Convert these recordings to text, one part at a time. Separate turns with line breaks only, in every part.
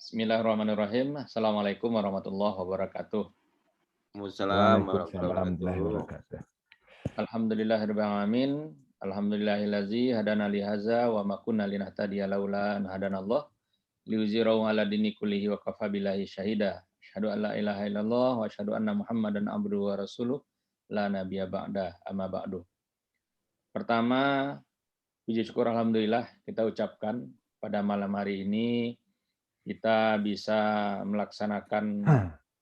Bismillahirrahmanirrahim. Assalamualaikum warahmatullahi wabarakatuh.
Waalaikumsalam
Waalaikumsalam warahmatullahi
warahmatullahi
wabarakatuh.
Alhamdulillahirrahmanirrahim. Alhamdulillahillazi hadana li hadza wa ma kunna linahtadiya laula an hadanallah liuzirahu ala dini kullihi wa kafa billahi syahida. Asyhadu an la ilaha illallah wa asyhadu anna Muhammadan abduhu wa rasuluh la nabiyya ba'da amma ba'du. Pertama, puji syukur alhamdulillah kita ucapkan pada malam hari ini kita bisa melaksanakan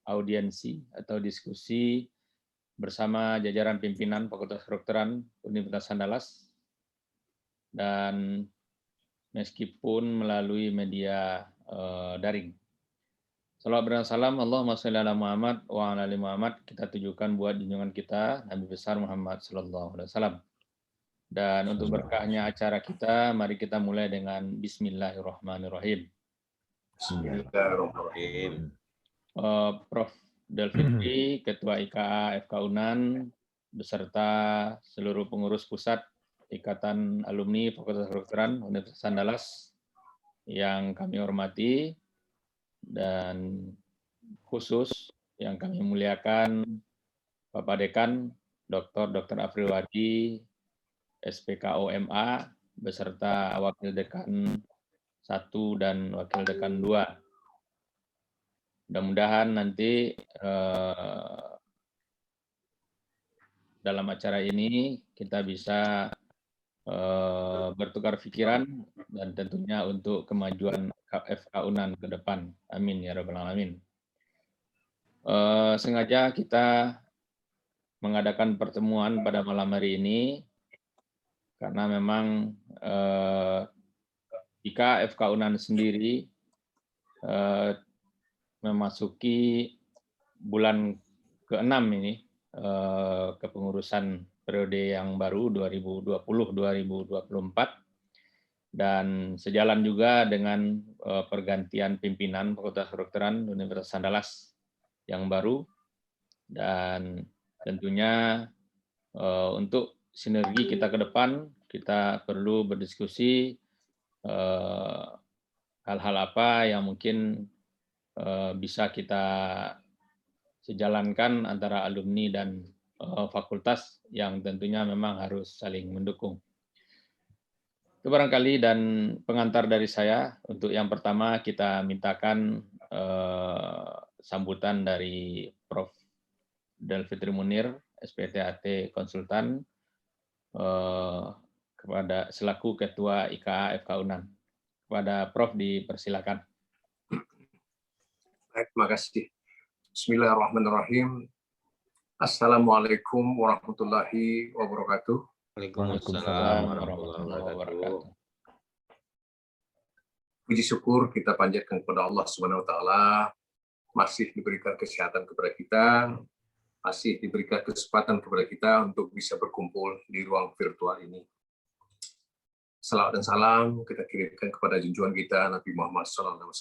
audiensi atau diskusi bersama jajaran pimpinan Fakultas Kedokteran Universitas Andalas, dan meskipun melalui media daring. Salawat dan salam Allahumma sholli ala Muhammad wa ala ali Muhammad kita tujukan buat junjungan kita Nabi besar Muhammad sallallahu alaihi wasallam. Dan untuk berkahnya acara kita, mari kita mulai dengan Bismillahirrahmanirrahim.
Bismillahirrahmanirrahim.
Prof. Delfitri, Ketua IKA FK Unan, beserta seluruh pengurus pusat Ikatan Alumni Fakultas Kedokteran Universitas Andalas yang kami hormati, dan khusus yang kami muliakan Bapak Dekan Dr. Afriwadi, SPKO MA, beserta Wakil Dekan 1 dan Wakil Dekan 2. Mudah-mudahan nanti dalam acara ini kita bisa bertukar pikiran dan tentunya untuk kemajuan FK Unan ke depan. Amin ya rabbal alamin. Sengaja kita mengadakan pertemuan pada malam hari ini karena memang jika FK Unan sendiri memasuki bulan ke-6 ini kepengurusan periode yang baru 2020-2024, dan sejalan juga dengan pergantian pimpinan Fakultas Kedokteran Universitas Andalas yang baru, dan tentunya untuk sinergi kita ke depan kita perlu berdiskusi hal-hal apa yang mungkin bisa kita sejalankan antara alumni dan fakultas yang tentunya memang harus saling mendukung. Itu barangkali, dan pengantar dari saya. Untuk yang pertama kita mintakan sambutan dari Prof. Delfitri Munir, SPTAT Konsultan, kepada selaku Ketua IKA FK Unan. Kepada Prof dipersilakan.
Baik, terima kasih. Bismillahirrahmanirrahim. Assalamualaikum warahmatullahi wabarakatuh.
Waalaikumsalam warahmatullahi wabarakatuh.
Puji syukur kita panjatkan kepada Allah Subhanahu wa taala, masih diberikan kesehatan kepada kita, masih diberikan kesempatan kepada kita untuk bisa berkumpul di ruang virtual ini. Salawat dan salam kita kirimkan kepada junjungan kita Nabi Muhammad SAW.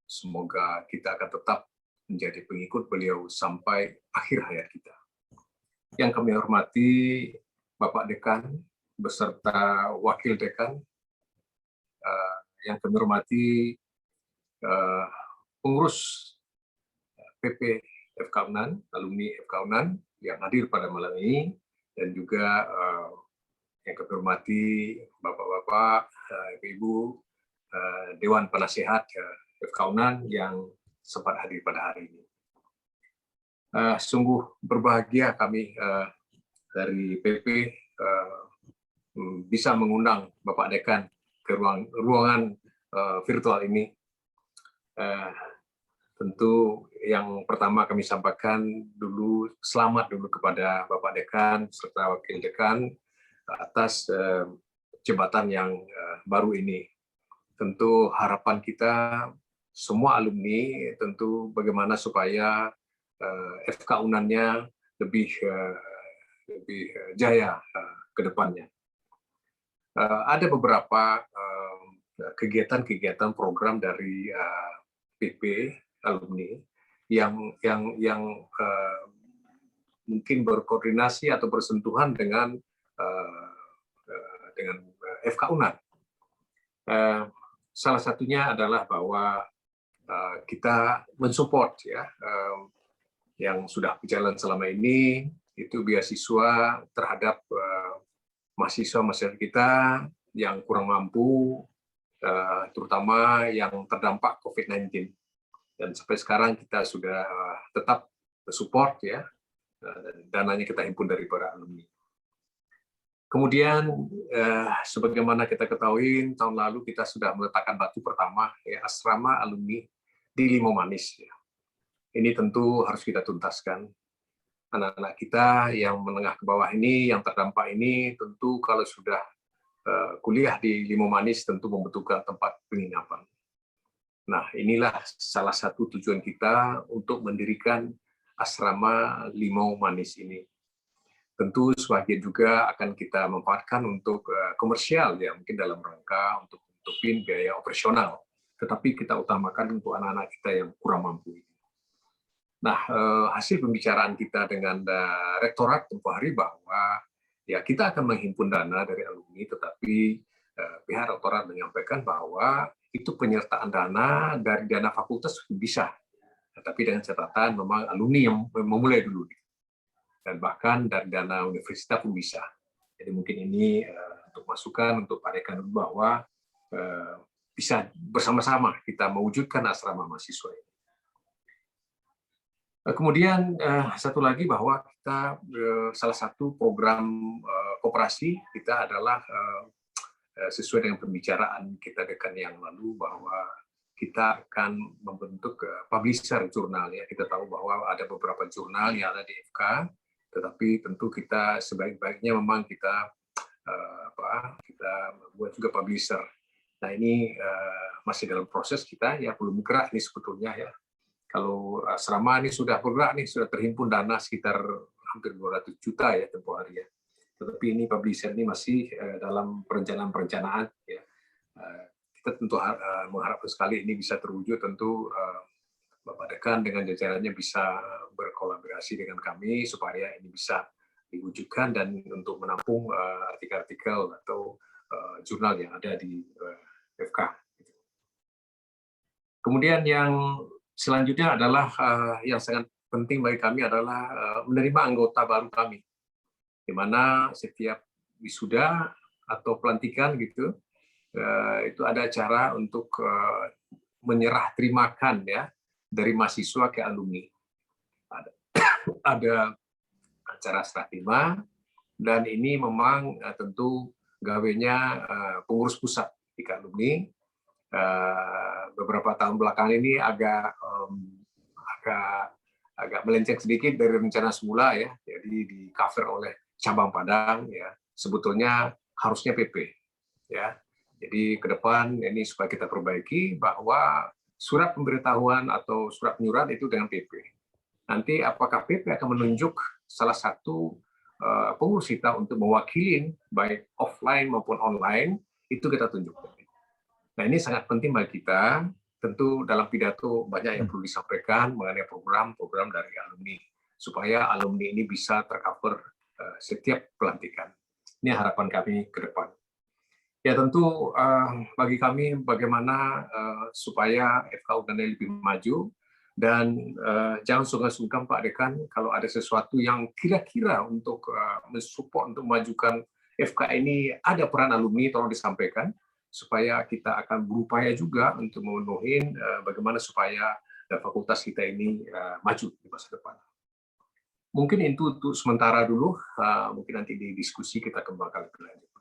Semoga kita akan tetap menjadi pengikut beliau sampai akhir hayat kita. Yang kami hormati Bapak Dekan beserta Wakil Dekan, yang kami hormati pengurus PP FK Unan, alumni FK Unan yang hadir pada malam ini, dan juga yang kami hormati Bapak-Bapak, Ibu-Ibu, Dewan Penasehat FK Unan yang sempat hadir pada hari ini. Sungguh berbahagia kami dari PP bisa mengundang Bapak Dekan ke ruangan virtual ini. Tentu yang pertama kami sampaikan dulu selamat dulu kepada Bapak Dekan serta Wakil Dekan atas jabatan yang baru ini. Tentu harapan kita semua alumni tentu bagaimana supaya FK Unannya lebih jaya ke depannya. Ada beberapa kegiatan-kegiatan program dari PP alumni yang mungkin berkoordinasi atau bersentuhan dengan FK Unan. Salah satunya adalah bahwa kita mensupport ya yang sudah berjalan selama ini, itu beasiswa terhadap mahasiswa kita yang kurang mampu, terutama yang terdampak COVID-19. Dan sampai sekarang kita sudah tetap support ya, dananya kita himpun dari para alumni. Kemudian, sebagaimana kita ketahui, tahun lalu kita sudah meletakkan batu pertama, ya, asrama alumni di Limau Manis. Ya. Ini tentu harus kita tuntaskan. Anak-anak kita yang menengah ke bawah ini, yang terdampak ini, tentu kalau sudah kuliah di Limau Manis, tentu membutuhkan tempat penginapan. Nah, inilah salah satu tujuan kita untuk mendirikan asrama Limau Manis ini. Tentu sebagian juga akan kita manfaatkan untuk komersial, ya mungkin dalam rangka untuk menutupin biaya operasional. Tetapi kita utamakan untuk anak-anak kita yang kurang mampu. Nah, hasil pembicaraan kita dengan rektorat tempoh hari bahwa ya kita akan menghimpun dana dari alumni, tetapi pihak rektorat menyampaikan bahwa itu penyertaan dana dari dana fakultas bisa, tapi dengan catatan memang alumni yang memulai dulu, dan bahkan dari dana universitas pun bisa. Jadi mungkin ini untuk masukan untuk Pak Dekan bahwa bisa bersama-sama kita mewujudkan asrama mahasiswa ini. Kemudian satu lagi bahwa kita salah satu program koperasi kita adalah sesuai dengan pembicaraan kita Dekan yang lalu bahwa kita akan membentuk publisher jurnal ya. Kita tahu bahwa ada beberapa jurnal yang ada di FK, tetapi tentu kita sebaik-baiknya memang kita buat juga publisher. Nah ini masih dalam proses kita ya, belum gerak nih sebetulnya ya. Kalau asrama ini sudah bergerak nih, sudah terhimpun dana sekitar hampir 200 juta ya tempoh hari ya. Tetapi ini publisher ini masih dalam perencanaan ya. Kita tentu mengharapkan sekali ini bisa terwujud, tentu Bapak Dekan dengan jajarannya bisa berkolaborasi dengan kami supaya ini bisa diwujudkan dan untuk menampung artikel-artikel atau jurnal yang ada di FK. Kemudian yang selanjutnya adalah yang sangat penting bagi kami adalah menerima anggota baru kami, di mana setiap wisuda atau pelantikan gitu itu ada acara untuk menyerah terimakan ya dari mahasiswa ke alumni. Ada acara serah terima, dan ini memang tentu gawenya pengurus pusat di alumni. Beberapa tahun belakang ini agak melenceng sedikit dari rencana semula ya, jadi di cover oleh cabang Padang ya. Sebetulnya harusnya PP ya. Jadi ke depan ini supaya kita perbaiki bahwa surat pemberitahuan atau surat penyurat itu dengan PP. Nanti apakah PP akan menunjuk salah satu pengurus kita untuk mewakili baik offline maupun online, itu kita tunjukkan. Nah ini sangat penting bagi kita. Tentu dalam pidato banyak yang perlu disampaikan mengenai program-program dari alumni, supaya alumni ini bisa tercover setiap pelantikan. Ini harapan kami ke depan. Ya tentu bagi kami bagaimana supaya FK UNAN lebih maju, dan jangan sungkan-sungkan Pak Dekan kalau ada sesuatu yang kira-kira untuk mensupport untuk memajukan FK ini, ada peran alumni, tolong disampaikan supaya kita akan berupaya juga untuk memenuhi bagaimana supaya fakultas kita ini maju di masa depan. Mungkin itu untuk sementara dulu, mungkin nanti di diskusi kita kembangkan lebih lanjut.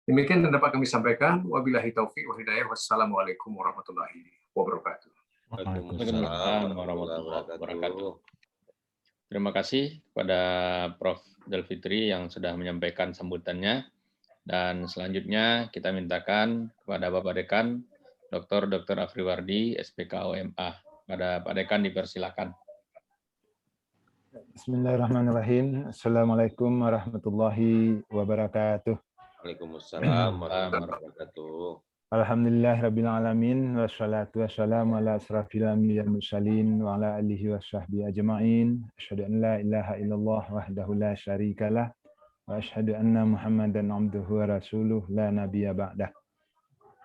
Demikian yang dapat kami sampaikan. Wabillahi taufiq wal hidayah. Wassalamualaikum warahmatullahi wabarakatuh.
Waalaikumsalam warahmatullahi wabarakatuh. Terima kasih kepada Prof. Delfitri yang sudah menyampaikan sambutannya. Dan selanjutnya kita mintakan kepada Bapak Dekan, Dr. Afriwardi, SPK OMA. Kepada Pak Dekan dipersilakan.
Bismillahirrahmanirrahim. Assalamualaikum warahmatullahi wabarakatuh.
Waalaikumsalam warahmatullahi wabarakatuh.
Alhamdulillahirabbil alamin, wassalatu wassalamu ala asrafil anbiya'i wal mursalin wa ala alihi washabbihi ajmain. Asyhadu an la ilaha illallah wahdahu la syarikalah wa asyhadu anna Muhammadan abduhu wa rasuluh la nabiyya ba'dah.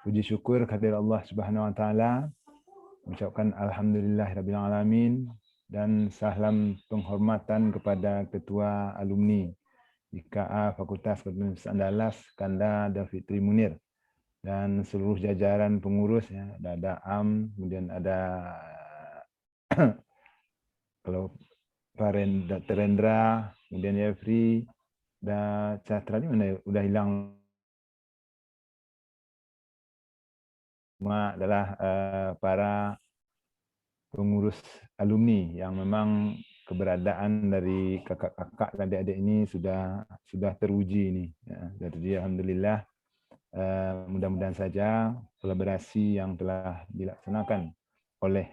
Puji syukur kehadirat Allah Subhanahu wa taala Ucapkan alhamdulillahirabbil dan salam penghormatan kepada Ketua Alumni IKA Fakultas Kedokteran Andalas Kanda dan Fitri Munir dan seluruh jajaran pengurus ya, ada Am, kemudian ada kalau Pak Dr. Rendra, kemudian Jeffrey, dan Catra ini mana udah hilang. Semua adalah para pengurus alumni yang memang keberadaan dari kakak-kakak dan adik-adik ini sudah teruji ini. Ya. Jadi alhamdulillah mudah-mudahan saja kolaborasi yang telah dilaksanakan oleh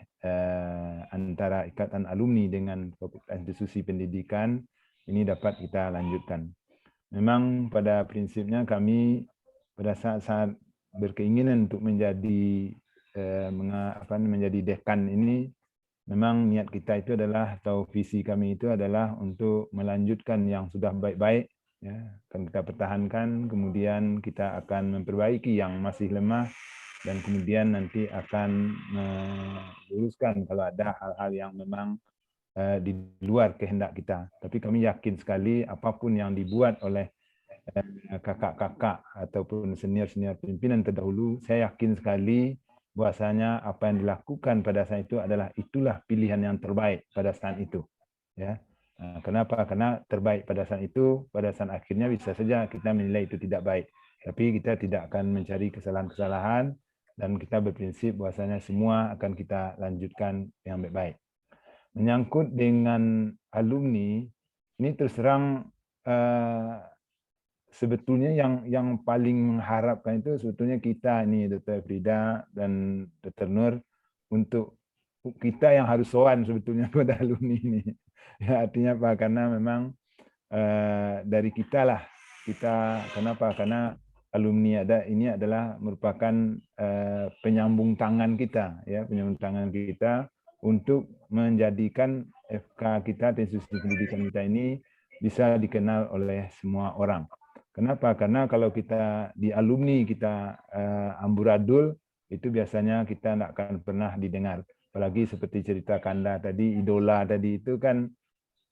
antara ikatan alumni dengan institusi pendidikan ini dapat kita lanjutkan. Memang pada prinsipnya kami pada saat berkeinginan untuk menjadi menjadi dekan ini, memang niat kita itu adalah atau visi kami itu adalah untuk melanjutkan yang sudah baik-baik, ya, akan kita pertahankan, kemudian kita akan memperbaiki yang masih lemah, dan kemudian nanti akan meluruskan kalau ada hal-hal yang memang di luar kehendak kita. Tapi kami yakin sekali apapun yang dibuat oleh kakak-kakak ataupun senior-senior pimpinan terdahulu, saya yakin sekali bahwasanya apa yang dilakukan pada saat itu adalah itulah pilihan yang terbaik pada saat itu. Ya, kenapa? Karena terbaik pada saat itu, pada saat akhirnya bisa saja kita menilai itu tidak baik. Tapi kita tidak akan mencari kesalahan-kesalahan dan kita berprinsip bahwasanya semua akan kita lanjutkan yang baik-baik. Menyangkut dengan alumni, ini terus terang sebetulnya yang paling mengharapkan itu sebetulnya kita ini Dr. Frida dan Dr. Nur, untuk kita yang harus sowan sebetulnya kepada alumni ini. Ya, artinya apa? Karena memang dari kita lah kenapa? Karena alumni ini adalah merupakan penyambung tangan kita, ya, penyambung tangan kita untuk menjadikan FK kita, institusi pendidikan kita ini bisa dikenal oleh semua orang. Kenapa? Karena kalau kita di alumni kita amburadul, itu biasanya kita tidak akan pernah didengar. Apalagi seperti cerita Kanda tadi, idola tadi itu kan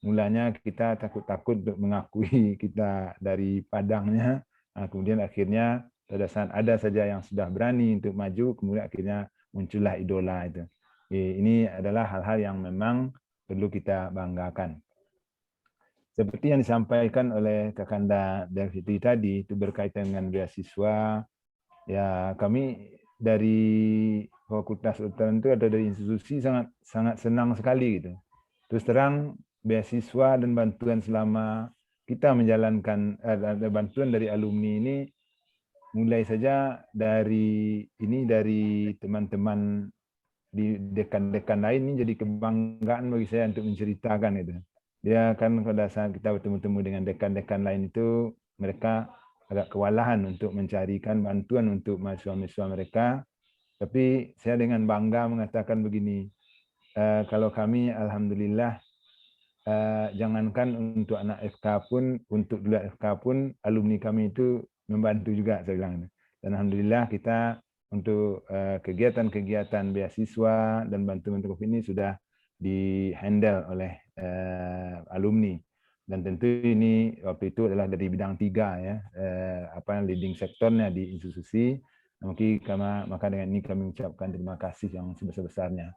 mulanya kita takut-takut untuk mengakui kita dari Padangnya. Nah, kemudian akhirnya pada saat ada saja yang sudah berani untuk maju, kemudian akhirnya muncullah idola itu. Ini adalah hal-hal yang memang perlu kita banggakan. Seperti yang disampaikan oleh Kakanda Delviti tadi, itu berkaitan dengan beasiswa. Ya, kami dari Fakultas Kedokteran itu ada dari institusi sangat senang sekali gitu. Terus terang beasiswa dan bantuan selama kita menjalankan bantuan dari alumni ini mulai saja dari teman-teman di dekan-dekan lain ini jadi kebanggaan bagi saya untuk menceritakan itu. Dia kan pada saat kita bertemu-temu dengan dekan-dekan lain itu, mereka agak kewalahan untuk mencarikan bantuan untuk mahasiswa-mahasiswa mereka. Tapi saya dengan bangga mengatakan begini, kalau kami alhamdulillah, jangankan untuk anak FK pun, untuk luar FK pun, alumni kami itu membantu juga, saya bilang. Dan alhamdulillah kita untuk kegiatan-kegiatan beasiswa dan bantuan-bantuan ini sudah di-handle oleh alumni. Dan tentu ini waktu itu adalah dari bidang 3 ya, leading sektornya di institusi. Maka dengan ini kami ucapkan terima kasih yang sebesar-besarnya.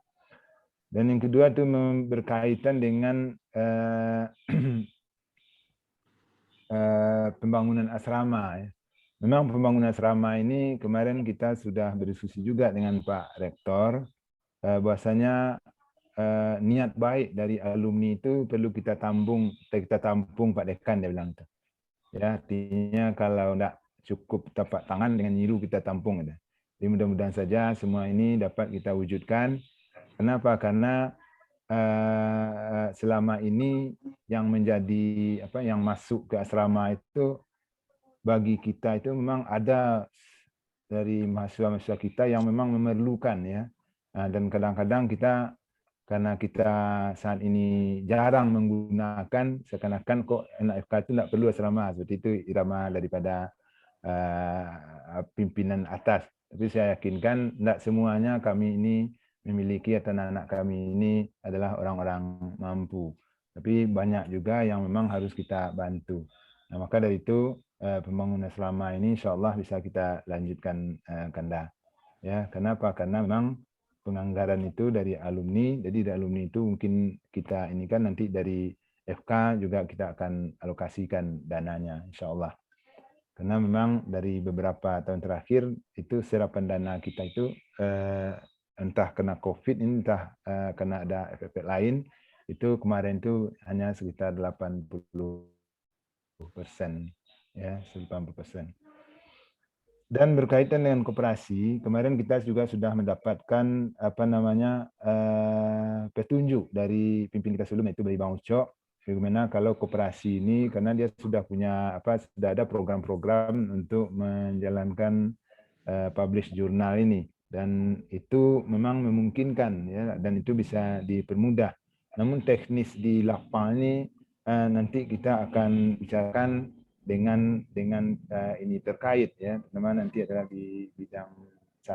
Dan yang kedua itu berkaitan dengan pembangunan asrama. Ya. Memang pembangunan asrama ini kemarin kita sudah berdiskusi juga dengan Pak Rektor, bahwasanya niat baik dari alumni itu perlu kita tampung Pak Dekan, dia bilang. Ya, artinya kalau tidak cukup tapak tangan dengan nyiru kita tampung. Jadi mudah-mudahan saja semua ini dapat kita wujudkan. Kenapa? Karena selama ini yang menjadi yang masuk ke asrama itu bagi kita itu memang ada dari mahasiswa-mahasiswa kita yang memang memerlukan, ya. Dan kadang-kadang kita karena kita saat ini jarang menggunakan, seakan-akan kok anak FK itu tidak perlu asrama, seperti itu irama daripada pimpinan atas. Tapi saya yakinkan tidak semuanya kami ini memiliki atau anak kami ini adalah orang-orang mampu. Tapi banyak juga yang memang harus kita bantu. Nah, maka dari itu pembangunan selama ini insya Allah bisa kita lanjutkan, Kanda. Ya, kenapa? Karena memang penganggaran itu dari alumni, jadi dari alumni itu mungkin kita ini kan nanti dari FK juga kita akan alokasikan dananya, insya Allah. Karena memang dari beberapa tahun terakhir itu serapan dana kita itu entah kena COVID ini, entah kena ada efek lain, itu kemarin itu hanya sekitar 80%, ya 80%. Dan berkaitan dengan koperasi, kemarin kita juga sudah mendapatkan petunjuk dari pimpinan kita sebelumnya, itu dari Bang Ucok, bagaimana kalau koperasi ini, karena dia sudah punya sudah ada program-program untuk menjalankan publish jurnal ini, dan itu memang memungkinkan, ya, dan itu bisa dipermudah. Namun teknis di lapang ini nanti kita akan bicarakan dengan ini terkait, ya, pertama nanti adalah di bidang 1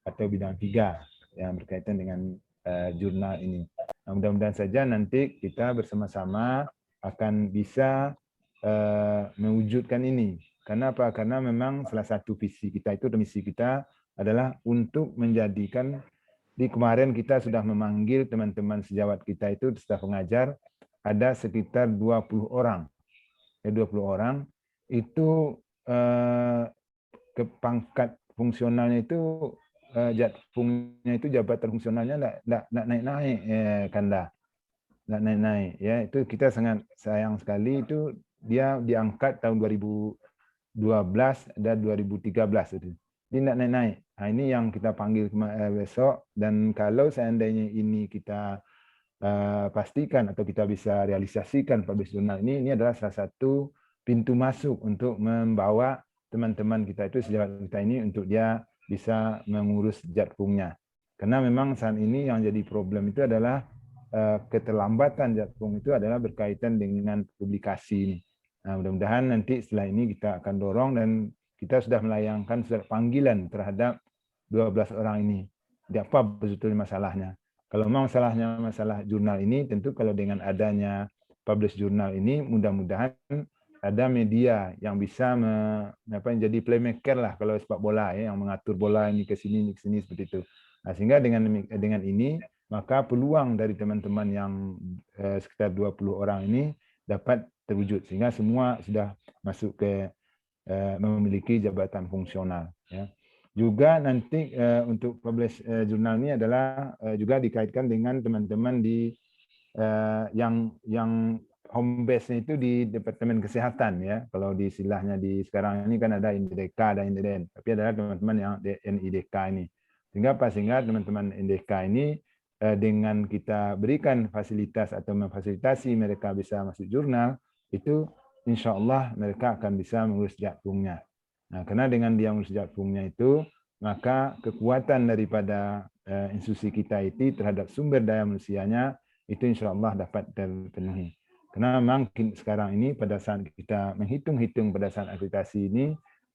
atau bidang 3 yang berkaitan dengan jurnal ini. Nah, mudah-mudahan saja nanti kita bersama-sama akan bisa mewujudkan ini. Karena apa? Karena memang salah satu visi kita itu, misi kita adalah untuk menjadikan, di kemarin kita sudah memanggil teman-teman sejawat kita itu, staf pengajar, ada sekitar 20 orang. 20 orang itu ke pangkat fungsionalnya itu jatfungnya itu jabatan fungsionalnya enggak naik-naik, Kanda. Enggak naik-naik, ya. Itu kita sangat sayang sekali, itu dia diangkat tahun 2012 dan 2013 itu. Dia enggak naik-naik. Nah, ini yang kita panggil besok, dan kalau seandainya ini kita pastikan atau kita bisa realisasikan publish jurnal ini adalah salah satu pintu masuk untuk membawa teman-teman kita itu, sejawat kita ini, untuk dia bisa mengurus jatfungnya. Karena memang saat ini yang jadi problem itu adalah keterlambatan jatfung itu adalah berkaitan dengan publikasi ini. Nah, mudah-mudahan nanti setelah ini kita akan dorong, dan kita sudah melayangkan surat panggilan terhadap 12 orang ini. Jadi apa sebetulnya masalahnya? Kalau memang masalahnya masalah jurnal ini, tentu kalau dengan adanya publish jurnal ini, mudah-mudahan ada media yang bisa jadi playmaker lah kalau sepak bola, ya, yang mengatur bola ini ke sini seperti itu. Nah, sehingga dengan ini maka peluang dari teman-teman yang sekitar 20 orang ini dapat terwujud, sehingga semua sudah masuk ke memiliki jabatan fungsional, ya. Juga nanti untuk publish jurnal ini adalah juga dikaitkan dengan teman-teman di yang home base-nya itu di Departemen Kesehatan, ya. Kalau di istilahnya di sekarang ini kan ada INDK, ada INDN, tapi adalah teman-teman yang NIDK ini. Sehingga teman-teman NIDK ini dengan kita berikan fasilitas atau memfasilitasi mereka bisa masuk jurnal, itu insya Allah mereka akan bisa mengurus jatfungnya. Nah, karena dengan dia mengurus jatfungnya itu, maka kekuatan daripada institusi kita itu terhadap sumber daya manusianya itu insya Allah dapat terpenuhi. Karena memang sekarang ini pada saat kita menghitung pada saat akreditasi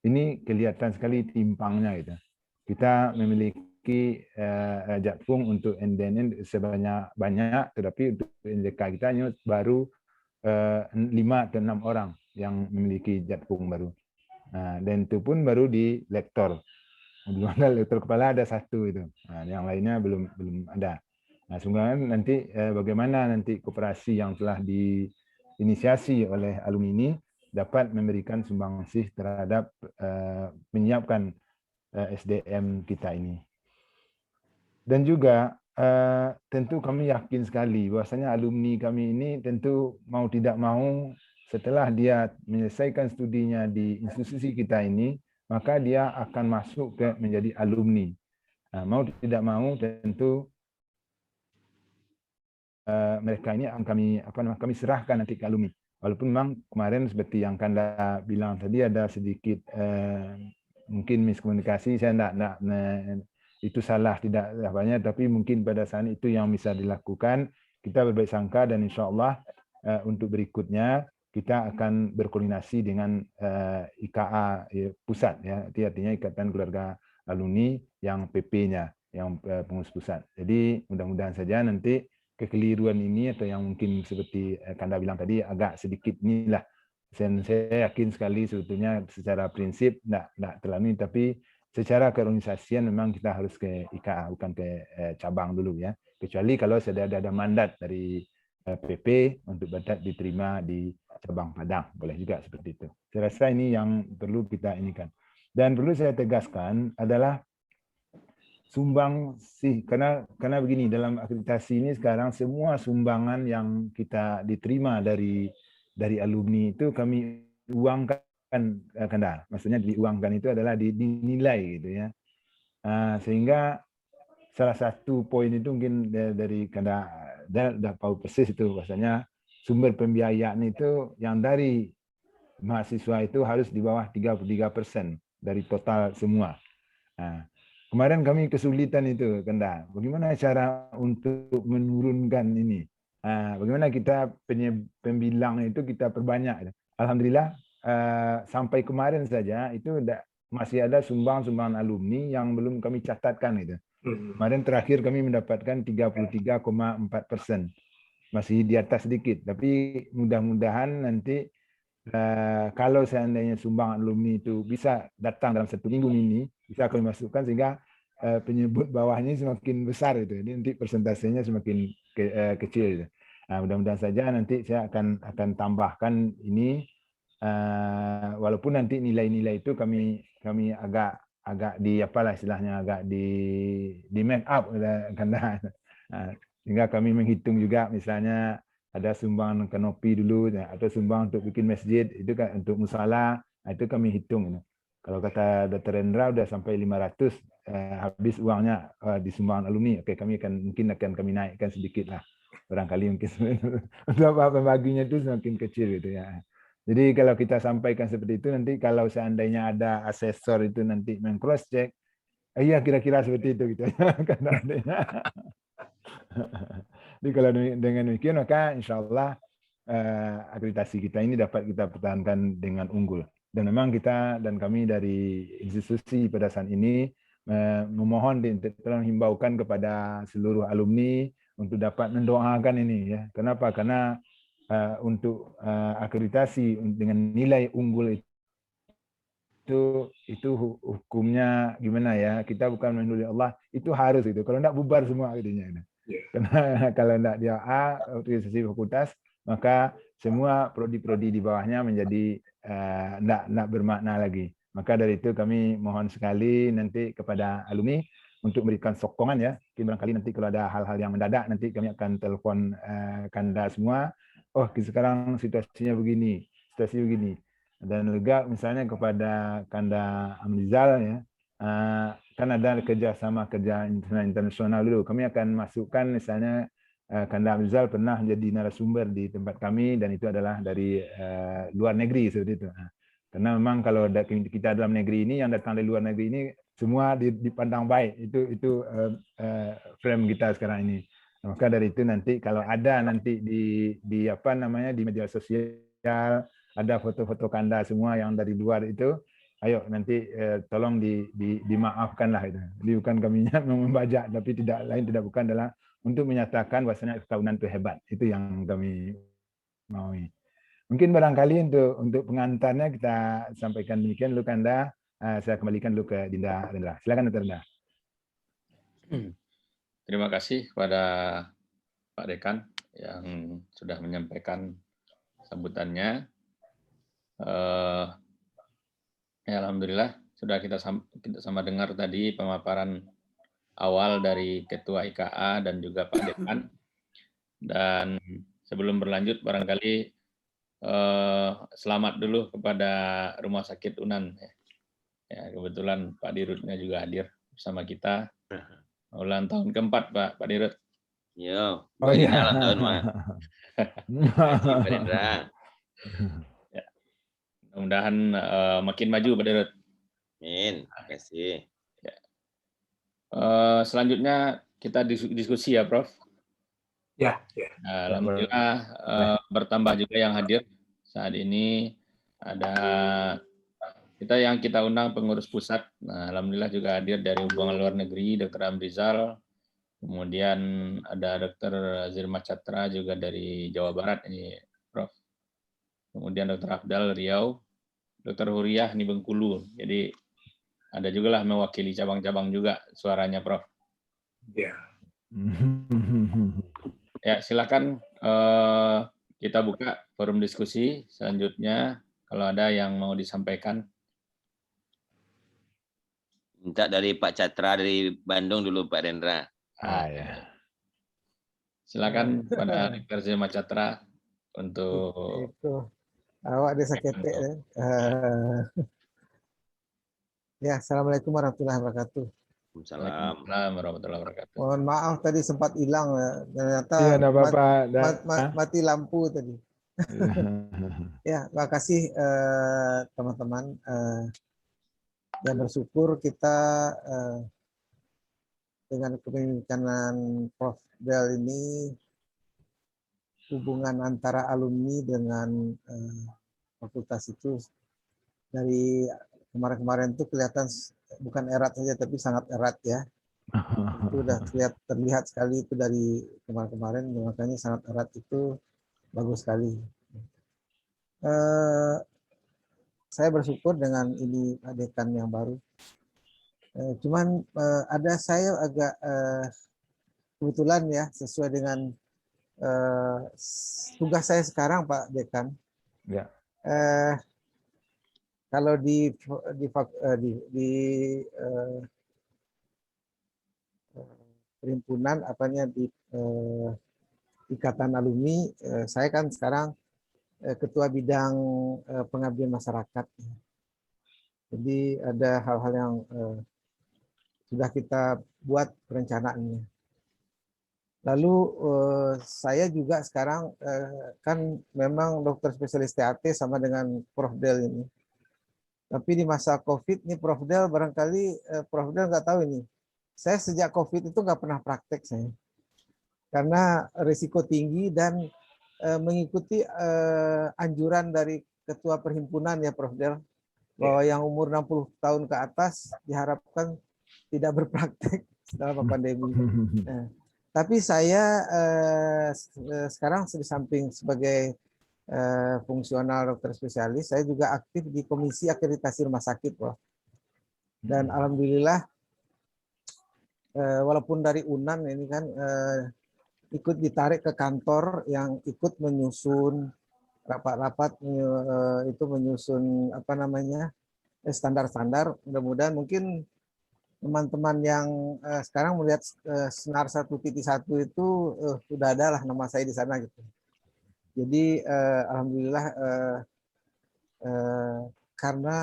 ini kelihatan sekali timpangnya gitu. Kita memiliki jatfung untuk NDN sebanyak, tetapi untuk NDK kita hanya baru 5 atau 6 orang yang memiliki jatfung baru. Nah, dan itu pun baru di lektor. Di mana lektor kepala ada 1 itu. Nah, yang lainnya belum ada. Nah, semoga nanti bagaimana nanti koperasi yang telah diinisiasi oleh alumni ini dapat memberikan sumbangsih terhadap menyiapkan SDM kita ini. Dan juga tentu kami yakin sekali bahwasanya alumni kami ini tentu mau tidak mau setelah dia menyelesaikan studinya di institusi kita ini, maka dia akan masuk ke menjadi alumni. Nah, mau tidak mau tentu mereka ini akan kami serahkan nanti ke alumni. Walaupun memang kemarin seperti yang Kanda bilang tadi ada sedikit mungkin miskomunikasi, saya enggak itu salah tidak banyak, tapi mungkin pada saat itu yang bisa dilakukan, kita berbaik sangka, dan insya Allah untuk berikutnya kita akan berkoordinasi dengan IKA pusat, ya, artinya Ikatan Keluarga Alumni yang PP-nya. pengurus pusat. Jadi mudah-mudahan saja nanti kekeliruan ini atau yang mungkin seperti Kanda bilang tadi agak sedikit inilah. Dan saya yakin sekali sebetulnya secara prinsip enggak terlalu, tapi secara keorganisasian memang kita harus ke IKA, bukan ke cabang dulu ya. Kecuali kalau sudah ada mandat dari PP untuk dapat diterima di cabang Padang, boleh juga seperti itu. Saya rasa ini yang perlu kita inikan. Dan perlu saya tegaskan adalah sumbang sih, karena begini, dalam akreditasi ini sekarang semua sumbangan yang kita diterima dari alumni itu kami uangkan, Kanda. Maksudnya diuangkan itu adalah dinilai gitu ya. Sehingga salah satu poin itu mungkin dari Kanda udah tahu persis itu, bahasanya sumber pembiayaan itu yang dari mahasiswa itu harus di bawah 33% dari total semua. Kemarin kami kesulitan itu, Kanda. Bagaimana cara untuk menurunkan ini? Bagaimana kita pembilang itu kita perbanyak. Alhamdulillah sampai kemarin saja itu masih ada sumbangan alumni yang belum kami catatkan itu. Kemarin terakhir kami mendapatkan 33,4%. Masih di atas sedikit, tapi mudah-mudahan nanti kalau seandainya sumbang alumni itu bisa datang dalam 1 minggu ini, bisa kami masukkan sehingga penyebut bawahnya semakin besar itu. Jadi nanti persentasenya semakin kecil. Mudah-mudahan saja nanti saya akan tambahkan ini, walaupun nanti nilai-nilai itu kami agak apalah istilahnya, agak di make up karena sehingga kami menghitung juga misalnya ada sumbangan kanopi dulu atau sumbang untuk bikin masjid, itu kan untuk musala, itu kami hitung. Kalau kata Dr. Rendra udah sampai 500 habis uangnya di sumbangan alumni. Oke, kami mungkin akan kami naikkan sedikit lah. Barangkali mungkin untuk pembaginya itu semakin kecil gitu ya. Jadi kalau kita sampaikan seperti itu, nanti kalau seandainya ada asesor itu nanti meng-cross check, iya kira-kira seperti itu gitu. Karena adanya. Jadi kalau dengan demikian maka insya Allah akreditasi kita ini dapat kita pertahankan dengan unggul. Dan memang kita dan kami dari institusi pada saat ini memohon tolong himbaukan kepada seluruh alumni untuk dapat mendoakan ini ya. Kenapa? Karena untuk akreditasi dengan nilai unggul itu hukumnya gimana ya? Kita bukan menurut Allah, itu harus itu. Kalau enggak bubar semua akreditasinya. Karena kalau enggak dia organisasi fakultas, maka semua prodi-prodi di bawahnya menjadi enggak bermakna lagi. Maka dari itu kami mohon sekali nanti kepada alumni untuk memberikan sokongan ya. Mungkin barangkali nanti kalau ada hal-hal yang mendadak nanti kami akan telepon Kanda semua. Oh, situasinya begini, situasi begini. Dan juga misalnya kepada Kanda Amrizal ya. Kan ada kerja internasional dulu. Kami akan masukkan misalnya Kanda Amrizal pernah menjadi narasumber di tempat kami dan itu adalah dari luar negeri seperti itu. Karena memang kalau kita dalam negeri ini yang datang dari luar negeri ini semua dipandang baik. Itu frame kita sekarang ini. Maka dari itu nanti kalau ada nanti di apa namanya di media sosial ada foto-foto Kanda semua yang dari luar itu, ayo nanti tolong dimaafkanlah itu. Jadi bukan kaminya membajak, tapi tidak bukan adalah untuk menyatakan bahwasanya kawinan itu hebat. Itu yang kami maui. Mungkin barangkali untuk pengantarnya kita sampaikan demikian dulu Kanda. Saya kembalikan dulu ke Dinda Rendra. Silakan Dinda.
Terima kasih kepada Pak Dekan yang sudah menyampaikan sambutannya. Alhamdulillah sudah kita sama dengar tadi pemaparan awal dari Ketua IKA dan juga Pak Dekan. Dan sebelum berlanjut barangkali selamat dulu kepada Rumah Sakit Unan. Ya, kebetulan Pak Dirutnya juga hadir bersama kita. Ulang tahun keempat Pak Dirut.
Yo, ulang tahun Pak. Terima kasih Pak Indra.
Ya. Mudah-mudahan makin maju Pak Dirut.
Amin. Terima kasih.
Ya. Selanjutnya kita diskusi ya Prof.
Ya.
Alhamdulillah bertambah juga yang hadir saat ini. Ada yang kita undang pengurus pusat. Nah, alhamdulillah juga hadir dari hubungan luar negeri, Dr. Amrizal. Kemudian ada Dr. Zirma Catra juga dari Jawa Barat ini, Prof. Kemudian Dr. Afdal Riau, Dr. Huriah ini Bengkulu. Jadi ada juga lah mewakili cabang-cabang juga suaranya, Prof.
Ya.
Ya, silakan kita buka forum diskusi selanjutnya kalau ada yang mau disampaikan.
Minta dari Pak Catra dari Bandung dulu, Pak Rendra.
Ya.
Silakan pada Dr. Zirma Catra untuk
Itu awak desa ketek ya. Ya, assalamualaikum warahmatullahi wabarakatuh.
Salam.
Waalaikumsalam warahmatullahi wabarakatuh.
Mohon maaf tadi sempat hilang ya. Ternyata
Iya, enggak apa-apa.
mati lampu tadi. Ya, terima kasih teman-teman. Ya, bersyukur kita dengan kepemimpinan Prof. Del ini hubungan antara alumni dengan fakultas itu dari kemarin-kemarin itu kelihatan bukan erat saja tapi sangat erat ya. Itu udah terlihat sekali itu dari kemarin-kemarin, makanya sangat erat itu bagus sekali. Saya bersyukur dengan ini dekan yang baru. Cuman ada saya agak kebetulan ya sesuai dengan tugas saya sekarang Pak Dekan.
Ya.
Kalau di perhimpunan apanya di Ikatan Alumni, saya kan sekarang ketua bidang pengabdian masyarakat. Jadi ada hal-hal yang sudah kita buat perencanaannya. Lalu saya juga sekarang kan memang dokter spesialis TAT sama dengan Prof. Del ini. Tapi di masa COVID ini Prof. Del barangkali Prof. Del nggak tahu ini. Saya sejak COVID itu nggak pernah praktek saya. Karena risiko tinggi dan mengikuti anjuran dari ketua perhimpunan ya Prof. Del, bahwa yang umur 60 tahun ke atas diharapkan tidak berpraktek selama pandemi. Nah, tapi saya sekarang di samping sebagai fungsional dokter spesialis, saya juga aktif di Komisi Akreditasi Rumah Sakit, Prof. Dan alhamdulillah, walaupun dari UNAN ini kan ikut ditarik ke kantor yang ikut menyusun rapat-rapat itu menyusun apa namanya standar-standar. Mudah-mudahan mungkin teman-teman yang sekarang melihat Senar 1.1 itu sudah ada lah nama saya di sana gitu. Jadi alhamdulillah karena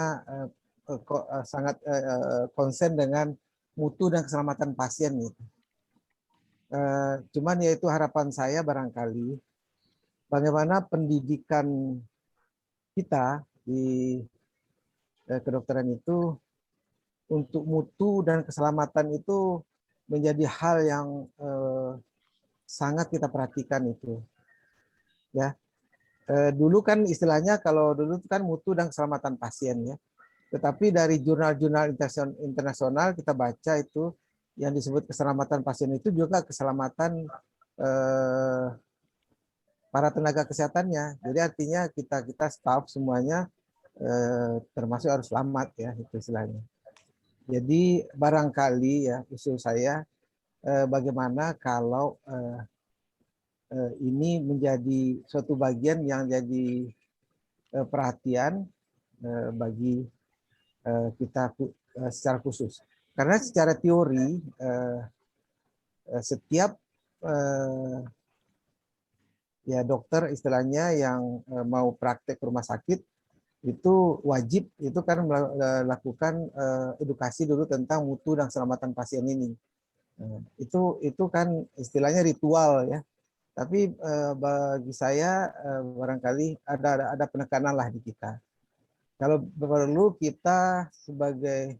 sangat konsen dengan mutu dan keselamatan pasien gitu. Cuman yaitu harapan saya barangkali bagaimana pendidikan kita di kedokteran itu untuk mutu dan keselamatan itu menjadi hal yang sangat kita perhatikan itu. Ya, dulu kan istilahnya kalau dulu kan mutu dan keselamatan pasien ya. Tetapi dari jurnal-jurnal internasional kita baca itu yang disebut keselamatan pasien itu juga keselamatan para tenaga kesehatannya. Jadi artinya kita staff semuanya termasuk harus selamat ya itu istilahnya. Jadi barangkali ya usul saya bagaimana kalau ini menjadi suatu bagian yang jadi perhatian bagi kita secara khusus. Karena secara teori setiap ya dokter istilahnya yang mau praktek rumah sakit itu wajib itu kan melakukan edukasi dulu tentang mutu dan keselamatan pasien ini. Itu kan istilahnya ritual ya. Tapi bagi saya barangkali ada penekanan lah di kita. Kalau perlu kita sebagai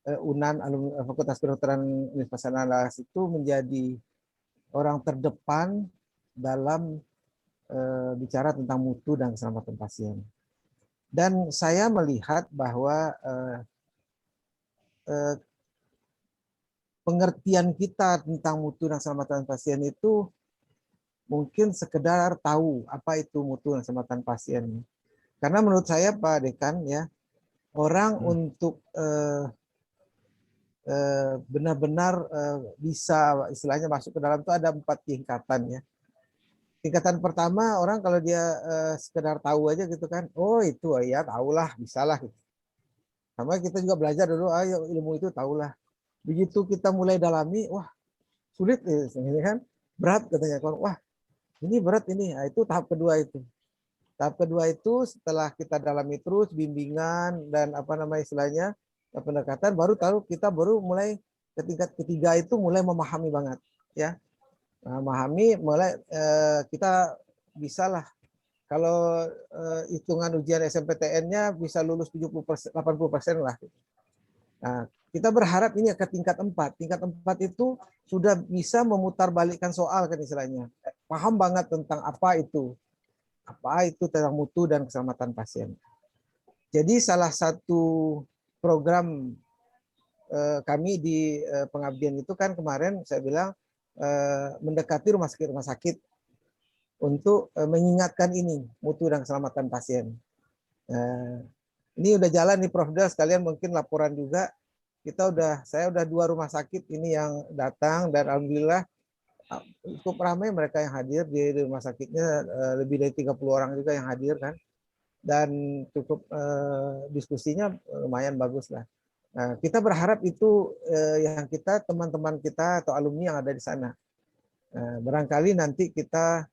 UNAN alumni Fakultas Kedokteran Universitas Andalas itu menjadi orang terdepan dalam bicara tentang mutu dan keselamatan pasien. Dan saya melihat bahwa pengertian kita tentang mutu dan keselamatan pasien itu mungkin sekedar tahu apa itu mutu dan keselamatan pasien. Karena menurut saya Pak Dekan ya, orang untuk benar-benar bisa istilahnya masuk ke dalam itu ada 4 tingkatan ya. Tingkatan pertama orang kalau dia sekedar tahu aja gitu kan, oh itu ya tahulah, bisalah. Gitu. Sama kita juga belajar dulu, ayo ilmu itu tahulah. Begitu kita mulai dalami, wah sulit ini kan, berat katanya kan, wah ini berat ini. Nah, itu tahap kedua itu. Tahap kedua itu setelah kita dalami terus bimbingan dan apa namanya istilahnya pendekatan, baru tahu kita baru mulai ke tingkat ketiga itu mulai memahami banget ya. Nah, memahami mulai kita bisalah kalau hitungan ujian SMPTN-nya bisa lulus 70%, 80% lah. Nah, kita berharap ini ke tingkat 4. Tingkat 4 itu sudah bisa memutarbalikkan soal kan istilahnya. Paham banget tentang apa itu tentang mutu dan keselamatan pasien. Jadi salah satu program kami di pengabdian itu kan kemarin saya bilang mendekati rumah sakit untuk mengingatkan ini mutu dan keselamatan pasien. Ini udah jalan nih Prof Del, sekalian mungkin laporan juga. Saya udah 2 rumah sakit ini yang datang dan alhamdulillah cukup ramai mereka yang hadir di rumah sakitnya, lebih dari 30 orang juga yang hadir kan, dan cukup diskusinya lumayan bagus lah. Nah, kita berharap itu yang kita teman-teman kita atau alumni yang ada di sana, barangkali nanti kita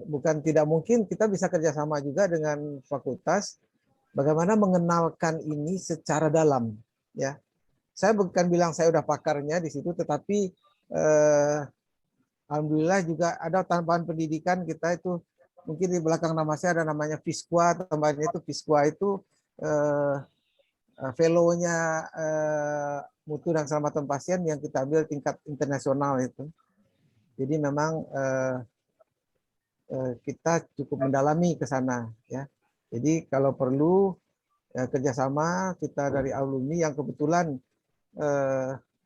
bukan tidak mungkin kita bisa kerjasama juga dengan fakultas bagaimana mengenalkan ini secara dalam ya. Saya bukan bilang saya udah pakarnya di situ, tetapi alhamdulillah juga ada tambahan pendidikan kita itu, mungkin di belakang nama saya ada namanya FISQA, tambahnya itu FISQA itu fellow-nya mutu dan keselamatan pasien yang kita ambil tingkat internasional itu. Jadi memang kita cukup mendalami ke sana ya. Jadi kalau perlu kerjasama kita dari alumni yang kebetulan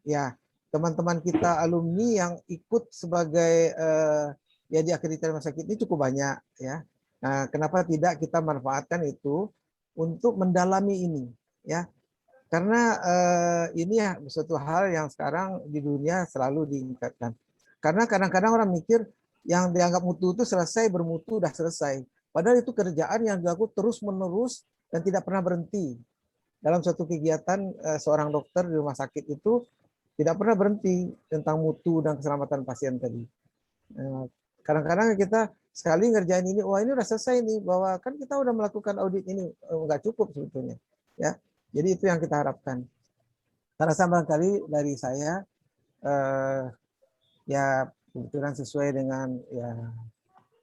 ya teman-teman kita alumni yang ikut sebagai ya diakreditasi rumah sakit ini cukup banyak ya. Nah, kenapa tidak kita manfaatkan itu untuk mendalami ini ya? Karena ini ya suatu hal yang sekarang di dunia selalu diingatkan. Karena kadang-kadang orang mikir yang dianggap mutu itu selesai, bermutu udah selesai. Padahal itu kerjaan yang dilakukan terus-menerus dan tidak pernah berhenti. Dalam suatu kegiatan seorang dokter di rumah sakit itu tidak pernah berhenti tentang mutu dan keselamatan pasien tadi. Kadang-kadang kita sekali ngerjain ini, wah ini udah selesai nih, bahwa kan kita udah melakukan audit ini, nggak cukup sebetulnya. Ya, jadi itu yang kita harapkan. Karena barangkali dari saya, ya kebetulan sesuai dengan ya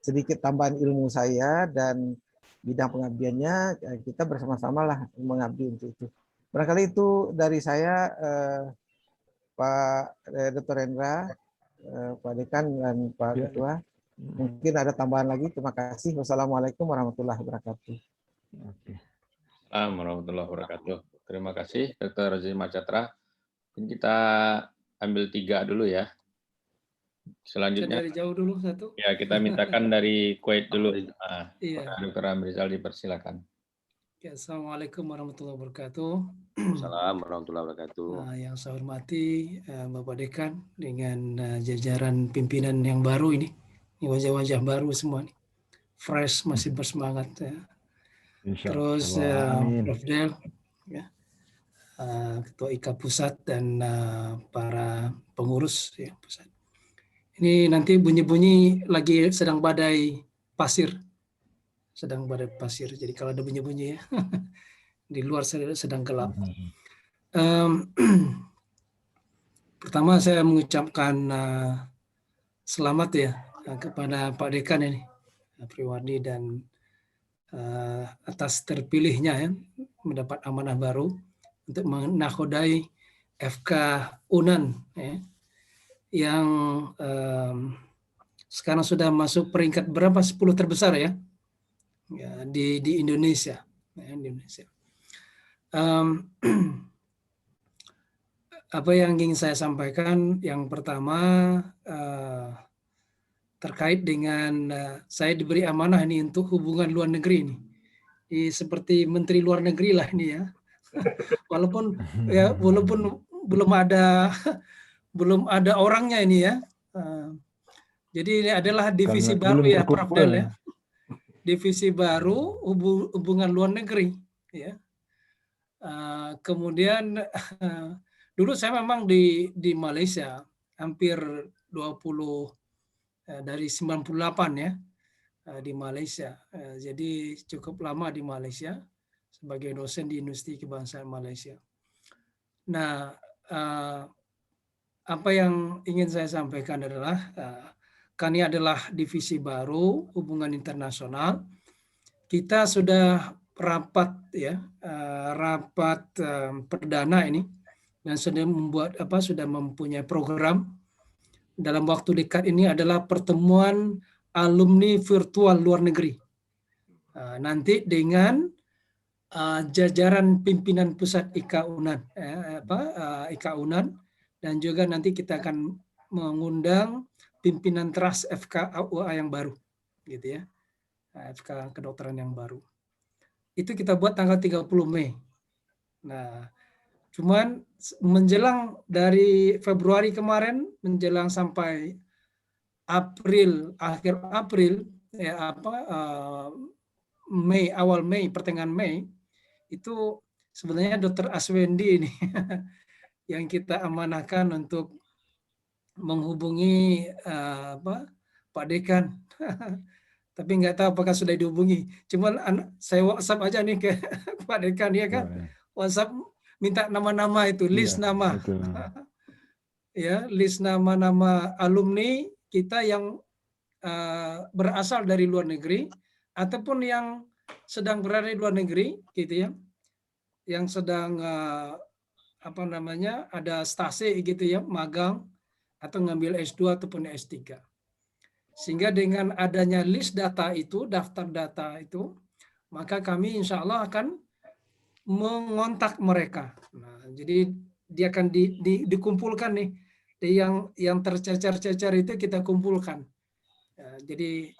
sedikit tambahan ilmu saya dan bidang pengabdiannya, kita bersama-sama lah mengabdi untuk itu. Barangkali itu dari saya, Pak Dr. Hendra, Pak Dekan dan Pak Ketua. Mungkin ada tambahan lagi. Terima kasih. Wassalamualaikum warahmatullahi wabarakatuh.
Assalamualaikum warahmatullahi wabarakatuh. Terima kasih Dr. Zima Catra. Kita ambil 3 dulu ya. Selanjutnya
dari jauh dulu satu.
Ya, kita mintakan dari Kuwait dulu.
Iya.
Dr. Amrizal dipersilakan.
Ya, Assalamualaikum warahmatullahi wabarakatuh.
Assalamualaikum warahmatullahi wabarakatuh.
Yang saya hormati Bapak Dekan dengan jajaran pimpinan yang baru ini wajah-wajah baru semua nih, fresh, masih bersemangat ya. Terus Prof Del, ya, Ketua IKA Pusat dan para pengurus ya pusat. Ini nanti bunyi-bunyi lagi sedang badai pasir. Jadi kalau ada bunyi-bunyi ya, di luar sedang gelap. Pertama saya mengucapkan selamat ya kepada Pak Dekan ini, Priwardi, dan atas terpilihnya ya, mendapat amanah baru untuk menakodai FK UNAN ya, yang sekarang sudah masuk peringkat berapa 10 terbesar ya, di Indonesia. di Indonesia. Apa yang ingin saya sampaikan, yang pertama terkait dengan saya diberi amanah ini untuk hubungan luar negeri ini. Seperti Menteri Luar Negeri lah ini ya. Walaupun belum ada orangnya ini ya. Jadi ini adalah divisi baru ya, Prof Del ya. Divisi baru hubungan luar negeri ya. Kemudian dulu saya memang di Malaysia hampir 20 dari 98 ya di Malaysia. Jadi cukup lama di Malaysia sebagai dosen di Universiti Kebangsaan Malaysia. Nah, apa yang ingin saya sampaikan adalah kami adalah divisi baru hubungan internasional. Kita sudah rapat perdana ini dan sudah mempunyai program dalam waktu dekat ini adalah pertemuan alumni virtual luar negeri. Nanti dengan jajaran pimpinan pusat IKA UNAN dan juga nanti kita akan mengundang pimpinan teras FK-UA yang baru gitu ya. FK kedokteran yang baru. Itu kita buat tanggal 30 Mei. Nah, cuman menjelang dari Februari kemarin menjelang sampai April, akhir April Mei, awal Mei, pertengahan Mei itu sebenarnya Dr. Aswendi ini yang kita amanahkan untuk menghubungi Pak Dekan. Tapi nggak tahu apakah sudah dihubungi. Cuman saya WhatsApp aja nih ke Pak Dekan ya kan. WhatsApp minta nama-nama itu, list nama. Ya, list nama-nama alumni kita yang berasal dari luar negeri ataupun yang sedang berada di luar negeri gitu ya. Yang sedang ada stase gitu ya, magang atau ngambil S2 ataupun S3. Sehingga dengan adanya list data itu, daftar data itu, maka kami insya Allah akan mengontak mereka. Nah, jadi dia akan dikumpulkan nih, yang tercecer-cecer itu kita kumpulkan. Jadi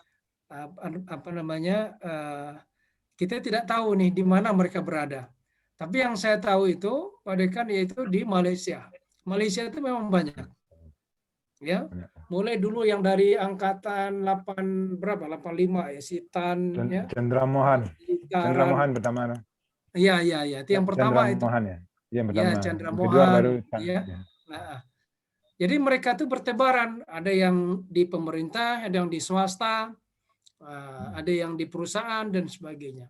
kita tidak tahu nih di mana mereka berada. Tapi yang saya tahu itu, Pak Dekan, yaitu di Malaysia. Malaysia itu memang banyak. Ya, mulai dulu yang dari angkatan 85 ya, Sitan ya.
Chandra Mohan pertama.
Iya, itu yang pertama itu.
Mohan ya. Yang pertama.
Ya, Chandra Mohan. Ya. Nah, jadi mereka itu bertebaran, ada yang di pemerintah, ada yang di swasta, ada yang di perusahaan dan sebagainya.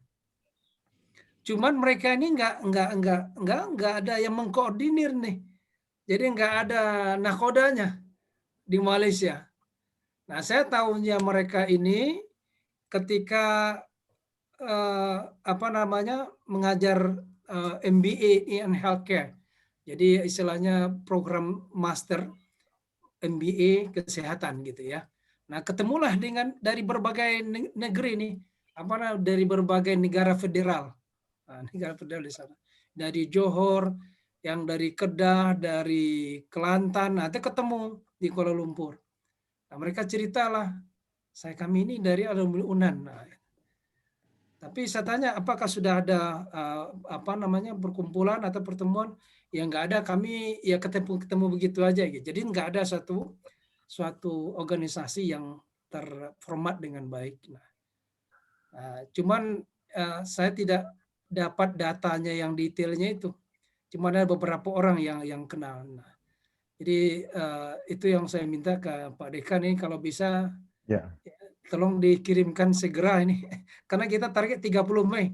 Cuman mereka ini nggak ada yang mengkoordinir nih. Jadi nggak ada nakodanya di Malaysia. Nah, saya tahunya mereka ini ketika mengajar MBA in healthcare. Jadi istilahnya program master MBA kesehatan gitu ya. Nah, ketemulah dari berbagai negeri nih, dari berbagai negara federal. Negara federal di sana. Dari Johor, yang dari Kedah, dari Kelantan, nanti ketemu di Kuala Lumpur. Nah, mereka ceritalah, kami ini dari alumni UNAN. Nah, tapi saya tanya, apakah sudah ada perkumpulan atau pertemuan? Ya nggak ada, kami ya ketemu begitu aja. Gitu. Jadi nggak ada suatu organisasi yang terformat dengan baik. Nah, cuman saya tidak dapat datanya yang detailnya itu. Cuma ada beberapa orang yang kenal. Nah, jadi itu yang saya minta ke Pak Dekan ini kalau bisa tolong dikirimkan segera ini. Karena kita target 30 Mei.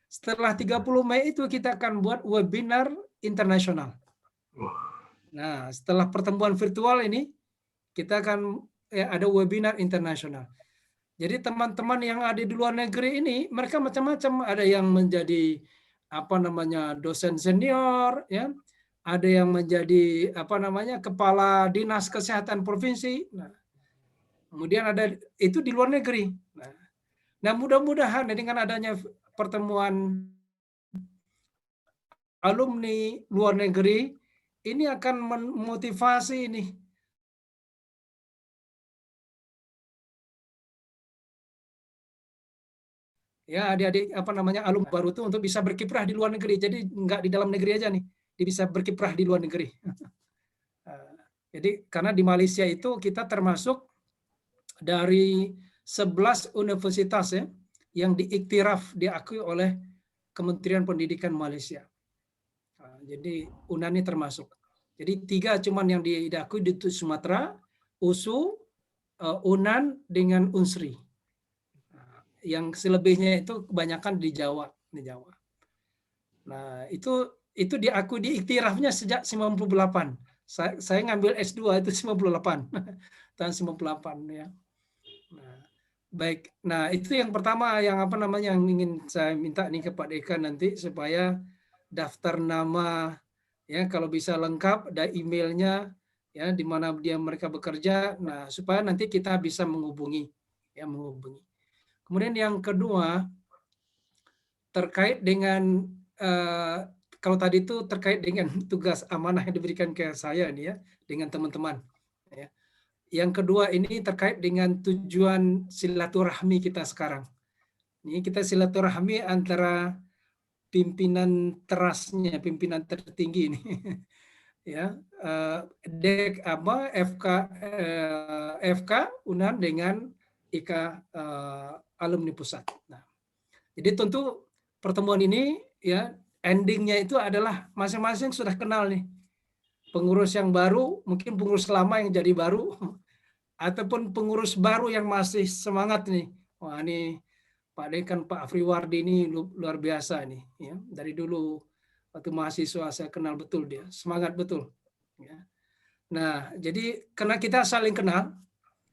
Setelah 30 Mei itu kita akan buat webinar internasional. Nah, setelah pertemuan virtual ini kita akan ada webinar internasional. Jadi teman-teman yang ada di luar negeri ini mereka macam-macam, ada yang menjadi dosen senior ya, ada yang menjadi kepala dinas kesehatan provinsi. Nah, kemudian ada itu di luar negeri. Nah, mudah-mudahan dengan adanya pertemuan alumni luar negeri ini akan memotivasi ini ya adik-adik alumni baru itu untuk bisa berkiprah di luar negeri. Jadi nggak di dalam negeri aja nih, dia bisa berkiprah di luar negeri. Jadi karena di Malaysia itu kita termasuk dari 11 universitas ya yang diiktiraf, diakui oleh Kementerian Pendidikan Malaysia. Jadi UNAN ini termasuk. Jadi 3 cuman yang diakui di Sumatera, USU, UNAN dengan UNSRI. Yang selebihnya itu kebanyakan di Jawa. Nah, itu diakui, diiktirafnya sejak 98. Saya ngambil S2 itu 98. Tahun 98 ya. Nah, baik. Nah, itu yang pertama yang yang ingin saya minta nih kepada Eka nanti supaya daftar nama ya kalau bisa lengkap, ada emailnya ya di mana mereka bekerja. Nah, supaya nanti kita bisa menghubungi. Kemudian yang kedua terkait dengan kalau tadi itu terkait dengan tugas amanah yang diberikan ke saya nih ya dengan teman-teman. Ya. Yang kedua ini terkait dengan tujuan silaturahmi kita sekarang. Ini kita silaturahmi antara pimpinan terasnya, pimpinan tertinggi ini, ya, FK UNAN dengan IKA alumni pusat. Nah, jadi tentu pertemuan ini ya endingnya itu adalah masing-masing sudah kenal nih pengurus yang baru, mungkin pengurus lama yang jadi baru, ataupun pengurus baru yang masih semangat nih. Wah ini Pak Dekan, Pak Afriwardi ini luar biasa nih. Ya. Dari dulu waktu mahasiswa saya kenal betul dia, semangat betul. Ya. Nah jadi karena kita saling kenal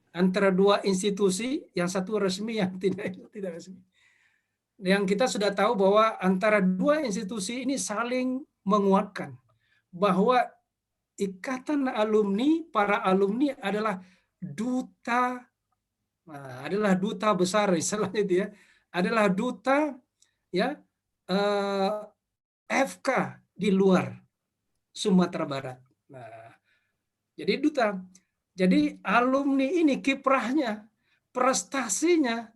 antara 2 institusi, yang satu resmi, yang tidak resmi. Yang kita sudah tahu bahwa antara 2 institusi ini saling menguatkan bahwa ikatan alumni, para alumni adalah duta besar istilahnya itu ya, adalah duta ya FK di luar Sumatera Barat. Nah, jadi duta. Jadi alumni ini kiprahnya, prestasinya,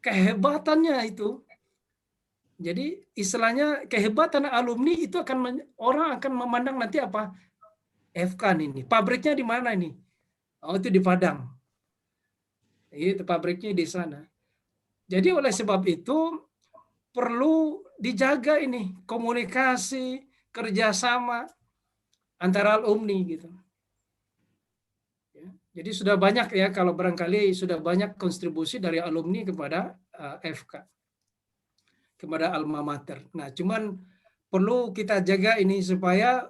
kehebatannya itu. Jadi istilahnya kehebatan alumni itu orang akan memandang nanti apa? FK ini. Pabriknya di mana ini? Oh, itu di Padang. Itu pabriknya di sana. Jadi oleh sebab itu perlu dijaga ini komunikasi, kerjasama antara alumni gitu. Jadi sudah banyak ya, kalau barangkali sudah banyak kontribusi dari alumni kepada FK, kepada alma mater. Nah, cuman perlu kita jaga ini supaya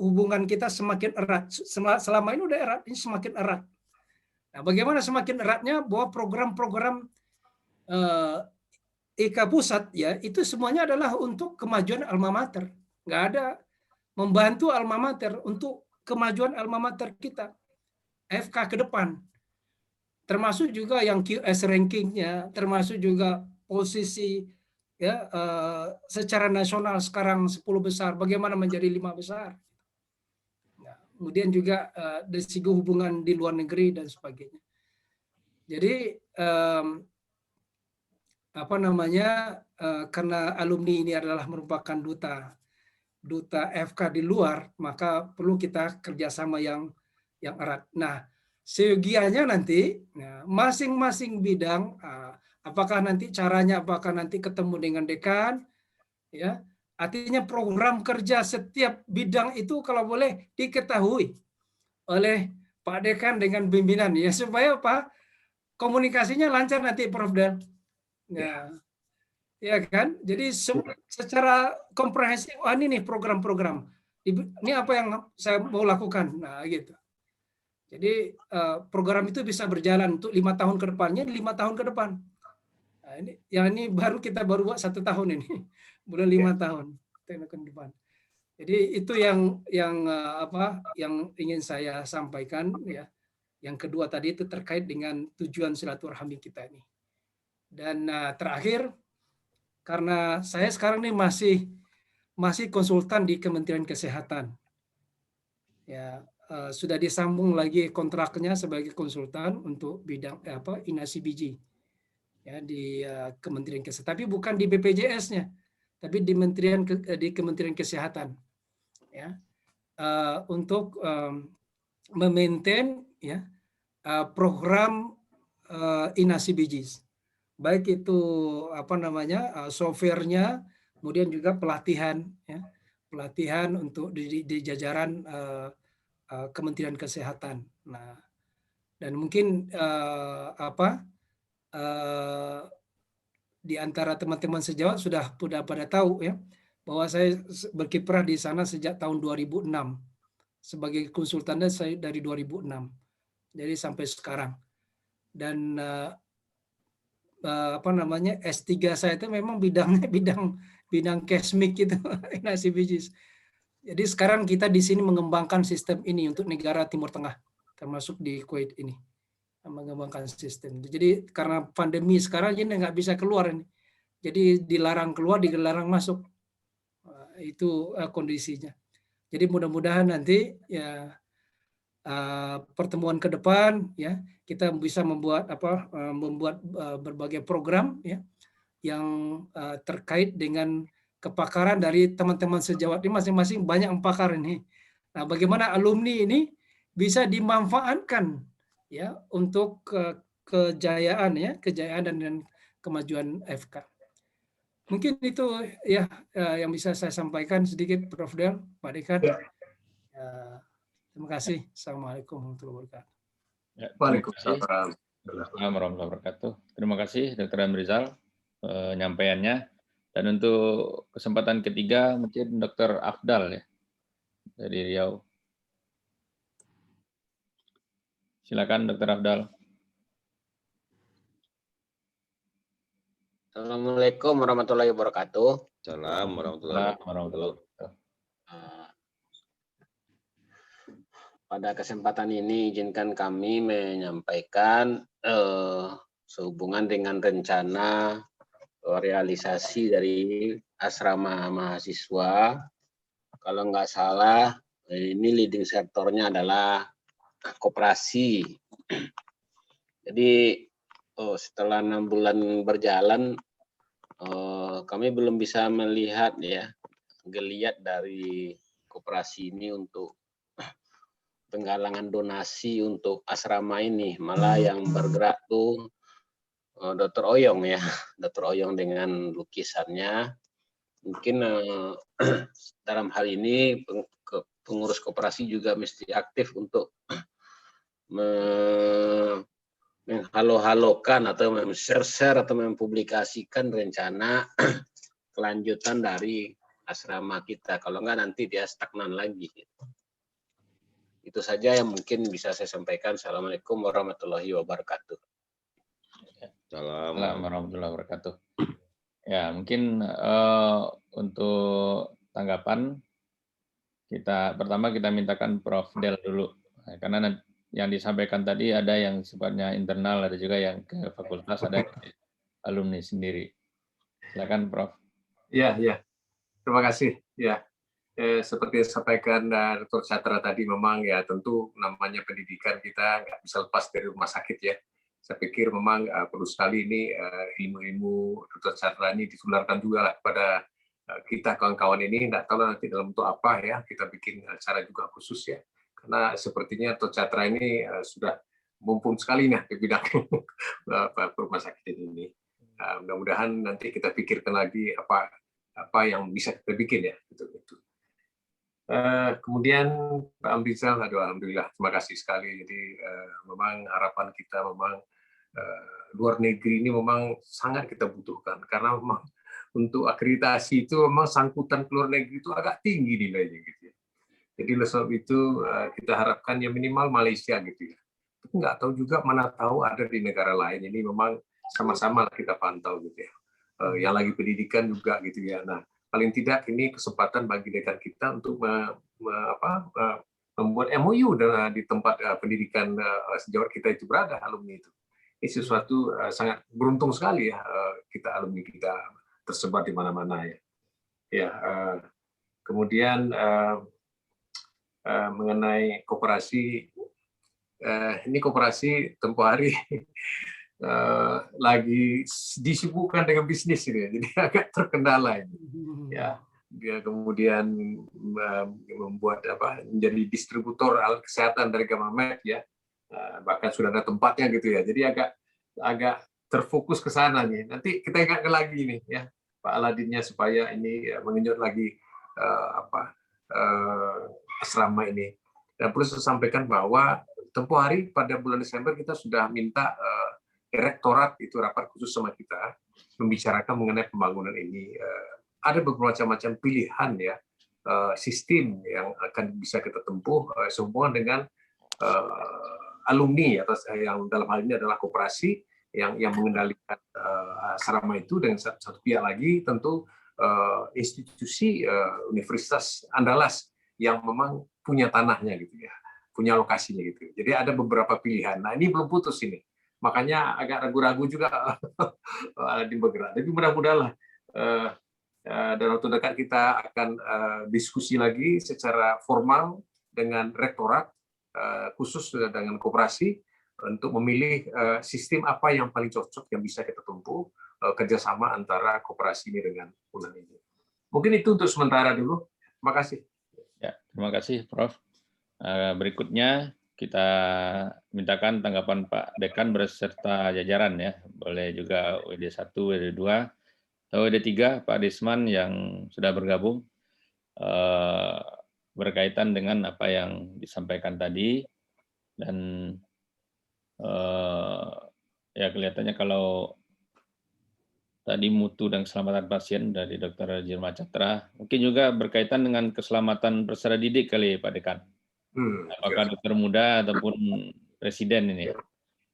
hubungan kita semakin erat. Selama ini udah erat, ini semakin erat. Nah, bagaimana semakin eratnya? Bahwa program-program IKA pusat ya itu semuanya adalah untuk kemajuan alma mater. Nggak ada membantu alma mater untuk kemajuan alma mater kita, FK ke depan. Termasuk juga yang QS rankingnya, termasuk juga posisi ya secara nasional sekarang 10 besar, bagaimana menjadi 5 besar. Nah, kemudian juga dari segi hubungan di luar negeri dan sebagainya. Jadi karena alumni ini adalah merupakan duta FK di luar, maka perlu kita kerjasama yang erat. Nah, seyogianya nanti masing-masing bidang, apakah nanti caranya, apakah nanti ketemu dengan dekan, ya, artinya program kerja setiap bidang itu kalau boleh diketahui oleh Pak Dekan dengan pimpinan, ya supaya apa? Komunikasinya lancar nanti, Prof. Dan. Ya kan, jadi secara komprehensif, ini nih program-program, ini apa yang saya mau lakukan, nah gitu. Jadi program itu bisa berjalan untuk 5 tahun ke depannya, 5 tahun ke depan. Nah, ini kita baru buat 1 tahun ini, belum 5 tahun ke depan. Jadi itu yang ingin saya sampaikan ya. Yang kedua tadi itu terkait dengan tujuan silaturahmi kita ini. Dan terakhir, karena saya sekarang ini masih konsultan di Kementerian Kesehatan, ya sudah disambung lagi kontraknya sebagai konsultan untuk bidang inasi biji, ya di Kementerian Kesehatan, tapi bukan di BPJS-nya, tapi di Kementerian Kesehatan, ya untuk memaintain ya program inasi biji, baik itu softwarenya, kemudian juga pelatihan, ya pelatihan untuk di jajaran Kementerian Kesehatan. Nah, dan mungkin di antara teman-teman sejawat sudah pada tahu ya bahwa saya berkiprah di sana sejak tahun 2006 sebagai konsultannya saya dari 2006, jadi sampai sekarang. Dan S3 saya itu memang bidangnya bidang kesmik gitu, inasi biji. Jadi sekarang kita di sini mengembangkan sistem ini untuk negara Timur Tengah, termasuk di Kuwait ini, mengembangkan sistem. Jadi karena pandemi sekarang ini nggak bisa keluar ini, jadi dilarang keluar, dilarang masuk. Itu kondisinya. Jadi mudah-mudahan nanti ya pertemuan ke depan ya kita bisa membuat berbagai program ya yang terkait dengan kepakaran dari teman-teman sejawat ini, masing-masing banyak pakar ini. Nah, bagaimana alumni ini bisa dimanfaatkan ya untuk kejayaan dan kemajuan FK. Mungkin itu ya yang bisa saya sampaikan sedikit, Prof. Del, Pak Dekan. Terima kasih. Assalamualaikum warahmatullahi wabarakatuh.
Ya,
Waalaikumsalam
warahmatullahi wabarakatuh. Terima kasih Dr. Amrizal penyampaiannya. Dan untuk kesempatan ketiga mungkin Dr. Afdal ya dari Riau. Silakan Dr. Afdal.
Assalamualaikum warahmatullahi wabarakatuh.
Salam warahmatullahi wabarakatuh.
Pada kesempatan ini izinkan kami menyampaikan sehubungan dengan rencana realisasi dari asrama mahasiswa. Kalau nggak salah, ini leading sektornya adalah koperasi. Jadi setelah 6 bulan berjalan, kami belum bisa melihat ya geliat dari koperasi ini untuk penggalangan donasi untuk asrama ini. Malah yang bergerak tuh Dr. Oyong ya, Dr. Oyong dengan lukisannya. Mungkin dalam hal ini pengurus koperasi juga mesti aktif untuk menghalo-halokan atau men-share atau mempublikasikan rencana kelanjutan dari asrama kita. Kalau enggak nanti dia stagnan lagi. Itu saja yang mungkin bisa saya sampaikan. Assalamualaikum warahmatullahi wabarakatuh.
Assalamualaikum warahmatullahi wabarakatuh. Ya, mungkin untuk tanggapan pertama kita mintakan Prof. Del dulu. Nah, karena yang disampaikan tadi ada yang sifatnya internal, ada juga yang ke fakultas, ada yang alumni sendiri. Silakan Prof.
Ya. Terima kasih. Ya. Seperti yang disampaikan Dr. Chandra tadi, memang ya tentu namanya pendidikan kita nggak bisa lepas dari rumah sakit ya. Saya pikir memang perlu sekali ini ilmu-ilmu Dr. Chandra ini ditularkan juga lah kepada kita kawan-kawan ini. Nggak tahu nanti dalam bentuk apa ya, kita bikin acara juga khusus ya. Karena sepertinya Dr. Chandra ini sudah mumpuni sekali nih di bidang rumah sakit ini. Mudah-mudahan nanti kita pikirkan lagi apa yang bisa kita bikin ya. Gitu. Kemudian Pak Amrizal, alhamdulillah, terima kasih sekali. Jadi memang harapan kita memang luar negeri ini memang sangat kita butuhkan, karena memang untuk akreditasi itu memang sangkutan ke luar negeri itu agak tinggi nilainya gitu ya. Jadi oleh sebab itu kita harapkan ya minimal Malaysia gitu ya. Tapi nggak tahu juga, mana tahu ada di negara lain. Ini memang sama-sama kita pantau gitu ya. Yang lagi pendidikan juga gitu ya. Nah, paling tidak ini kesempatan bagi dekan kita untuk membuat MOU di tempat pendidikan sejawat kita itu berada, alumni itu. Ini sesuatu sangat beruntung sekali ya, kita alumni kita tersebar di mana-mana ya. Ya, kemudian mengenai koperasi, ini koperasi tempoh hari lagi disibukkan dengan bisnis ini, jadi agak terkendala ini. Ya, dia kemudian membuat menjadi distributor alat kesehatan dari Gamamed ya. Bahkan sudah ada tempatnya gitu ya. Jadi agak terfokus ke sana nih. Nanti kita ingatkan lagi nih ya Pak Aladinnya supaya ini mengenjot lagi asrama ini. Dan perlu saya sampaikan bahwa tempoh hari pada bulan Desember kita sudah minta rektorat itu rapat khusus sama kita membicarakan mengenai pembangunan ini. Ada beberapa macam pilihan ya sistem yang akan bisa kita tempuh sehubungan dengan alumni atau yang dalam hal ini adalah koperasi yang mengendalikan asrama itu, dan satu pihak lagi tentu institusi Universitas Andalas yang memang punya tanahnya gitu ya, punya lokasinya gitu. Jadi ada beberapa pilihan. Nah ini belum putus ini, makanya agak ragu-ragu juga di bergerak. Tapi mudah-mudahan dalam waktu dekat kita akan diskusi lagi secara formal dengan rektorat khusus dengan koperasi untuk memilih sistem apa yang paling cocok yang bisa kita tempuh kerjasama antara koperasi ini dengan UNAN ini. Mungkin itu untuk sementara dulu. Terima kasih.
Ya, terima kasih Prof. Berikutnya kita mintakan tanggapan Pak Dekan beserta jajaran ya. Boleh juga WD1, WD2, atau WD3 Pak Desman yang sudah bergabung. Berkaitan dengan apa yang disampaikan tadi, dan ya kelihatannya kalau tadi mutu dan keselamatan pasien dari Dr. Jirma Catra, mungkin juga berkaitan dengan keselamatan peserta didik kali Pak Dekan. Apakah dokter muda ataupun presiden ini?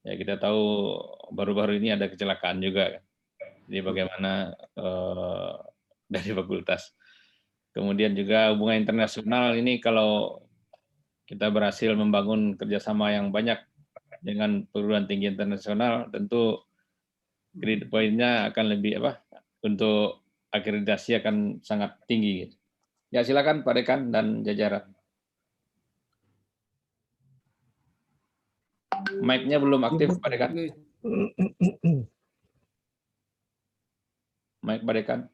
Ya kita tahu baru-baru ini ada kecelakaan juga. Jadi bagaimana dari fakultas. Kemudian juga hubungan internasional ini, kalau kita berhasil membangun kerjasama yang banyak dengan perguruan tinggi internasional, tentu kredit poinnya akan lebih untuk akreditasi akan sangat tinggi. Ya silakan Pak Dekan dan jajaran. Mic-nya belum aktif Pak Dekan. Mic Pak Dekan.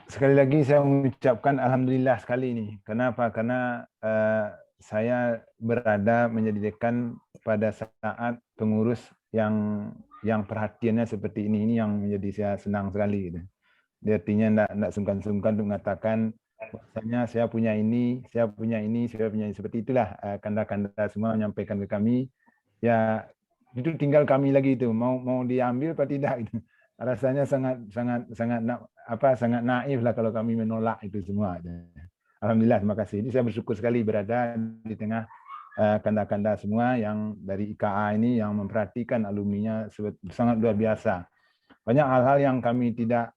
Sekali lagi saya mengucapkan alhamdulillah sekali ini. Kenapa? Karena saya berada menjadi dekan pada saat pengurus yang perhatiannya seperti ini yang menjadi saya senang sekali. Gitu. Dia artinya tidak sungkan-sungkan untuk mengatakan bahwasanya saya punya ini, saya punya ini, saya punya ini. Seperti itulah kanda-kanda semua menyampaikan ke kami. Ya itu tinggal kami lagi itu mau diambil atau tidak. Gitu. Rasanya sangat naif lah kalau kami menolak itu semua. Alhamdulillah, terima kasih. Ini saya bersyukur sekali berada di tengah kanda-kanda semua yang dari IKA ini yang memperhatikan alumninya sangat luar biasa. Banyak hal-hal yang kami tidak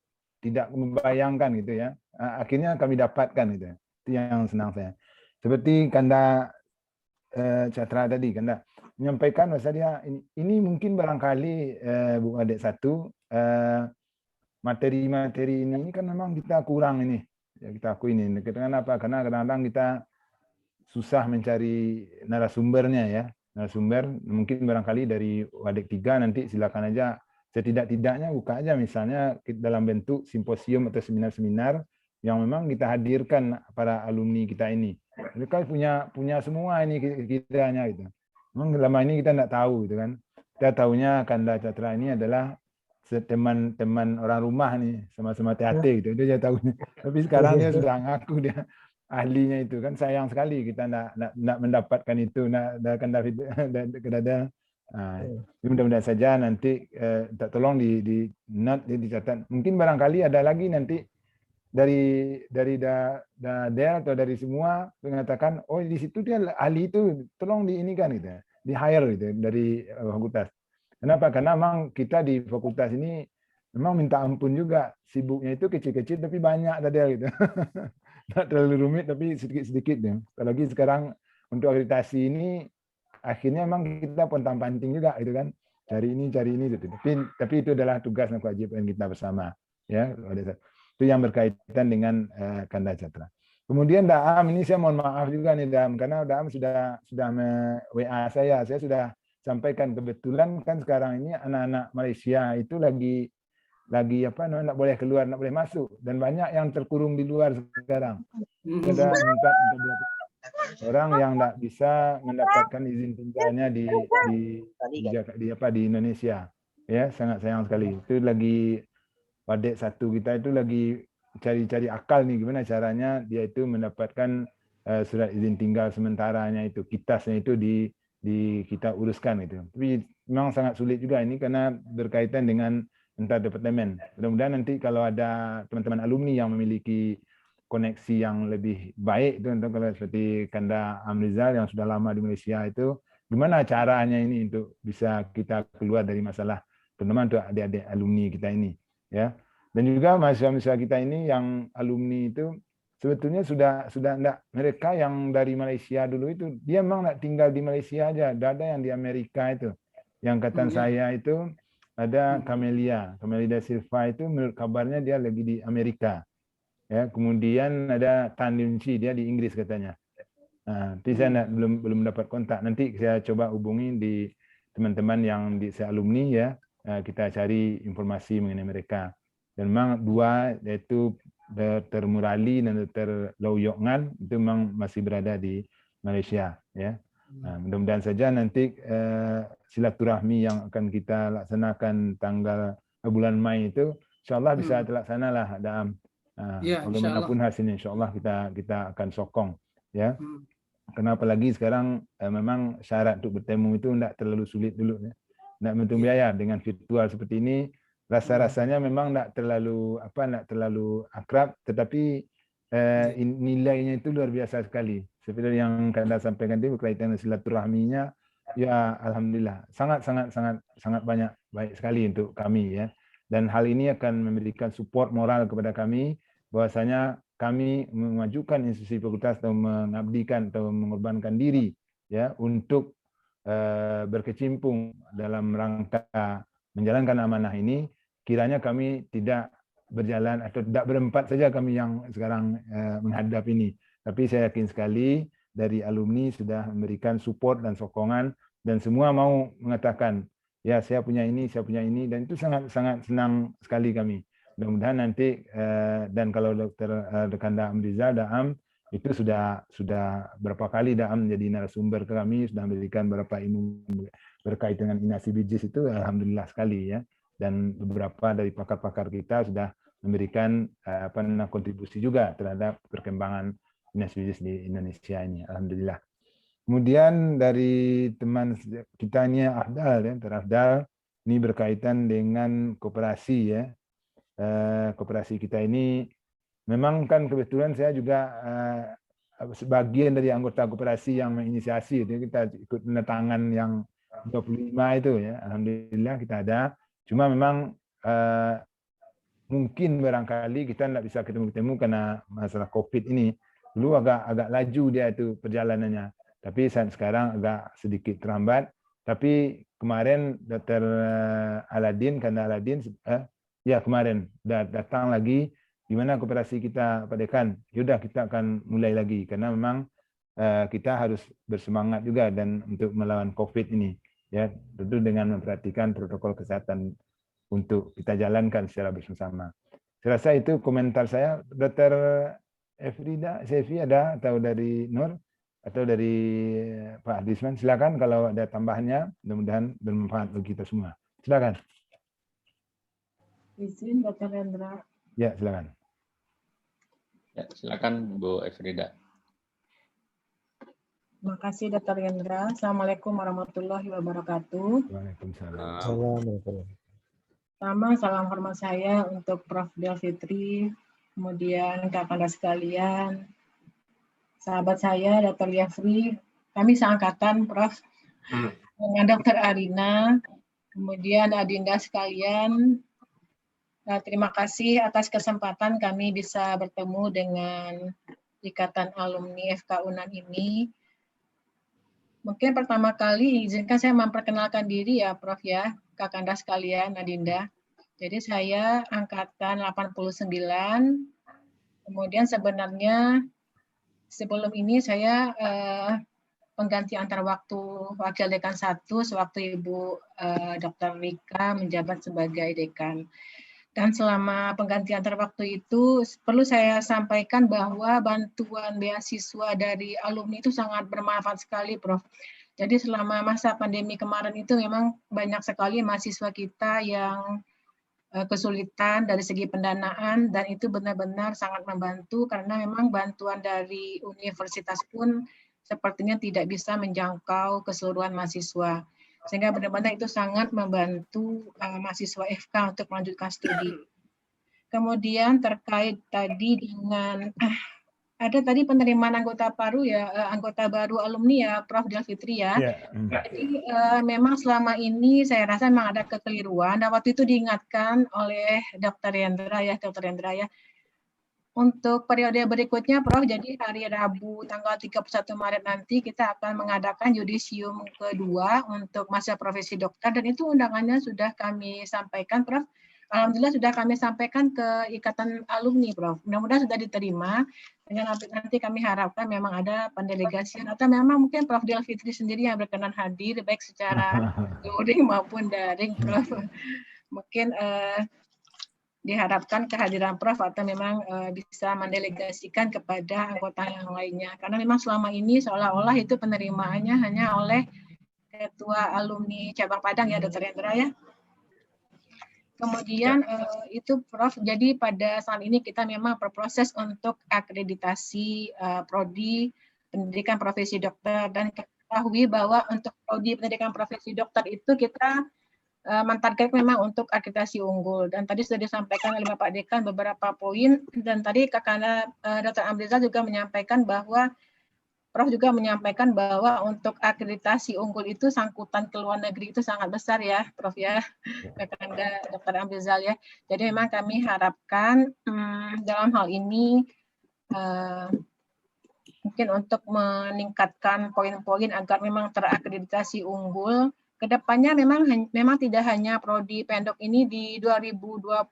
membayangkan gitu ya. Akhirnya kami dapatkan gitu. Itu yang senang saya. Seperti kanda Catra tadi, kanda menyampaikan bahwa dia ini mungkin barangkali Bu Adik satu materi-materi ini kan memang kita kurang ini ya, kita akui ini. Kenapa? Karena kadang-kadang kita susah mencari narasumbernya ya, narasumber mungkin barangkali dari Adik 3 nanti silakan aja setidak-tidaknya buka aja misalnya dalam bentuk simposium atau seminar-seminar yang memang kita hadirkan para alumni kita ini. Mereka punya semua ini kiranya gitu. Memang lama ini kita tidak tahu gitu kan. Kita tahunya Kanda Catra ini adalah teman-teman orang rumah nih, sama-sama THT gitu. Dia tahu. Tapi sekarang dia sudah ngaku dia ahlinya itu kan, sayang sekali kita nak mendapatkan itu, kan David kedada. Mudah-mudahan saja nanti tolong di note dicatat. Mungkin barangkali ada lagi nanti dari Del atau dari semua mengatakan oh di situ dia ahli itu, tolong di ini kan gitu, di hire gitu dari fakultas. Kenapa? Karena memang kita di fakultas ini memang minta ampun juga, sibuknya itu kecil-kecil tapi banyak tadi gitu. Tidak terlalu rumit tapi sedikit-sedikit ya. Apalagi sekarang untuk akreditasi ini akhirnya memang kita pontang-panting juga gitu kan, cari ini gitu. Tapi itu adalah tugas dan kewajiban kita bersama, ya. Itu yang berkaitan dengan Kanda Catra. Kemudian Daam, ini saya mohon maaf juga nih Daam, karena Daam sudah WA saya sudah sampaikan, kebetulan kan sekarang ini anak-anak Malaysia itu lagi nak boleh keluar, nak boleh masuk, dan banyak yang terkurung di luar sekarang. Ada 4 orang yang tidak bisa mendapatkan izin tinggalnya di Indonesia. Ya, sangat sayang sekali. Itu lagi Wadek satu kita itu lagi cari akal nih gimana caranya dia itu mendapatkan surat izin tinggal sementaranya itu, kitasnya itu kita uruskan itu. Tapi memang sangat sulit juga ini karena berkaitan dengan antar departemen. Mudah-mudahan nanti kalau ada teman-teman alumni yang memiliki koneksi yang lebih baik itu, untuk kalau seperti Kanda Amrizal yang sudah lama di Malaysia itu, gimana caranya ini untuk bisa kita keluar dari masalah, terutama untuk adik-adik alumni kita ini, ya. Dan juga mahasiswa-mahasiswa kita ini yang alumni itu sebetulnya sudah enggak, mereka yang dari Malaysia dulu itu dia memang enggak tinggal di Malaysia aja, ada yang di Amerika itu. Yang kata saya itu ada Camelia Silva itu menurut kabarnya dia lagi di Amerika. Ya, kemudian ada Tan Lin Chi, dia di Inggris katanya. Nah, tapi saya belum dapat kontak. Nanti saya coba hubungi di teman-teman yang di alumni ya, kita cari informasi mengenai mereka. Dan memang dua, yaitu Dr. Murali dan Dr. Lau Yok Ngan, itu memang masih berada di Malaysia. Ya. Nah, mudah-mudahan saja nanti silaturahmi yang akan kita laksanakan bulan Mei itu, insya Allah bisa terlaksana lah. Bagaimanapun hasilnya, insya Allah kita akan sokong. Ya. Karena apalagi sekarang memang syarat untuk bertemu itu tidak terlalu sulit dulu. Ya. Tidak menentu biaya dengan virtual seperti ini. Rasa-rasanya memang tidak terlalu akrab, tetapi nilainya itu luar biasa sekali. Seperti yang Kanda sampaikan tadi berkaitan dengan silaturahminya, ya alhamdulillah sangat baik sekali untuk kami ya. Dan hal ini akan memberikan support moral kepada kami bahwasanya kami memajukan institusi fakultas atau mengabdikan atau mengorbankan diri ya untuk berkecimpung dalam rangka menjalankan amanah ini. Kiranya kami tidak berjalan atau tidak berempat saja kami yang sekarang menghadap ini. Tapi saya yakin sekali dari alumni sudah memberikan support dan sokongan, dan semua mau mengatakan, ya saya punya ini, dan itu sangat senang sekali kami. Mudah-mudahan nanti, dan kalau Dr. Kanda Amrizal, Daam, itu sudah berapa kali Daam menjadi narasumber ke kami, sudah memberikan beberapa ilmu berkaitan dengan Inasi Bijis itu, alhamdulillah sekali ya. Dan beberapa dari pakar-pakar kita sudah memberikan kontribusi juga terhadap perkembangan Inasi Bijis di Indonesia ini, alhamdulillah. Kemudian dari teman kita ini Afdal ya, Afdal, ini berkaitan dengan koperasi ya. Koperasi kita ini memang kan kebetulan saya juga sebagian dari anggota koperasi yang menginisiasi, jadi kita ikut penetangan yang 25 itu ya, alhamdulillah kita ada. Cuma memang mungkin barangkali kita tidak bisa ketemu karena masalah COVID ini. Dulu agak laju dia itu perjalanannya. Tapi sekarang agak sedikit terhambat. Tapi kemarin Dr. Aladin, kemarin datang lagi, gimana koperasi kita Pak Dekan? Yaudah kita akan mulai lagi karena memang kita harus bersemangat juga dan untuk melawan COVID ini. Ya, tentu dengan memperhatikan protokol kesehatan untuk kita jalankan secara bersama. Saya rasa itu komentar saya. Dr. Sefi ada atau dari Nur atau dari Pak Adisman, silakan kalau ada tambahannya, mudah-mudahan bermanfaat bagi kita semua. Silakan.
Izin Dr. Hendra.
Ya, silakan.
Ya, silakan Bu Efrida.
Terima kasih Dr. Hendra. Assalamualaikum warahmatullahi wabarakatuh.
Waalaikumsalam.
Pertama, salam hormat saya untuk Prof. Del Fitri, kemudian kakak sekalian, sahabat saya Dr. Yafri, kami seangkatan Prof. Dengan Dr. Arina, kemudian Adinda sekalian. Nah, terima kasih atas kesempatan kami bisa bertemu dengan Ikatan Alumni FK UNAN ini. Mungkin pertama kali izinkan saya memperkenalkan diri ya Prof ya, Kakanda sekalian, Adinda. Jadi saya angkatan 89, kemudian sebenarnya sebelum ini saya pengganti antar waktu Wakil Dekan 1 sewaktu Ibu Dr. Rika menjabat sebagai Dekan. Dan selama pengganti antar waktu itu perlu saya sampaikan bahwa bantuan beasiswa dari alumni itu sangat bermanfaat sekali, Prof. Jadi selama masa pandemi kemarin itu memang banyak sekali mahasiswa kita yang kesulitan dari segi pendanaan, dan itu benar-benar sangat membantu karena memang bantuan dari universitas pun sepertinya tidak bisa menjangkau keseluruhan mahasiswa. Sehingga benar-benar itu sangat membantu mahasiswa FK untuk melanjutkan studi. Kemudian terkait tadi dengan ada tadi penerimaan anggota baru ya, anggota baru alumni ya, Prof. Delfitri ya. Jadi memang selama ini saya rasa memang ada kekeliruan. Dan waktu itu diingatkan oleh Dr. Hendra ya, untuk periode berikutnya, Prof, jadi hari Rabu tanggal 31 Maret nanti kita akan mengadakan yudisium kedua untuk masa profesi dokter, dan itu undangannya sudah kami sampaikan, Prof. Alhamdulillah sudah kami sampaikan ke Ikatan Alumni, Prof. Mudah-mudahan sudah diterima. Dengan nanti kami harapkan memang ada pendelegasian atau memang mungkin Prof. Delfitri sendiri yang berkenan hadir baik secara luring maupun daring, Prof. Mungkin diharapkan kehadiran Prof atau memang bisa mendelegasikan kepada anggota yang lainnya. Karena memang selama ini seolah-olah itu penerimaannya hanya oleh Ketua Alumni Cabang Padang ya, Dr. Hendra ya. Kemudian itu Prof, jadi pada saat ini kita memang berproses untuk akreditasi prodi pendidikan profesi dokter, dan ketahui bahwa untuk prodi pendidikan profesi dokter itu kita mentarget memang untuk akreditasi unggul, dan tadi sudah disampaikan oleh Bapak Dekan beberapa poin, dan tadi Kakanda Dr. Amrizal juga menyampaikan bahwa Prof juga menyampaikan bahwa untuk akreditasi unggul itu sangkutan ke luar negeri itu sangat besar ya, Prof ya, Kakanda Dr. Amrizal ya. Jadi memang kami harapkan dalam hal ini mungkin untuk meningkatkan poin-poin agar memang terakreditasi unggul. Kedepannya memang tidak hanya prodi pendok ini, di 2021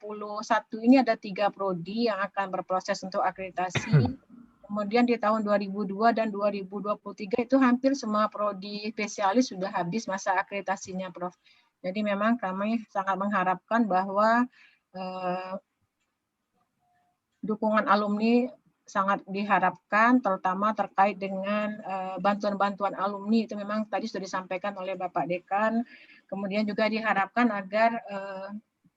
ini ada 3 prodi yang akan berproses untuk akreditasi. Kemudian di tahun 2002 dan 2023 itu hampir semua prodi spesialis sudah habis masa akreditasinya, Prof. Jadi memang kami sangat mengharapkan bahwa dukungan alumni sangat diharapkan, terutama terkait dengan bantuan-bantuan alumni, itu memang tadi sudah disampaikan oleh Bapak Dekan. Kemudian juga diharapkan agar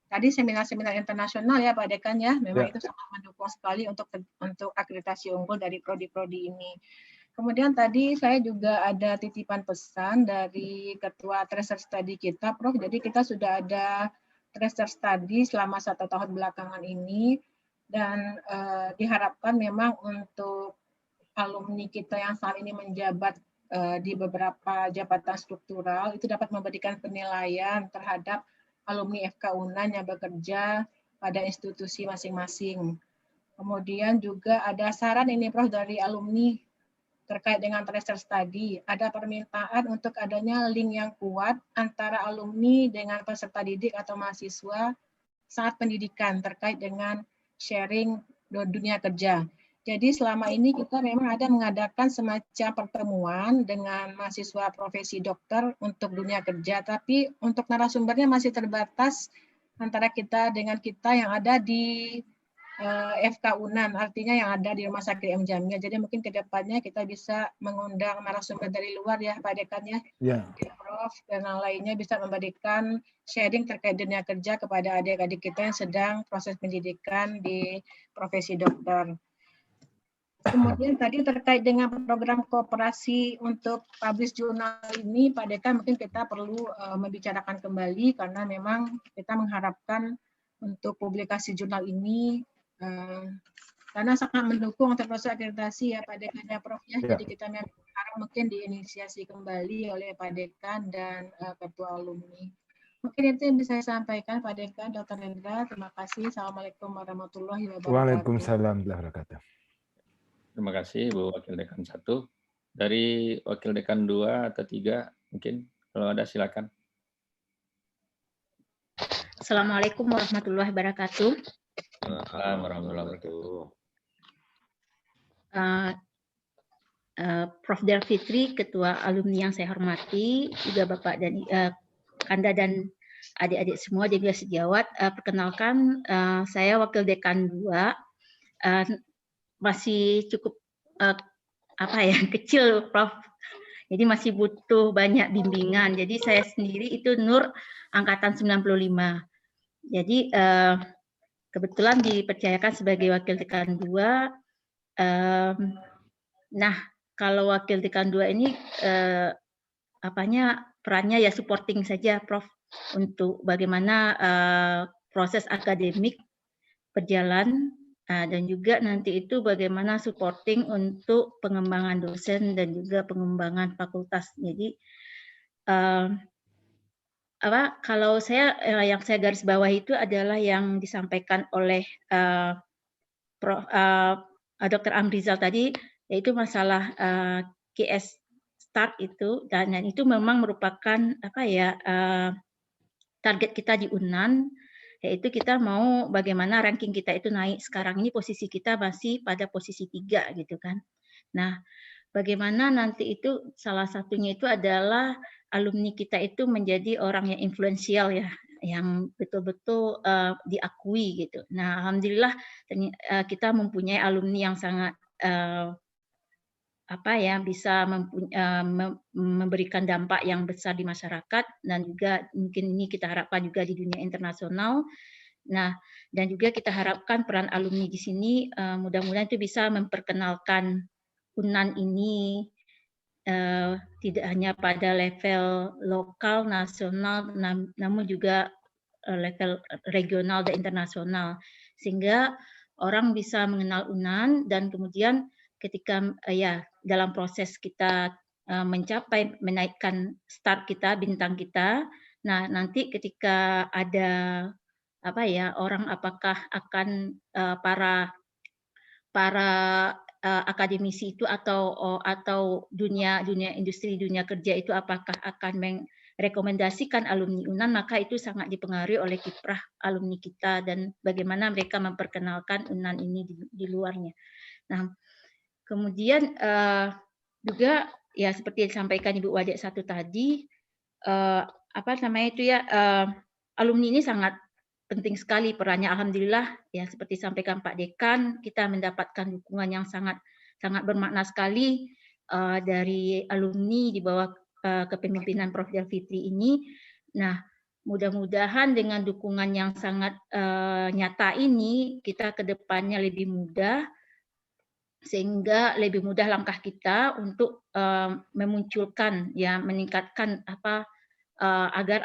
tadi seminar-seminar internasional ya Pak Dekan ya, memang itu sangat mendukung sekali untuk akreditasi unggul dari prodi-prodi ini. Kemudian tadi saya juga ada titipan pesan dari Ketua Tracer Study kita, Prof. Jadi kita sudah ada Tracer Study selama 1 tahun belakangan ini, dan diharapkan memang untuk alumni kita yang saat ini menjabat di beberapa jabatan struktural itu dapat memberikan penilaian terhadap alumni FK UNAN yang bekerja pada institusi masing-masing. Kemudian juga ada saran ini Prof dari alumni terkait dengan Tracer Study. Ada permintaan untuk adanya link yang kuat antara alumni dengan peserta didik atau mahasiswa saat pendidikan terkait dengan sharing dunia kerja. Jadi selama ini kita memang ada mengadakan semacam pertemuan dengan mahasiswa profesi dokter untuk dunia kerja, tapi untuk narasumbernya masih terbatas antara kita dengan kita yang ada di FK UNAN, artinya yang ada di Rumah Sakit M. Jamil. Jadi mungkin ke depannya kita bisa mengundang narasumber dari luar ya Pak Dekan ya. Prof dan yang lainnya bisa memberikan sharing terkait dunia kerja kepada adik-adik kita yang sedang proses pendidikan di profesi dokter. Kemudian tadi terkait dengan program kooperasi untuk publish jurnal ini, Pak Dekan mungkin kita perlu membicarakan kembali karena memang kita mengharapkan untuk publikasi jurnal ini karena sangat mendukung untuk proses akreditasi ya Pak Dekan ya Prof ya. Jadi kita harap mungkin diinisiasi kembali oleh Pak Dekan dan Ketua Alumni. Mungkin itu yang bisa saya sampaikan Pak Dekan, Dr. Hendra. Terima kasih. Assalamualaikum warahmatullahi wabarakatuh.
Waalaikumsalam warahmatullahi wabarakatuh.
Terima kasih Bu Wakil Dekan 1. Dari Wakil Dekan 2 atau 3 mungkin kalau ada silakan.
Assalamualaikum warahmatullahi wabarakatuh.
Waalaikumsalam warahmatullahi wabarakatuh.
Prof. Del Fitri, Ketua Alumni yang saya hormati, juga Bapak dan Anda dan adik-adik semua dan juga sejawat. Perkenalkan, saya Wakil Dekan 2, masih cukup kecil, Prof. Jadi masih butuh banyak bimbingan. Jadi saya sendiri itu Nur angkatan 95. Jadi kebetulan dipercayakan sebagai Wakil Dekan 2. Nah, kalau Wakil Dekan 2 ini perannya ya supporting saja, Prof, untuk bagaimana proses akademik berjalan, dan juga nanti itu bagaimana supporting untuk pengembangan dosen dan juga pengembangan fakultas. Jadi kalau saya yang saya garis bawah itu adalah yang disampaikan oleh Dr. Amrizal tadi, yaitu masalah QS start itu, dan itu memang merupakan target kita di UNAN, yaitu kita mau bagaimana ranking kita itu naik. Sekarang ini posisi kita masih pada posisi 3 gitu kan. Nah, bagaimana nanti itu salah satunya itu adalah alumni kita itu menjadi orang yang influensial ya, yang betul-betul diakui gitu. Nah, alhamdulillah kita mempunyai alumni yang sangat bisa memberikan dampak yang besar di masyarakat, dan juga mungkin ini kita harapkan juga di dunia internasional. Nah, dan juga kita harapkan peran alumni di sini mudah-mudahan itu bisa memperkenalkan UNAN ini tidak hanya pada level lokal, nasional, namun juga level regional dan internasional, sehingga orang bisa mengenal UNAN, dan kemudian ketika dalam proses kita menaikkan start kita, bintang kita, nah nanti ketika ada orang apakah akan para akademisi itu atau dunia industri, dunia kerja itu apakah akan merekomendasikan alumni UNAN, maka itu sangat dipengaruhi oleh kiprah alumni kita dan bagaimana mereka memperkenalkan UNAN ini di luarnya. Nah, kemudian juga ya seperti yang disampaikan Ibu Wadek satu tadi, alumni ini sangat penting sekali perannya. Alhamdulillah ya seperti disampaikan Pak Dekan, kita mendapatkan dukungan yang sangat bermakna sekali dari alumni di bawah kepemimpinan Prof. Del Fitri ini. Nah, mudah-mudahan dengan dukungan yang sangat nyata ini kita ke depannya lebih mudah, sehingga lebih mudah langkah kita untuk memunculkan meningkatkan agar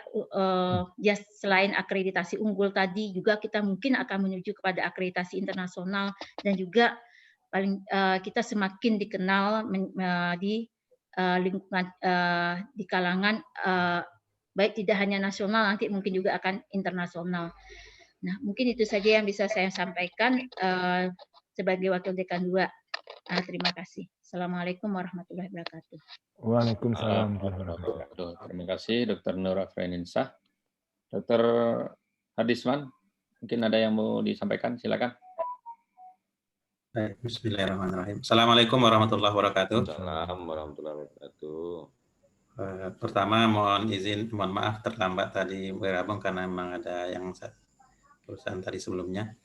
selain akreditasi unggul tadi juga kita mungkin akan menuju kepada akreditasi internasional, dan juga kita semakin dikenal di lingkungan di kalangan baik tidak hanya nasional, nanti mungkin juga akan internasional. Nah, mungkin itu saja yang bisa saya sampaikan sebagai Wakil Dekan 2. Terima kasih. Assalamualaikum warahmatullahi wabarakatuh.
Waalaikumsalam warahmatullahi wabarakatuh.
Terima kasih Dr. Nur Afrainsah. Dr. Hadisman, mungkin ada yang mau disampaikan, silakan.
Baik, bismillahirrahmanirrahim. Assalamualaikum warahmatullahi wabarakatuh.
Assalamualaikum warahmatullahi wabarakatuh.
Pertama mohon maaf terlambat tadi bergabung karena memang ada yang urusan tadi sebelumnya.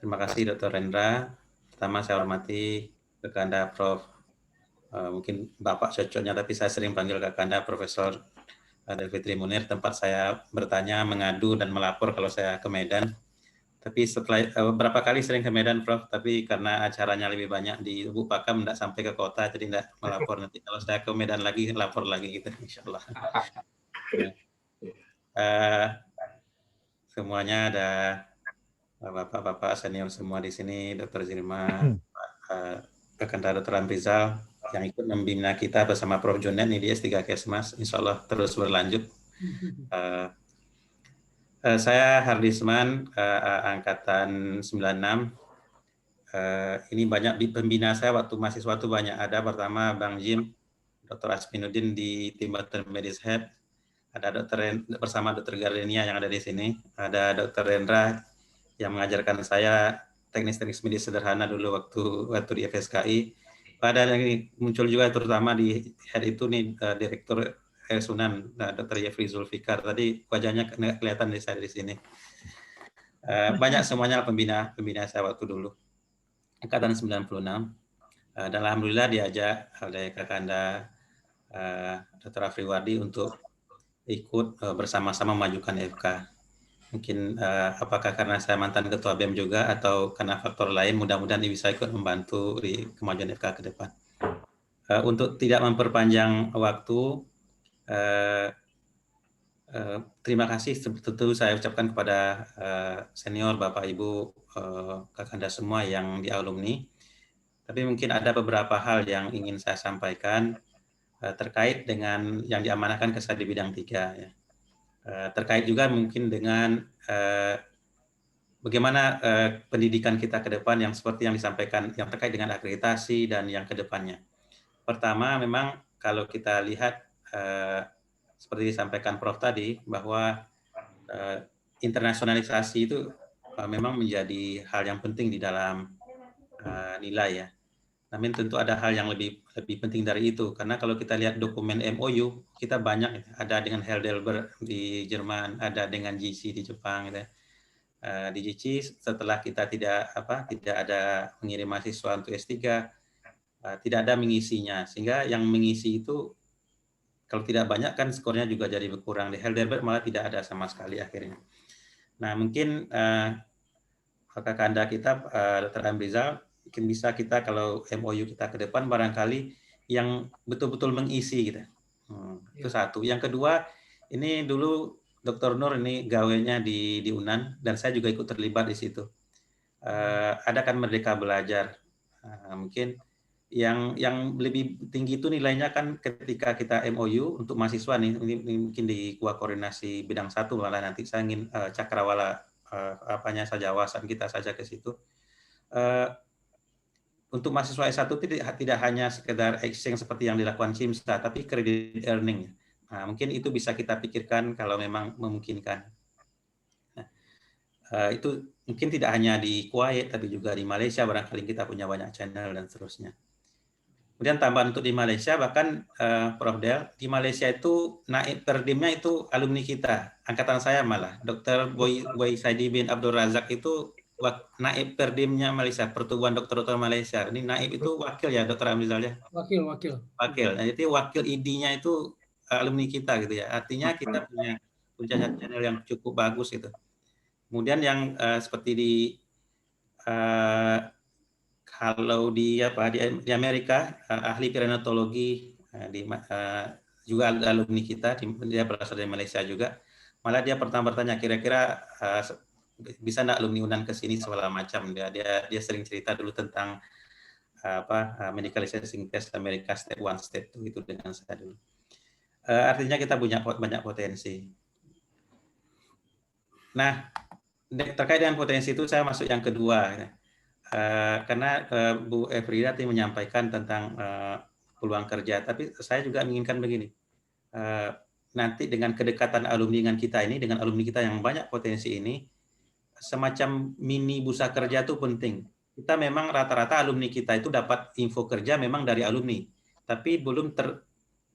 Terima kasih Dr. Rendra. Pertama saya hormati Kakanda Prof. Mungkin Bapak cocoknya, tapi saya sering panggil Kakanda Profesor Del Fitri Munir, tempat saya bertanya, mengadu, dan melapor kalau saya ke Medan. Tapi setelah beberapa kali sering ke Medan, Prof, tapi karena acaranya lebih banyak di Lubuk Pakam, tidak sampai ke kota, jadi tidak melapor. Nanti kalau saya ke Medan lagi, lapor lagi gitu, insya Allah. Semuanya ada bapak-bapak senior semua di sini, Dr. Zirma, Kakanda Dr. Amrizal, yang ikut membina kita bersama Prof. Junet nih di S3 Kesmas, insya Allah terus berlanjut. Saya Hardisman, angkatan 96. ini banyak pembina saya waktu mahasiswa itu banyak. Ada pertama Bang Jim, Dr. Asminuddin di tim Medis Head, ada bersama Dr. Gardenia yang ada di sini, ada Dr. Rendra yang mengajarkan saya teknis-teknis medis sederhana dulu waktu di FSKI. Ada yang muncul juga terutama di head itu nih Direktur Sunan, Dr. Yefri Zulfikar. Tadi wajahnya kelihatan di saya di sini. Banyak semuanya pembina saya waktu dulu. Angkatan 96. Dan alhamdulillah diajak oleh Kakanda Dr. Afriwardi untuk ikut bersama-sama memajukan FK. Mungkin apakah karena saya mantan ketua BEM juga atau karena faktor lain, mudah-mudahan bisa ikut membantu di kemajuan FK ke depan. Untuk tidak memperpanjang waktu, terima kasih tentu saya ucapkan kepada senior Bapak Ibu Kakanda semua yang di alumni. Tapi mungkin ada beberapa hal yang ingin saya sampaikan terkait dengan yang diamanahkan ke saya di bidang 3 ya. Terkait juga mungkin dengan bagaimana pendidikan kita ke depan yang seperti yang disampaikan yang terkait dengan akreditasi dan yang ke depannya. Pertama, memang kalau kita lihat seperti disampaikan Prof tadi bahwa internasionalisasi itu memang menjadi hal yang penting di dalam nilai ya. Namun tentu ada hal yang lebih penting dari itu, karena kalau kita lihat dokumen MOU kita banyak, ada dengan Heidelberg di Jerman, ada dengan GC di Jepang gitu. Di GC setelah kita tidak ada mengirim mahasiswa untuk S3, tidak ada mengisinya, sehingga yang mengisi itu kalau tidak banyak kan skornya juga jadi berkurang. Di Heidelberg malah tidak ada sama sekali akhirnya. Nah mungkin Kakanda kita Dr. Amrizal, mungkin bisa kita kalau MOU kita ke depan barangkali yang betul-betul mengisi gitu. Itu satu. Yang kedua, ini dulu Dr. Nur ini gawenya di UNAN dan saya juga ikut terlibat di situ. Ada kan Merdeka Belajar. Mungkin yang lebih tinggi itu nilainya kan ketika kita MOU untuk mahasiswa nih, ini mungkin di koordinasi bidang 1 malah nanti saya ingin cakrawala saja wawasan kita saja ke situ. Untuk mahasiswa S1 tidak hanya sekedar exchange seperti yang dilakukan CIMSA, tapi credit earning. Nah, mungkin itu bisa kita pikirkan kalau memang memungkinkan. Nah, itu mungkin tidak hanya di Kuwait, tapi juga di Malaysia, barangkali kita punya banyak channel dan seterusnya. Kemudian tambahan untuk di Malaysia, bahkan Prof. Del, di Malaysia itu naib perdimnya itu alumni kita, angkatan saya malah, Dr. Boy Saidi bin Abdul Razak itu naib perdimnya Malaysia, Pertubuhan Dokter Malaysia. Ini naib itu wakil ya, Dr. Amrizal ya? Wakil. Nah, jadi wakil ID-nya itu alumni kita gitu ya. Artinya kita punya channel yang cukup bagus gitu. Kemudian yang seperti di kalau di Amerika, ahli perinatologi juga alumni kita, dia berasal dari Malaysia juga. Malah dia pertama bertanya kira-kira bisa enggak alumni UNAN ke sini segala macam. Dia sering cerita dulu tentang medical licensing test Amerika step 1, step 2 itu dengan saya dulu. Artinya kita punya banyak potensi. Nah, terkait dengan potensi itu saya masuk yang kedua. Karena Bu Efrida tadi menyampaikan tentang peluang kerja, tapi saya juga menginginkan begini. Nanti dengan kedekatan alumni dengan kita ini, dengan alumni kita yang banyak potensi ini, semacam mini bursa kerja itu penting. Kita memang rata-rata alumni kita itu dapat info kerja memang dari alumni, tapi belum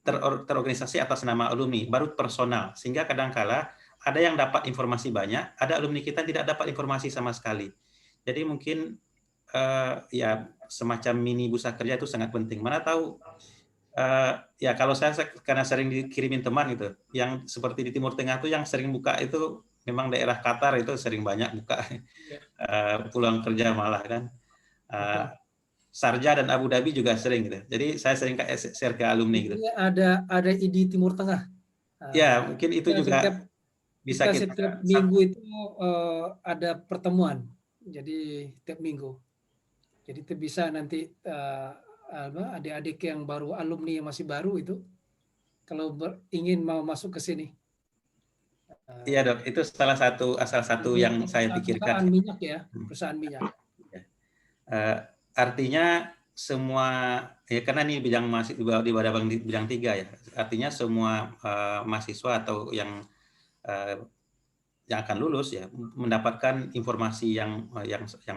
terorganisasi atas nama alumni, baru personal. Sehingga kadangkala ada yang dapat informasi banyak, ada alumni kita tidak dapat informasi sama sekali. Jadi mungkin ya semacam mini bursa kerja itu sangat penting. Mana tahu ya kalau saya karena sering dikirimin teman gitu, yang seperti di Timur Tengah itu yang sering buka itu memang daerah Qatar itu sering banyak buka peluang kerja malah kan. Sharjah dan Abu Dhabi juga sering gitu. Jadi saya sering share ke alumni gitu.
Ada di Timur Tengah.
Ya mungkin itu juga bisa kita
setiap minggu itu ada pertemuan. Jadi tiap minggu. Jadi itu bisa nanti adik-adik yang baru, alumni yang masih baru itu kalau ingin mau masuk ke sini.
Iya Dok, itu salah satu yang saya pikirkan.
Perusahaan minyak ya, perusahaan minyak.
Artinya semua, ya karena ini bidang masih di bidang 3 ya, artinya semua mahasiswa atau yang akan lulus ya mendapatkan informasi yang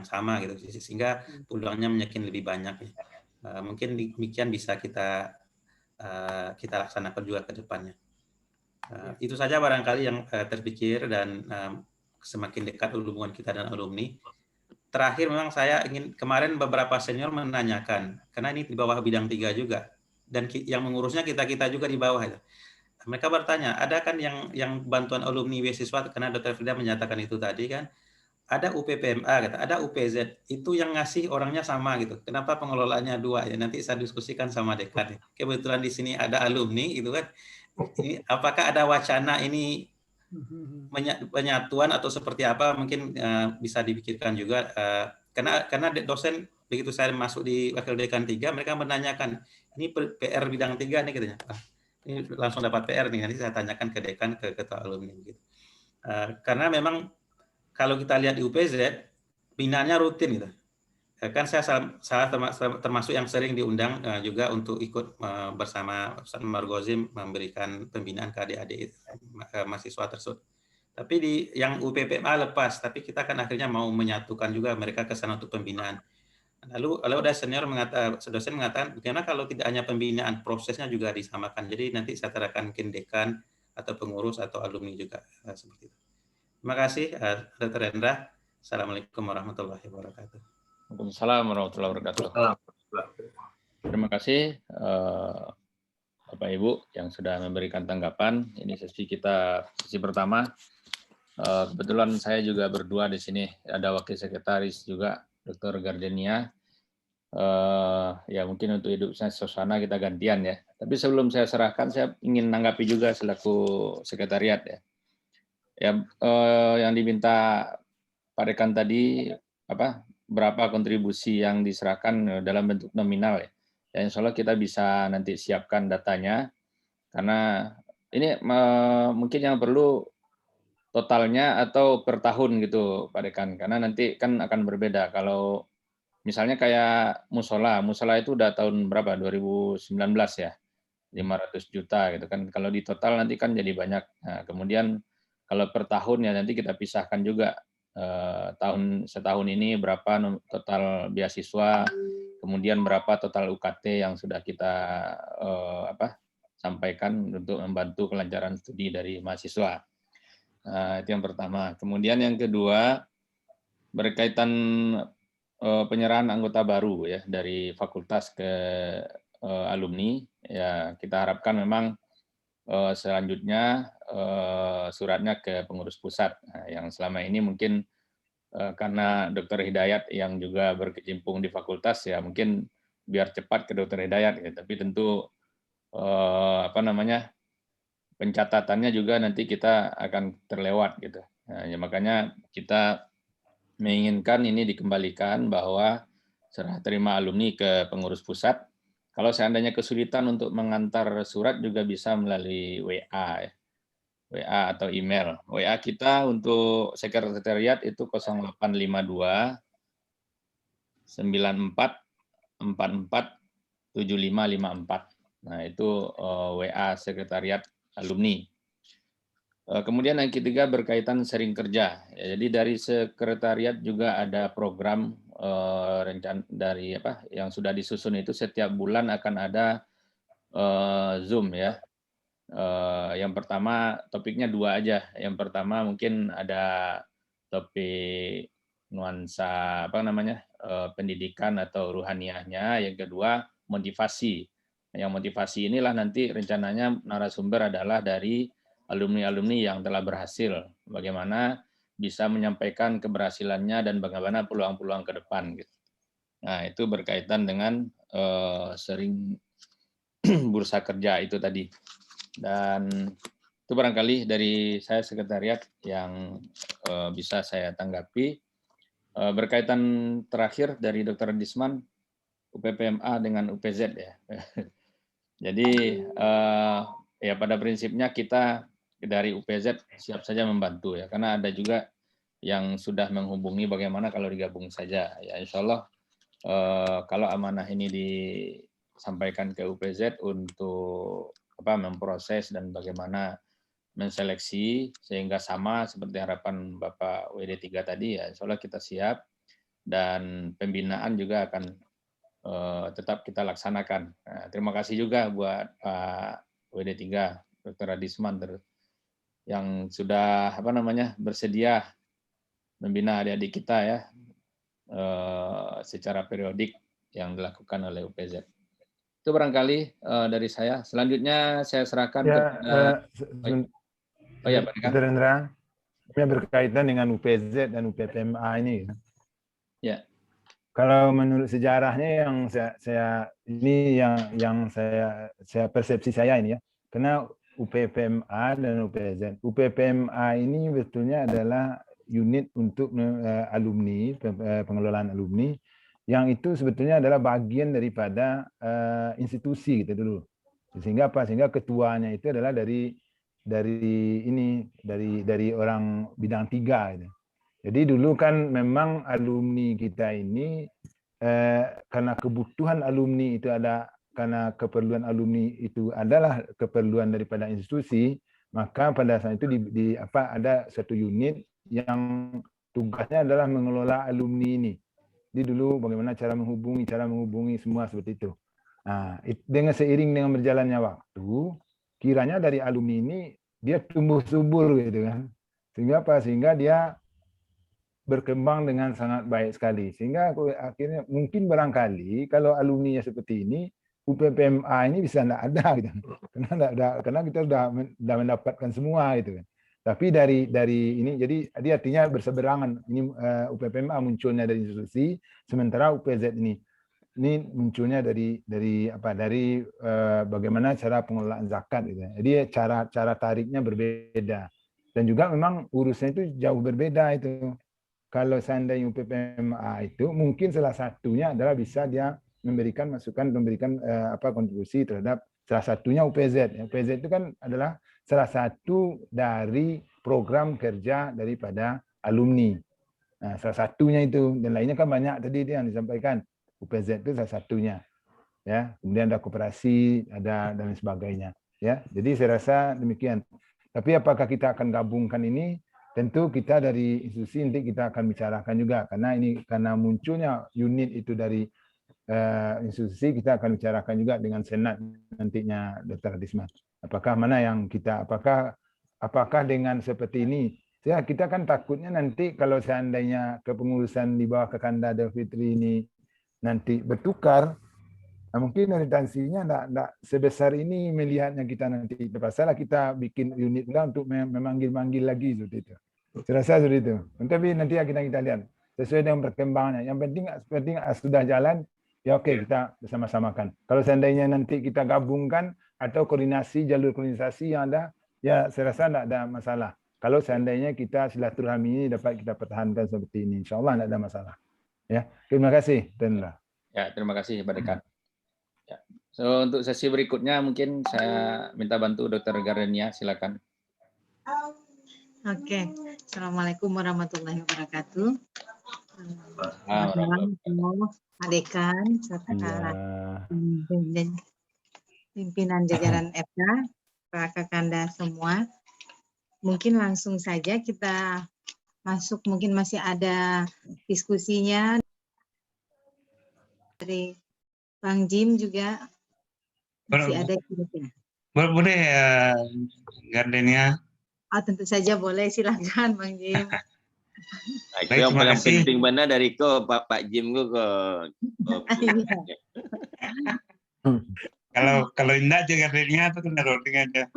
sama gitu, sehingga peluangnya makin lebih banyak ya. Mungkin demikian bisa kita laksanakan juga ke depannya. Itu saja barangkali yang terpikir, dan semakin dekat hubungan kita dan alumni. Terakhir memang saya ingin, kemarin beberapa senior menanyakan, karena ini di bawah bidang 3 juga, dan yang mengurusnya kita juga di bawah itu. Mereka bertanya, ada kan yang bantuan alumni beasiswa, karena Dr. Frida menyatakan itu tadi kan, ada UPPMA, ada UPZ, itu yang ngasih orangnya sama gitu. Kenapa pengelolaannya 2 ya? Nanti saya diskusikan sama dekan. Kebetulan di sini ada alumni gitu kan. Ini apakah ada wacana ini penyatuan atau seperti apa? Mungkin bisa dipikirkan juga. Karena dosen begitu saya masuk di wakil dekan 3, mereka menanyakan, ini PR bidang 3 nih katanya. Ini langsung dapat PR nih, nanti saya tanyakan ke dekan, ke ketua alumni gitu. Karena memang kalau kita lihat di UPZ, binaannya rutin gitu. Kan saya termasuk yang sering diundang juga untuk ikut bersama Ustaz Margozim memberikan pembinaan ke adik-adik mahasiswa tersebut. Tapi yang UPPMA lepas, tapi kita kan akhirnya mau menyatukan juga mereka ke sana untuk pembinaan. Lalu ada senior dosen mengatakan, bagaimana kalau tidak hanya pembinaan, prosesnya juga disamakan. Jadi nanti saya serahkan mungkin dekan atau pengurus atau alumni juga seperti itu. Terima kasih, Dr. Rendra. Assalamualaikum warahmatullahi wabarakatuh.
Waalaikumsalam warahmatullahi wabarakatuh. Terima kasih Bapak Ibu yang sudah memberikan tanggapan. Ini sesi pertama. Kebetulan saya juga berdua di sini, ada wakil sekretaris juga, Dr. Gardenia. Ya mungkin untuk hidupnya suasana kita gantian ya. Tapi sebelum saya serahkan, saya ingin menanggapi juga selaku sekretariat ya. Yang diminta Pak Dekan tadi berapa kontribusi yang diserahkan dalam bentuk nominal ya. Insya Allah kita bisa nanti siapkan datanya, karena ini mungkin yang perlu totalnya atau per tahun gitu Pak Dekan, karena nanti kan akan berbeda. Kalau misalnya kayak musola itu udah tahun berapa, 2019 ya, 500 juta gitu kan. Kalau di total nanti kan jadi banyak. Nah, kemudian kalau per tahun ya nanti kita pisahkan juga setahun ini berapa total beasiswa, kemudian berapa total UKT yang sudah kita sampaikan untuk membantu kelancaran studi dari mahasiswa. Itu yang pertama. Kemudian yang kedua berkaitan penyerahan anggota baru ya dari fakultas ke alumni, ya kita harapkan memang selanjutnya suratnya ke pengurus pusat. Nah, yang selama ini mungkin karena Dr. Hidayat yang juga berkecimpung di fakultas ya mungkin biar cepat ke Dr. Hidayat ya, tapi tentu pencatatannya juga nanti kita akan terlewat gitu. Nah, ya makanya kita menginginkan ini dikembalikan bahwa serah terima alumni ke pengurus pusat. Kalau seandainya kesulitan untuk mengantar surat juga bisa melalui WA ya. WA atau email. WA kita untuk sekretariat itu 0852 94 44 7554. Nah, itu WA sekretariat alumni. Kemudian yang ketiga berkaitan sharing kerja. Ya, jadi dari sekretariat juga ada program rencana dari yang sudah disusun itu setiap bulan akan ada Zoom ya. Yang pertama topiknya 2 aja. Yang pertama mungkin ada topik nuansa pendidikan atau ruhaniyahnya. Yang kedua motivasi. Yang motivasi inilah nanti rencananya narasumber adalah dari alumni-alumni yang telah berhasil. Bagaimana bisa menyampaikan keberhasilannya dan bagaimana peluang-peluang ke depan. Gitu. Nah itu berkaitan dengan sharing bursa kerja itu tadi. Dan itu barangkali dari saya sekretariat yang bisa saya tanggapi. Berkaitan terakhir dari Dr. Disman, UPPMA dengan UPZ ya. Jadi ya pada prinsipnya kita dari UPZ siap saja membantu ya, karena ada juga yang sudah menghubungi bagaimana kalau digabung saja. Ya insya Allah kalau amanah ini disampaikan ke UPZ untuk memproses dan bagaimana menseleksi sehingga sama seperti harapan Bapak WD3 tadi, ya insya Allah kita siap, dan pembinaan juga akan tetap kita laksanakan. Nah, terima kasih juga buat Pak WD3, Dr. Radisman yang sudah bersedia membina adik-adik kita ya secara periodik yang dilakukan oleh UPZ. Itu barangkali dari saya. Selanjutnya saya serahkan kepada
Pak Rendra, ini berkaitan dengan UPZ dan UPPMA ini.
Ya.
Kalau menurut sejarahnya yang saya persepsi saya ini ya, karena UPPMA dan UPZ. UPPMA ini betulnya adalah unit untuk alumni, pengelolaan alumni, yang itu sebetulnya adalah bagian daripada institusi gitu dulu. Sehingga apa? Sehingga ketuanya itu adalah dari orang bidang 3 gitu. Jadi dulu kan memang alumni kita ini karena kebutuhan alumni itu ada, karena keperluan alumni itu adalah keperluan daripada institusi, maka pada saat itu ada satu unit yang tugasnya adalah mengelola alumni ini. Jadi dulu bagaimana cara menghubungi semua seperti itu. Nah, dengan seiring dengan berjalannya waktu, kiranya dari alumni ini dia tumbuh subur gitu kan. Sehingga apa? Sehingga dia berkembang dengan sangat baik sekali. Sehingga akhirnya mungkin barangkali kalau alumninya seperti ini, UPPMA ini bisa tidak ada gitu. Karena kita sudah mendapatkan semua gitu kan. Tapi dari ini, jadi dia artinya berseberangan. Ini UPPMA munculnya dari institusi, sementara UPZ ini munculnya dari bagaimana cara pengelolaan zakat gitu. Jadi cara tariknya berbeda. Dan juga memang urusnya itu jauh berbeda itu. Kalau seandainya UPPMA itu mungkin salah satunya adalah bisa dia memberikan masukan, kontribusi terhadap salah satunya UPZ. UPZ itu kan adalah salah satu dari program kerja daripada alumni. Nah, salah satunya itu, dan lainnya kan banyak tadi yang disampaikan. UPZ itu salah satunya. Ya, kemudian ada koperasi, ada dan sebagainya. Ya, jadi saya rasa demikian. Tapi apakah kita akan gabungkan ini? Tentu kita dari institusi nanti kita akan bicarakan juga, karena munculnya unit itu dari institusi, kita akan bicarakan juga dengan senat nantinya, Dr. Radisman. Apakah dengan seperti ini, ya kita kan takutnya nanti kalau seandainya kepengurusan di bawah Kakanda Adel Fitri ini nanti bertukar, mungkin orientasinya tidak sebesar ini melihatnya kita nanti. Pasalah kita bikin unit untuk memanggil-manggil lagi seperti itu. Saya rasa seperti itu. Tapi nanti kita lihat sesuai dengan perkembangannya. Yang penting sudah jalan, ya oke, kita bersama-samakan. Kalau seandainya nanti kita gabungkan atau koordinasi jalur koordinasi yang ada, ya saya rasa tidak ada masalah. Kalau seandainya kita silaturahmi ini dapat kita pertahankan seperti ini, insya Allah tidak ada masalah. Ya, terima kasih, Rendra.
Ya, terima kasih Pak Dekan. Ya. So, untuk sesi berikutnya mungkin saya minta bantu Dr. Gardenia, silakan.
Oke, Assalamualaikum warahmatullahi wabarakatuh. Assalamualaikum Pak Dekan, serta pimpinan jajaran FK, Pak Kakanda semua. Mungkin langsung saja kita masuk, mungkin masih ada diskusinya dari Bang Jim juga masih ada kira-kira.
Boleh Gardenia?
Oh, tentu saja boleh, silakan Bang Jim.
Itu yang paling penting mana dari Pak Jim
Kalau enggak aja Gardenia itu kena rolling aja.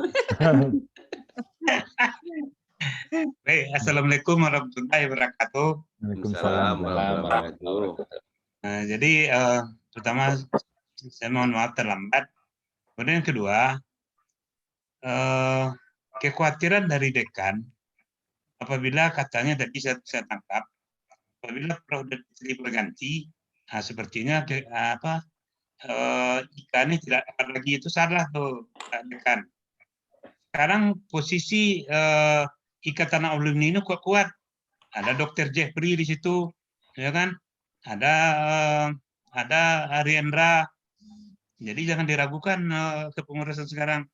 Baik, Assalamualaikum warahmatullahi wabarakatuh.
Waalaikumsalam warahmatullahi wabarakatuh.
Jadi pertama saya mohon maaf terlambat. Kemudian yang kedua, kekhawatiran dari dekan apabila katanya tadi saya tangkap, apabila produk istri berganti, sepertinya ikan ini tidak lagi itu salah tuh dekan. Sekarang posisi Ikatan Alumni ini kuat. Ada Dr. Jeffrey di situ, ya kan? Ada ada Ariendra. Jadi jangan diragukan kepengurusan sekarang.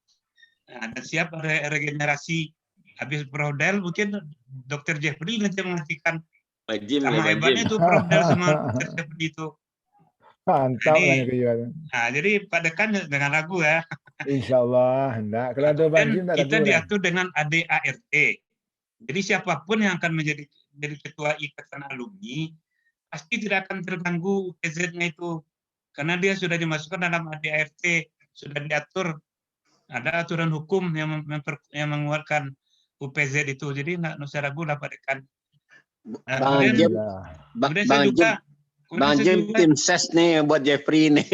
Ada siap regenerasi. Habis Prodel mungkin Dr. Jeffrey nanti menggantikan.
Pak Jim
Sama
ya, Pak
hebatnya
Jim.
itu Prodel sama Dr. Jeffrey itu.
Mantap lah kejuaraan.
Nah, jadi Pak Dekan jangan ragu ya.
Insya Allah, enggak. Kalau ada Bang Jim,
Kita diatur dengan ADART. Jadi siapapun yang akan menjadi ketua ikatan alumni, pasti tidak akan terganggu UPZ-nya itu. Karena dia sudah dimasukkan dalam ADART, sudah diatur. Ada aturan hukum yang menguatkan UPZ itu. Jadi nggak usah ragu lah Pak Dekan. Nah,
Bang Jim tim ses nih buat Jeffrey nih.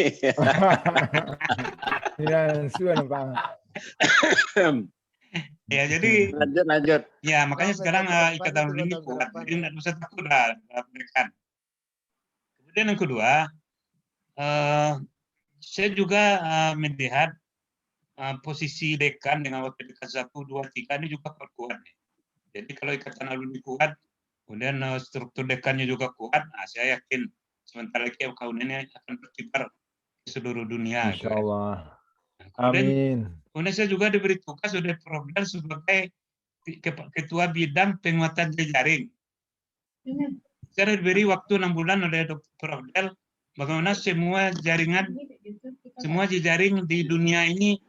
Ya jadi
lanjut.
Ya makanya sekarang ikatan alumni ini kuat. Jadi nggak usah takut lah Dekan. Kemudian yang kedua, saya juga melihat posisi dekan dengan wakil dekan 1, 2, 3 ini juga kuat. Jadi kalau ikatan alumni kuat, kemudian struktur dekannya juga kuat, saya yakin sebentar lagi FKUN ini akan berkibar di seluruh dunia.
Insya Allah.
Amin. Kemudian saya juga diberi tugas oleh Prodel sebagai ketua bidang penguatan jejaring. Saya diberi waktu 6 bulan oleh Dr. Prodel bagaimana semua jejaring di dunia ini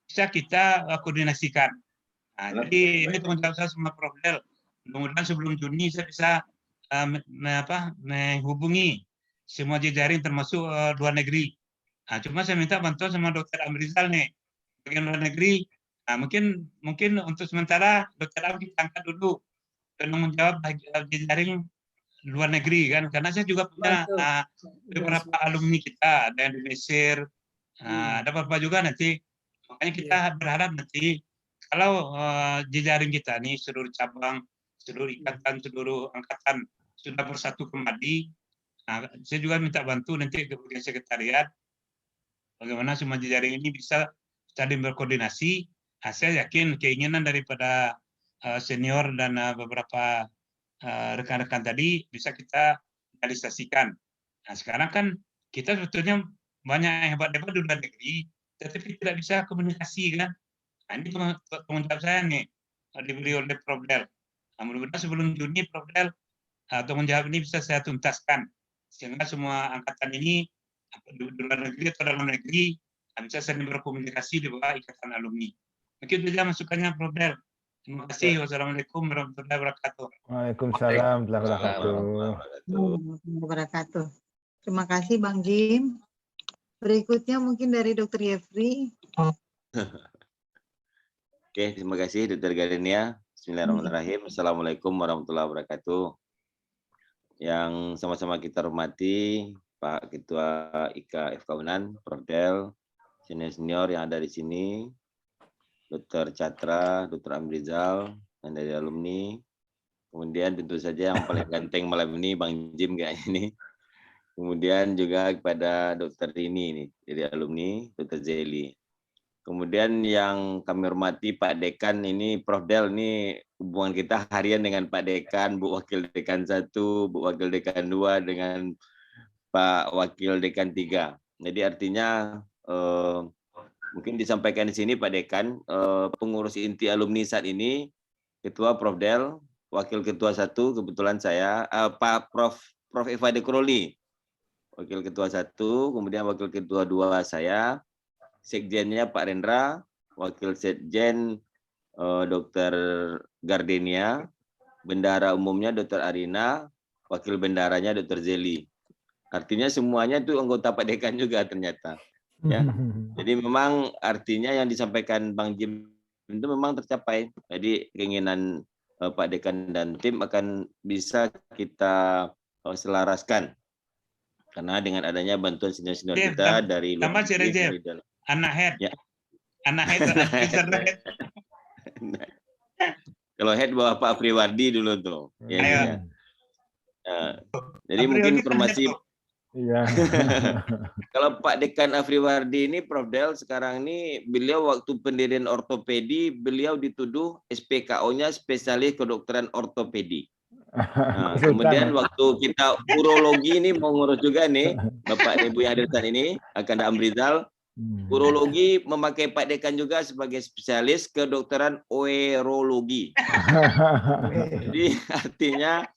bisa kita koordinasikan. Nah, jadi ini tanggung jawab saya sama Prodel. Mudah-mudahan sebelum Juni saya bisa menghubungi semua jejaring termasuk luar negeri. Nah, cuma saya minta bantuan sama Dr. Amrizal nih, bagian luar negeri. Nah, mungkin untuk sementara Dr. Am kita angkat dulu dan menjawab jejaring luar negeri kan, karena saya juga punya beberapa alumni kita, ada yang di Mesir, ada beberapa juga nanti. Makanya kita berharap nanti kalau jejaring kita nih seluruh cabang, seluruh ikatan, seluruh angkatan sudah bersatu kembali. Nah, saya juga minta bantu nanti ke bagian sekretariat bagaimana semua jejaring ini bisa saling berkoordinasi. Nah, saya yakin keinginan daripada senior dan beberapa rekan-rekan tadi bisa kita realisasikan. Nah, sekarang kan kita sebetulnya banyak yang hebat-hebat di luar negeri, tetapi tidak bisa komunikasi kan. Nah, ini tanggung jawab saya nih, diberi oleh Prodel. Nah, mudah-mudahan sebelum Juni Prodel tanggung jawab ini bisa saya tuntaskan, sehingga semua angkatan ini di luar negeri atau dalam negeri bisa saling berkomunikasi di bawah ikatan alumni. Mungkin saja masukannya Prodel. Terima kasih. Wassalamualaikum warahmatullahi wabarakatuh.
Waalaikumsalam warahmatullahi
wabarakatuh. Terima kasih Bang Jim. Berikutnya mungkin dari Dr. Jeffrey.
Oke, terima kasih Dr. Gardenia. Bismillahirrahmanirrahim. Assalamualaikum warahmatullahi wabarakatuh. Yang sama-sama kita hormati Pak Ketua IKA FKUNAN, Prodel, senior-senior yang ada di sini, Dr. Catra, Dr. Amrizal, yang dari alumni. Kemudian tentu saja yang paling ganteng malam ini Bang Jim kayak ini. Kemudian juga kepada Dr. Rini ini dari alumni, Dr. Zeli. Kemudian yang kami hormati Pak Dekan ini, Prodel ini hubungan kita harian dengan Pak Dekan, Bu Wakil Dekan 1, Bu Wakil Dekan 2 dengan Pak Wakil Dekan 3. Jadi artinya mungkin disampaikan di sini Pak Dekan, pengurus inti alumni saat ini, Ketua Prodel, Wakil Ketua 1 kebetulan saya, Pak Prof. Eva De Crowley, Wakil Ketua 1, kemudian Wakil Ketua 2 saya, Sekjennya Pak Rendra, Wakil Sekjen Dr. Gardenia, Bendara Umumnya Dr. Arina, Wakil Bendaranya Dr. Zeli. Artinya semuanya itu anggota Pak Dekan juga ternyata. Ya. Jadi memang artinya yang disampaikan Bang Jim itu memang tercapai. Jadi keinginan Pak Dekan dan tim akan bisa kita selaraskan. Karena dengan adanya bantuan senior-senior kita dari luar negeri.
Anak head.
Ya.
Anak head.
Kalau head bawa Pak Priwardi dulu tuh. Ya. Jadi mungkin informasi.
Iya.
Kalau Pak Dekan Afriwardi ini, Prodel sekarang ini beliau waktu pendirian ortopedi beliau dituduh SPKO-nya spesialis kedokteran ortopedi. Nah, kemudian waktu kita urologi ini mau ngurus juga nih, Bapak Ibu yang hadirkan ini, Akanda Amrizal, urologi memakai Pak Dekan juga sebagai spesialis kedokteran urologi. Jadi artinya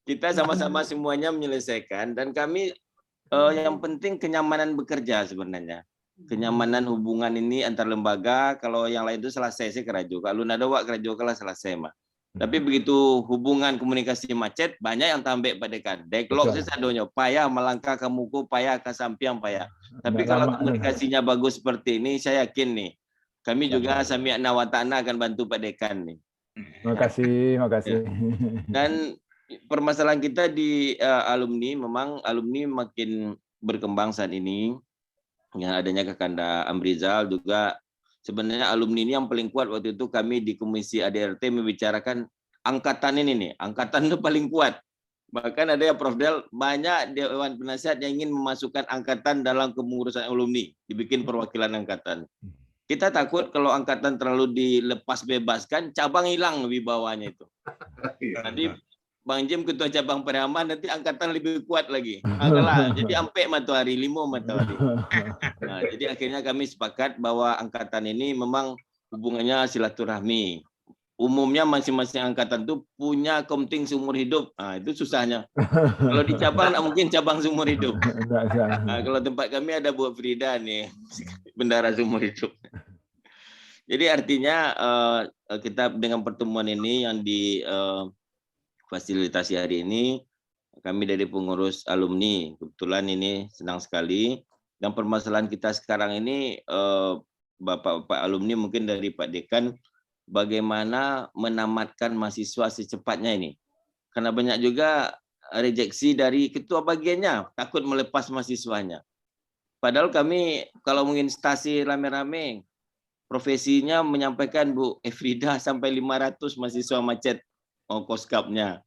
kita sama-sama semuanya menyelesaikan, dan kami yang penting kenyamanan bekerja sebenarnya. Kenyamanan hubungan ini antar lembaga, kalau yang lain itu selesai sih kerajo. Kalau nada wak kerajo kalah selesai mah. Tapi begitu hubungan komunikasi macet, banyak yang tambah Pak Dekan. Deklok sih sadonyo, payah melangkah ke muku, payah ke sampiang, payah. Tapi kalau komunikasinya bagus seperti ini, saya yakin nih, kami juga Sami'na wa ta'na akan bantu Pak Dekan nih.
Makasih.
Dan permasalahan kita di alumni, memang alumni makin berkembang saat ini. Yang adanya Kakanda Amrizal juga, sebenarnya alumni ini yang paling kuat waktu itu kami di Komisi ADRT membicarakan angkatan ini nih, angkatan itu paling kuat. Bahkan ada ya Prof Del, banyak Dewan Penasihat yang ingin memasukkan angkatan dalam kepengurusan alumni, dibikin perwakilan angkatan. Kita takut kalau angkatan terlalu dilepas bebaskan, cabang hilang wibawanya itu. Nanti Bang Jim ketua cabang Periaman, nanti angkatan lebih kuat lagi. Agaklah, jadi ampe matahari, 5 matahari. Nah, jadi akhirnya kami sepakat bahwa angkatan ini memang hubungannya silaturahmi. Umumnya masing-masing angkatan itu punya komting seumur hidup. Nah, itu susahnya. Kalau di cabang, mungkin cabang seumur hidup. Nah, kalau tempat kami ada Bu Frida nih, bendara seumur hidup. Jadi artinya kita dengan pertemuan ini yang di fasilitasi hari ini, kami dari pengurus alumni, kebetulan ini senang sekali. Dan permasalahan kita sekarang ini, Bapak-Bapak alumni mungkin dari Pak Dekan, bagaimana menamatkan mahasiswa secepatnya ini. Karena banyak juga rejeksi dari ketua bagiannya, takut melepas mahasiswanya. Padahal kami kalau menginstasi rame-rame, profesinya menyampaikan Bu Efrida sampai 500 mahasiswa macet koskapnya.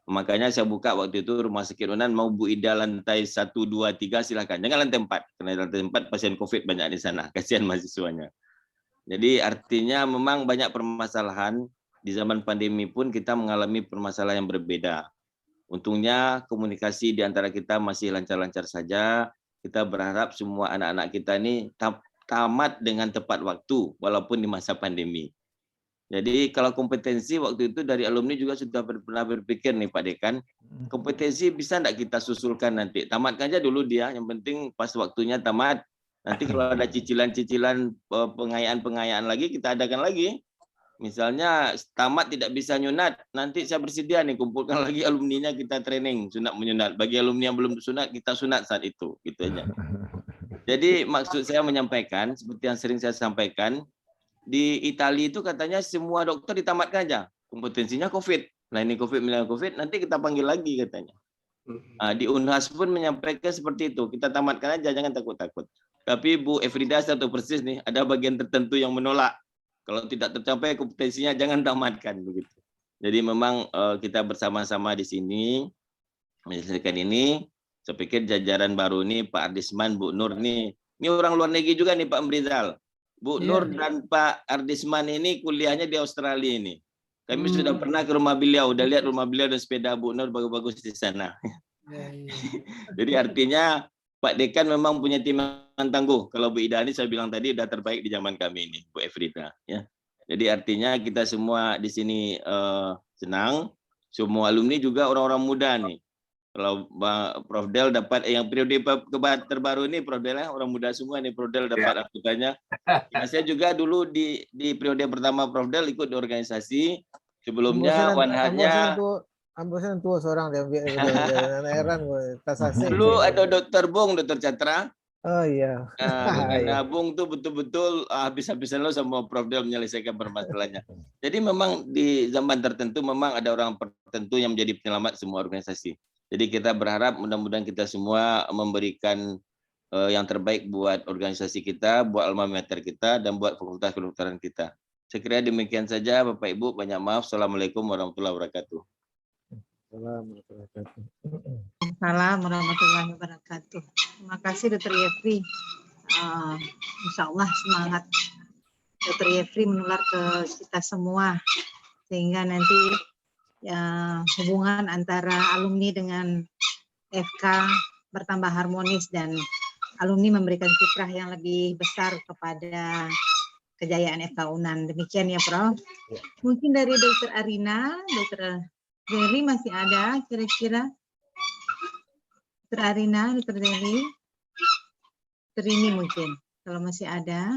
Makanya saya buka waktu itu Rumah Sakit Unan, mau Bu Ida lantai 1, 2, 3 silakan. Jangan lantai 4, karena lantai 4 pasien COVID banyak di sana, kasihan mahasiswanya. Jadi artinya memang banyak permasalahan. Di zaman pandemi pun kita mengalami permasalahan yang berbeda. Untungnya komunikasi di antara kita masih lancar-lancar saja. Kita berharap semua anak-anak kita ini tamat dengan tepat waktu, walaupun di masa pandemi. Jadi kalau kompetensi waktu itu dari alumni juga sudah pernah berpikir nih Pak Dekan, kompetensi bisa enggak kita susulkan nanti? Tamatkan aja dulu dia, yang penting pas waktunya tamat. Nanti kalau ada cicilan-cicilan pengayaan-pengayaan lagi, kita adakan lagi. Misalnya tamat tidak bisa nyunat, nanti saya bersedia nih kumpulkan lagi alumninya, kita training sunat menyunat. Bagi alumni yang belum sunat, kita sunat saat itu, gitu aja. Jadi maksud saya menyampaikan, seperti yang sering saya sampaikan, di Italia itu katanya semua dokter ditamatkan aja, kompetensinya COVID. Nah ini COVID, nanti kita panggil lagi katanya. Nah, di Unhas pun menyampaikan seperti itu, kita tamatkan aja, jangan takut-takut. Tapi Bu Efrida satu persis nih, ada bagian tertentu yang menolak. Kalau tidak tercapai kompetensinya, jangan tamatkan begitu. Jadi memang kita bersama-sama di sini menyelesaikan ini. Saya pikir jajaran baru ini Pak Ardisman, Bu Nur nih, ini orang luar negeri juga nih Pak Amrizal. Bu Nur dan Pak Ardisman ini kuliahnya di Australia ini. Kami sudah pernah ke rumah beliau, udah lihat rumah beliau dan sepeda Bu Nur bagus-bagus di sana. Jadi artinya Pak Dekan memang punya tim yang tangguh. Kalau Bu Ida ini saya bilang tadi udah terbaik di zaman kami ini, Bu Efrida. Ya. Jadi artinya kita semua di sini senang. Semua alumni juga orang-orang muda nih. Kalau Prof Del dapat yang periode terbaru ini, Prof Del orang muda semua nih, Prof Del dapat angkutannya. Ya, saya juga dulu di periode pertama Prof Del ikut di organisasi. Sebelumnya Wanhanya
Ambosan tua seorang dia heran gue tasasih.
Dulu ada Dokter Bung, Dokter Catra.
Oh iya.
Nah, Bung tuh betul-betul habis-habisan lo sama Prof Del menyelesaikan permasalahannya. Jadi memang di zaman tertentu memang ada orang tertentu yang menjadi penyelamat semua organisasi. Jadi kita berharap mudah-mudahan kita semua memberikan yang terbaik buat organisasi kita, buat alma mater kita, dan buat fakultas kedokteran kita. Saya kira demikian saja, Bapak Ibu. Banyak maaf. Assalamualaikum warahmatullahi wabarakatuh.
Assalamualaikum warahmatullahi wabarakatuh. Terima kasih Dr. Yefri. Insya Allah semangat Dr. Yefri menular ke kita semua, sehingga nanti hubungan antara alumni dengan FK bertambah harmonis dan alumni memberikan kiprah yang lebih besar kepada kejayaan FK UNAN. Demikian ya, Prof. Mungkin dari Dr. Arina, Dr. Dewi masih ada kira-kira? Dr. Arina, Dr. Dewi? Dr. Rini mungkin, kalau masih ada.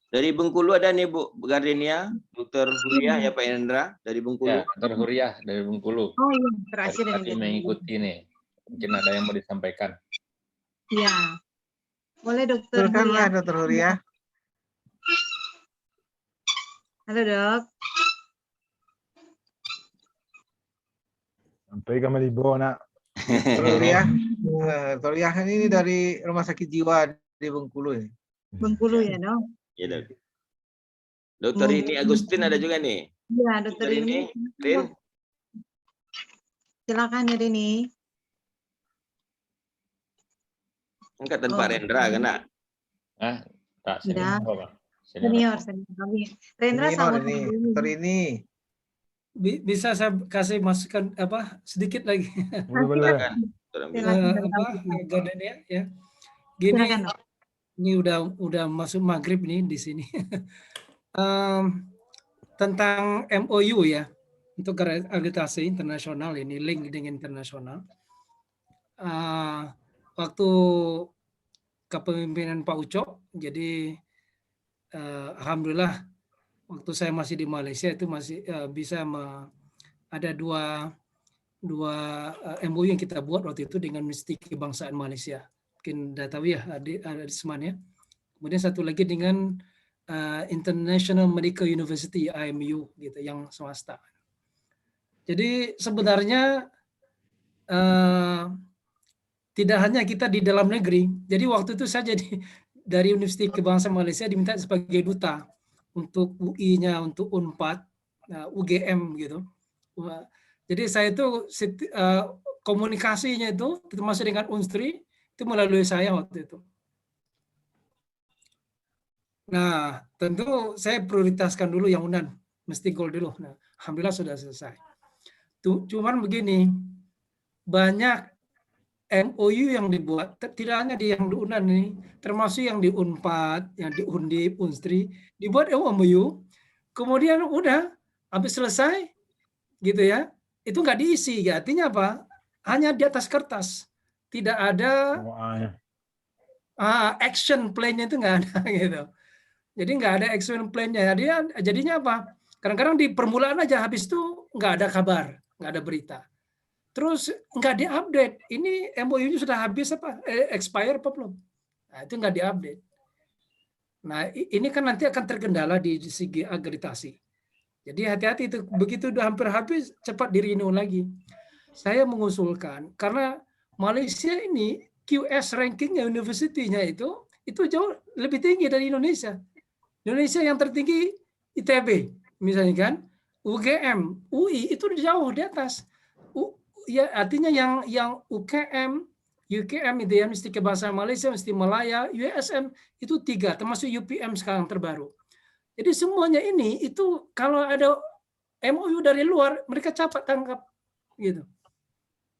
Dari Bengkulu ada nih Bu Gardenia, Dr. Huriah ya Pak Indra dari Bengkulu.
Ya, Dr. Huriah dari Bengkulu.
Oh iya, terakhir dari
Tadi mengikuti nih. Mungkin ada yang mau disampaikan.
Iya. Boleh Dr. Huriah.
Dr. Huriah.
Halo Dok.
Sampai ke Malibo nak.
Dr. Huriah ini dari Rumah Sakit Jiwa di Bengkulu ya.
Bengkulu ya Dok.
Iya Dok. Dr. Rini Agustin ada juga nih.
Iya Dr. Rini.
Rin.
Silakan ya Rini.
Angkatan Pak Rendra kena.
Tak
Tidak.
senior, Pak.
Senior kami. Rendra sama
Dr. Rini.
Bisa saya kasih masukan sedikit lagi?
Boleh.
Gardenia ya. Gini, ini udah masuk maghrib nih di sini. Tentang MOU ya untuk akreditasi internasional ini link dengan internasional. Waktu kepemimpinan Pak Ucok, jadi alhamdulillah waktu saya masih di Malaysia itu masih bisa ada dua MOU yang kita buat waktu itu dengan Institut Kebangsaan Malaysia. Mungkin udah tahu ya ada di Seman ya. Kemudian satu lagi dengan International Medical University IMU gitu yang swasta. Jadi sebenarnya tidak hanya kita di dalam negeri. Jadi waktu itu saya jadi dari Universitas Kebangsaan Malaysia diminta sebagai duta untuk UI-nya, untuk UNPAD, UGM gitu. Jadi saya itu komunikasinya itu termasuk dengan Unstri itu melalui saya waktu itu. Nah, tentu saya prioritaskan dulu yang UNAN, mesti goal dulu. Nah, alhamdulillah sudah selesai. Cuman begini, banyak MOU yang dibuat, tidak hanya di yang di UNAN ini, termasuk yang di UNPAD, yang di Undip, Unstri, dibuat MOU, kemudian udah habis selesai, gitu ya, itu nggak diisi. Ya, artinya apa? Hanya di atas kertas, tidak ada action plan-nya itu nggak ada gitu. Jadi nggak ada action plan-nya. Jadinya apa? Kadang-kadang di permulaan aja, habis itu nggak ada kabar, nggak ada berita. Terus nggak diupdate. Ini MOU-nya sudah habis apa? Expire apa belum? Nah, itu nggak diupdate. Nah, ini kan nanti akan terkendala di segi akreditasi. Jadi hati-hati itu. Begitu udah hampir habis, cepat di-renew lagi. Saya mengusulkan, karena Malaysia ini QS rankingnya, universitinya itu jauh lebih tinggi dari Indonesia. Indonesia yang tertinggi ITB, misalnya kan. UGM, UI itu jauh di atas. Ya, artinya yang UKM, UKM itu ya, Institut Kebangsaan Malaysia, Institut Malaya, USM itu 3, termasuk UPM sekarang terbaru. Jadi semuanya ini itu kalau ada MOU dari luar, mereka cepat tangkap gitu.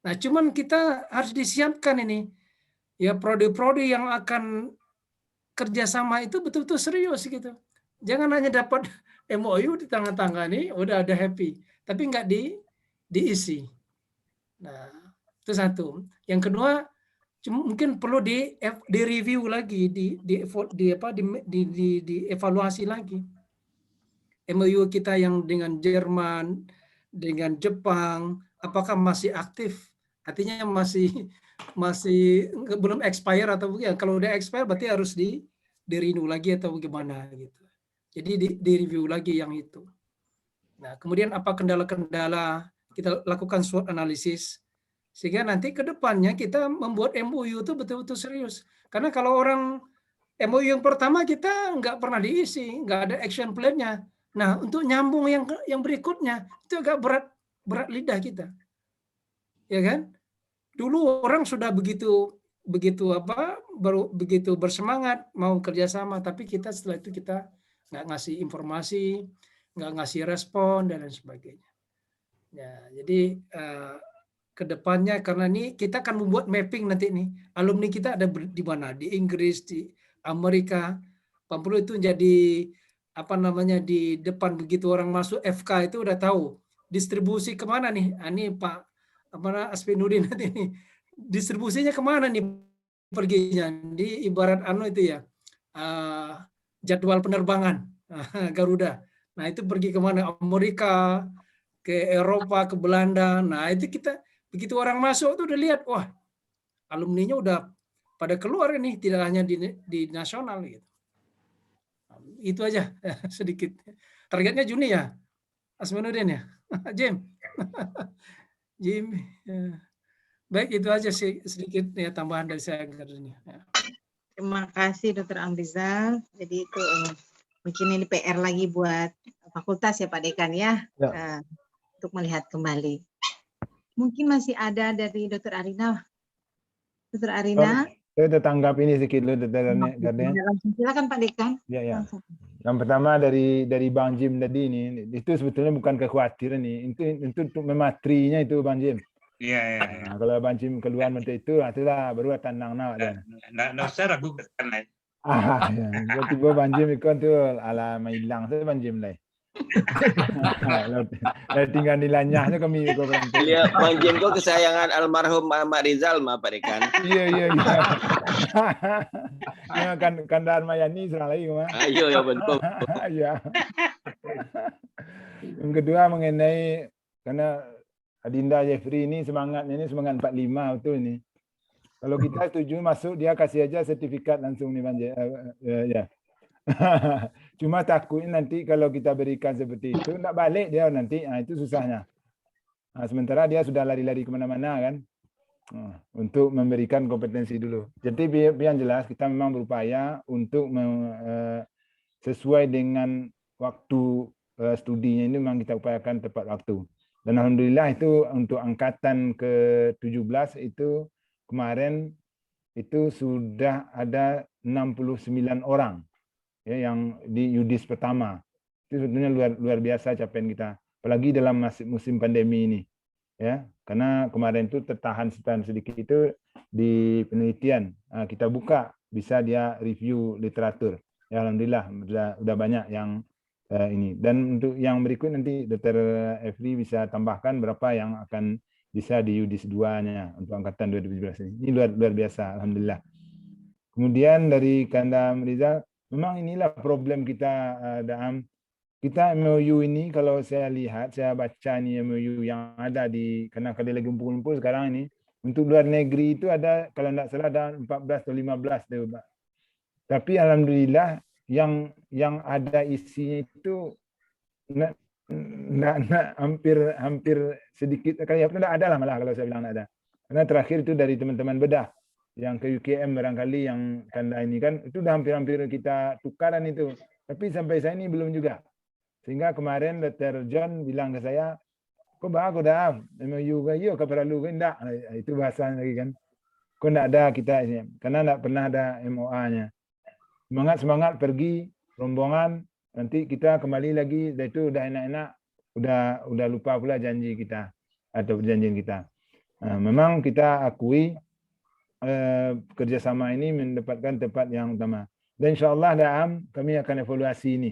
Nah, cuman kita harus disiapkan ini ya, prodi-prodi yang akan kerjasama itu betul-betul serius gitu. Jangan hanya dapat MOU di tangan-tangani, udah ada happy, tapi nggak diisi. Nah, itu satu. Yang kedua, mungkin perlu di-review lagi, dievaluasi lagi. MOU kita yang dengan Jerman, dengan Jepang, apakah masih aktif? Artinya masih belum expire atau ya, kalau udah expire berarti harus di-renew lagi atau gimana gitu. Jadi di-review lagi yang itu. Nah, kemudian apa kendala-kendala, kita lakukan SWOT analisis sehingga nanti ke depannya kita membuat MOU itu betul-betul serius. Karena kalau orang MOU yang pertama kita nggak pernah diisi, nggak ada action plan-nya. Nah, untuk nyambung yang berikutnya itu agak berat lidah kita. Ya kan? Dulu orang sudah begitu bersemangat mau kerjasama, tapi kita setelah itu kita nggak ngasih informasi, nggak ngasih respon dan lain sebagainya. Ya, jadi kedepannya karena ini kita akan membuat mapping nanti nih alumni kita ada di mana, di Inggris, di Amerika. Pak Perlu itu jadi apa namanya di depan begitu orang masuk FK itu udah tahu distribusi kemana nih. Ini Pak apa Asfinuddin nanti nih distribusinya kemana nih perginya. Di ibarat itu ya jadwal penerbangan Garuda. Nah itu pergi kemana, Amerika, ke Eropa, ke Belanda. Nah itu kita begitu orang masuk tuh udah lihat, wah alumninya udah pada keluar ini, tidak hanya di nasional gitu. Itu aja sedikit. Targetnya Juni ya, Asminuddin ya, Jim. Jim. Baik, itu aja sih sedikit ya tambahan dari saya.
Terima kasih Dr. Amrizal. Jadi itu mungkin ini PR lagi buat fakultas ya Pak Dekan ya, untuk melihat kembali. Mungkin masih ada dari Dr. Arina. Dr. Arina.
Saya tanggap ini sedikit dulu, Dr. Garden.
Silakan Pak Dekan.
Ya. Yang pertama dari Bang Jim tadi ini, itu sebetulnya bukan kekhawatiran nih, itu untuk mematrinya itu Bang Jim.
Iya.
Nah, kalau Bang Jim keluar menteri itu, itulah baru tenang nak dan.
Nggak usah ragu karena.
Ya. Tiba Bang Jim ikut tuh ala hilang saya Bang Jim lah. Tinggal nilainya kami ikut berhenti.
Iya, Bang Jim kok kesayangan almarhum Ahmad Rizal mah Pak Dekan.
Iya. Ya kan Dan Mayani serang lagi mah.
Ayo ya betul.
Iya. Yang kedua mengenai karena Adinda Jeffrey ini semangatnya ini semangat 45 betul ini. Kalau kita setuju masuk dia kasih aja sertifikat langsung nih Bang ya. Cuma takutnya nanti kalau kita berikan seperti itu tidak balik dia nanti, itu susahnya. Sementara dia sudah lari-lari kemana-mana kan, untuk memberikan kompetensi dulu. Jadi biar jelas kita memang berupaya untuk sesuai dengan waktu studinya ini memang kita upayakan tepat waktu. Dan alhamdulillah itu untuk angkatan ke-17 itu kemarin itu sudah ada 69 orang. Ya, yang di Yudis pertama itu sebetulnya luar biasa capaian kita, apalagi dalam musim pandemi ini ya, karena kemarin itu tertahan sedikit itu di penelitian, kita buka bisa dia review literatur ya, alhamdulillah udah banyak yang ini. Dan untuk yang berikut nanti Dr. Efri bisa tambahkan berapa yang akan bisa di Yudis 2-nya untuk angkatan 2017 ini luar biasa alhamdulillah. Kemudian dari Kandam Rizal, memang inilah problem kita, Daam. Kita MOU ini kalau saya lihat, saya baca nih MOU yang ada karena kalau lagi kumpul-kumpul sekarang ini, untuk luar negeri itu ada, kalau tidak salah ada 14 atau 15 tuh, Pak. Tapi alhamdulillah yang ada isinya itu hampir sedikit, kayak tidak ada lah malah kalau saya bilang tidak ada. Karena terakhir itu dari teman-teman bedah yang ke UKM barangkali yang Kanda ini kan itu udah hampir kita tukaran itu, tapi sampai saya ini belum juga, sehingga kemarin Dr. John bilang ke saya, kok bagus dah MOU yo perlu enggak, itu bahasa lagi kan, kok enggak ada kita ini karena enggak pernah ada MOA-nya. Semangat pergi rombongan, nanti kita kembali lagi, dan itu udah enak-enak, udah lupa pula janji kita atau perjanjian kita. Memang kita akui kerjasama ini mendapatkan tempat yang utama. Dan insyaAllah Daam kami akan evaluasi ini.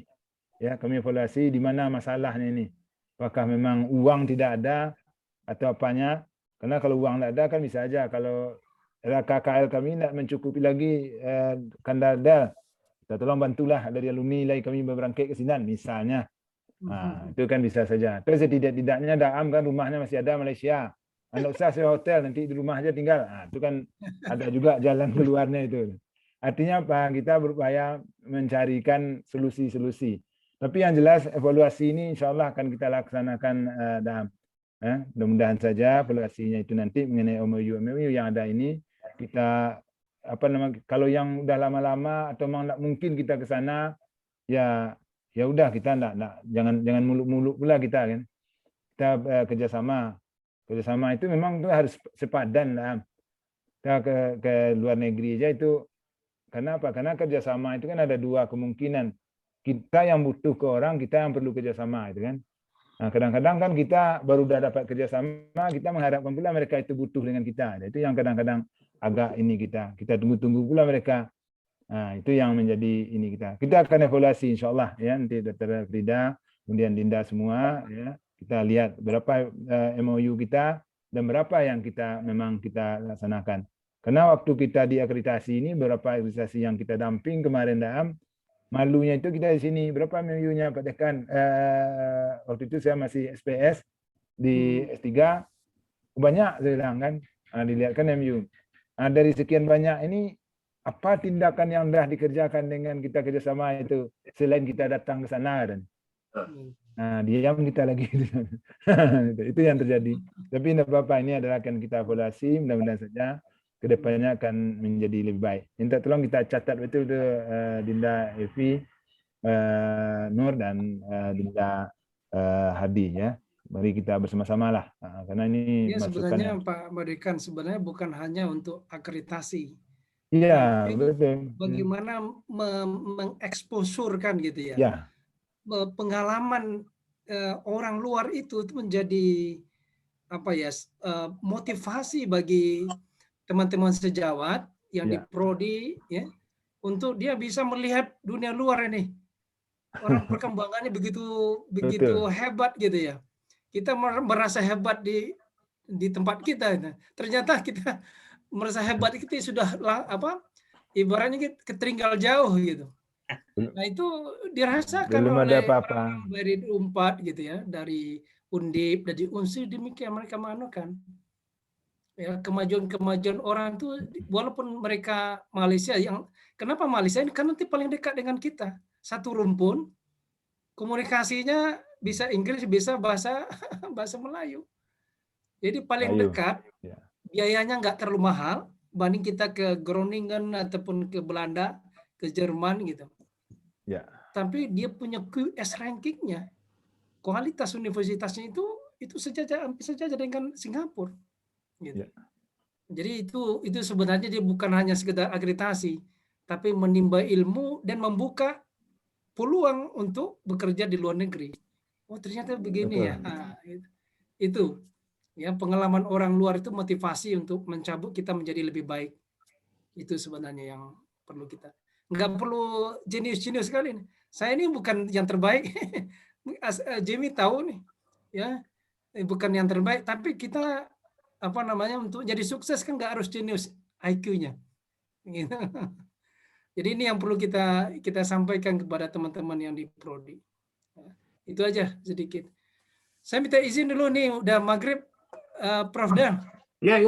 Ya, kami evaluasi di mana masalahnya ini. Apakah memang uang tidak ada atau apanya? Karena kalau uang tidak ada kan bisa aja. Kalau KKL kami tidak mencukupi lagi Kandada, kita tolong bantulah dari alumni nilai kami berangkat ke sini misalnya. Itu kan bisa saja. Terus setidak-tidaknya Daam kan rumahnya masih ada Malaysia. Anda usah sewa hotel, nanti di rumah aja tinggal. Itu kan ada juga jalan keluarnya itu. Artinya apa? Kita berupaya mencarikan solusi-solusi. Tapi yang jelas evaluasi ini insya Allah akan kita laksanakan dalam. Mudah-mudahan saja evaluasinya itu nanti mengenai MOU yang ada ini kita kalau yang udah lama-lama atau memang tidak mungkin kita ke sana, ya udah kita jangan muluk-muluk pula kita kan. Kita kerjasama itu memang itu harus sepadan lah. Kita ke luar negeri aja itu, karena apa? Karena kerjasama itu kan ada dua kemungkinan. Kita yang butuh ke orang, kita yang perlu kerjasama itu kan. Nah, kadang-kadang kan kita baru udah dapat kerjasama, kita mengharapkan pula mereka itu butuh dengan kita. Itu yang kadang-kadang agak ini kita tunggu-tunggu pula mereka. Nah, itu yang menjadi ini kita. Kita akan evaluasi insya Allah ya, nanti Dr. Frida, kemudian Dinda semua ya. Kita lihat berapa MOU kita dan berapa yang memang kita laksanakan. Karena waktu kita di akreditasi ini, beberapa akreditasi yang kita damping kemarin Daam, malunya itu kita di sini. Berapa MOU-nya Pak Dekan? Waktu itu saya masih SPS di S3, banyak saya bilang kan. Dilihatkan MOU. Dari sekian banyak ini, apa tindakan yang sudah dikerjakan dengan kita kerjasama itu selain kita datang ke sana dan diam kita lagi. Itu yang terjadi. Tapi tidak apa-apa, ini adalah akan kita evaluasi, mudah-mudahan saja kedepannya akan menjadi lebih baik. Minta tolong kita catat betul Dinda Evi, Nur dan Dinda Hadi ya. Mari kita bersama-sama lah, karena ini
ya,
masukan.
sebenarnya Pak Badekan sebenarnya bukan hanya untuk akreditasi.
Iya, betul.
Bagaimana mengeksposurkan gitu ya.
Ya.
Pengalaman orang luar itu menjadi apa ya, motivasi bagi teman-teman sejawat yang di prodi ya, untuk dia bisa melihat dunia luar ini. Orang perkembangannya begitu hebat gitu ya. Kita merasa hebat di tempat kita. Ternyata kita merasa hebat kita sudah ibaratnya ketinggal jauh gitu. Nah itu dirasakan oleh orang dari UNPAD gitu ya, dari Undip, dari Unsur, demikian mereka manukan. Ya, kemajuan orang itu walaupun mereka Malaysia kenapa Malaysia ini kan nanti paling dekat dengan kita, satu rumpun, komunikasinya bisa Inggris, bisa bahasa Melayu. Jadi paling dekat, biayanya nggak terlalu mahal, banding kita ke Groningen ataupun ke Belanda, ke Jerman gitu.
Ya.
Tapi dia punya QS rankingnya, kualitas universitasnya itu sejajar dengan Singapura. Gitu. Ya. Jadi itu sebenarnya dia bukan hanya sekedar akreditasi, tapi menimba ilmu dan membuka peluang untuk bekerja di luar negeri. Oh ternyata begini. Betul. Ya. Nah, itu ya, pengalaman orang luar itu motivasi untuk mencabut kita menjadi lebih baik. Itu sebenarnya yang perlu kita. Nggak perlu jenius-jenius sekali nih. Saya ini bukan yang terbaik. Jamie tahu nih, ya, bukan yang terbaik. Tapi kita untuk jadi sukses kan nggak harus jenius IQ-nya. Gitu. Jadi ini yang perlu kita sampaikan kepada teman-teman yang di prodi. Itu aja sedikit. Saya minta izin dulu nih, udah maghrib, Prof. Dan.
Ya.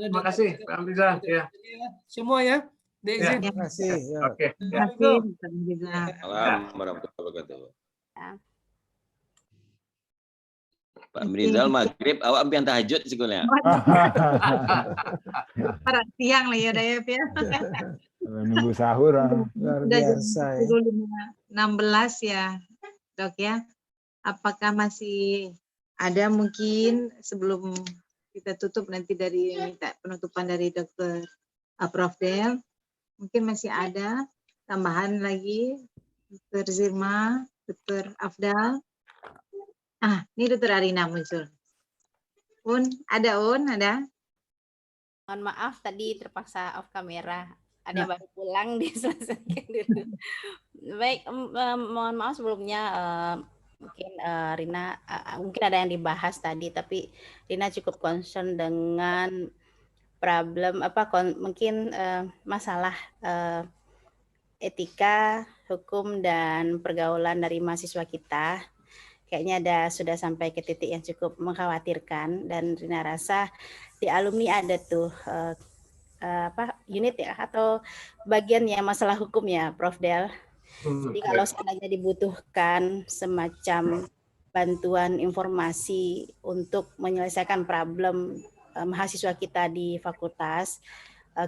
Terima kasih, Pak Amrizal. Ya.
Semua ya.
Ya.
Terima kasih.
Oke.
Terima kasih.
Assalamualaikum warahmatullahi wabarakatuh. Pak Amrizal maghrib, awak ambil tahajud sekolahnya.
Pada siang lah ya, Dayap ya.
Nunggu sahur.
Luar biasa.
16 ya, Dok ya. Apakah masih ada mungkin sebelum kita tutup nanti dari minta penutupan dari Dr. Prof. Del, mungkin masih ada tambahan lagi, Dr. Zirma, Dr. Afdal. Ini Dr. Arina muncul. Ada.
Mohon maaf tadi terpaksa off kamera. Ada baru pulang diselesaikan dulu. Baik, mohon maaf sebelumnya. Mungkin Rina mungkin ada yang dibahas tadi, tapi Rina cukup concern dengan problem mungkin masalah etika, hukum dan pergaulan dari mahasiswa kita. Kayaknya sudah sampai ke titik yang cukup mengkhawatirkan, dan Rina rasa di alumni ada tuh unit ya atau bagian yang masalah hukum ya, Prof. Del. Jadi kalau seandainya dibutuhkan semacam bantuan informasi untuk menyelesaikan problem mahasiswa kita di fakultas,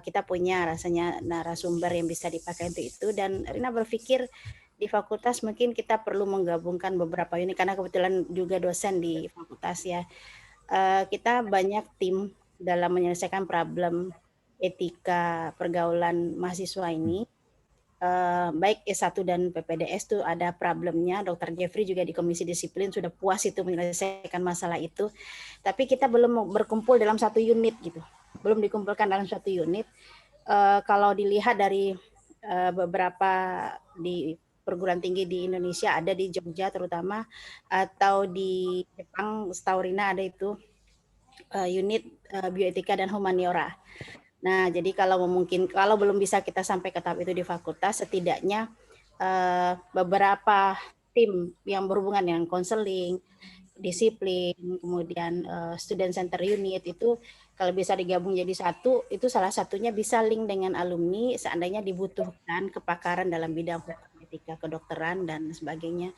kita punya rasanya narasumber yang bisa dipakai untuk itu. Dan Rina berpikir di fakultas mungkin kita perlu menggabungkan beberapa unit, karena kebetulan juga dosen di fakultas ya. Kita banyak tim dalam menyelesaikan problem etika pergaulan mahasiswa ini. baik S1 dan PPDS tuh ada problemnya. Dr. Jeffrey juga di Komisi Disiplin sudah puas itu menyelesaikan masalah itu. Tapi kita belum berkumpul dalam satu unit gitu. Belum dikumpulkan dalam satu unit. Kalau dilihat dari beberapa di perguruan tinggi di Indonesia, ada di Jogja terutama, atau di Jepang, setahu Rina ada itu unit bioetika dan humaniora. Nah, jadi kalau belum bisa kita sampai ke tahap itu di fakultas, setidaknya beberapa tim yang berhubungan dengan konseling, disiplin, kemudian student center unit itu kalau bisa digabung jadi satu, itu salah satunya bisa link dengan alumni seandainya dibutuhkan kepakaran dalam bidang hukum, etika, kedokteran dan sebagainya.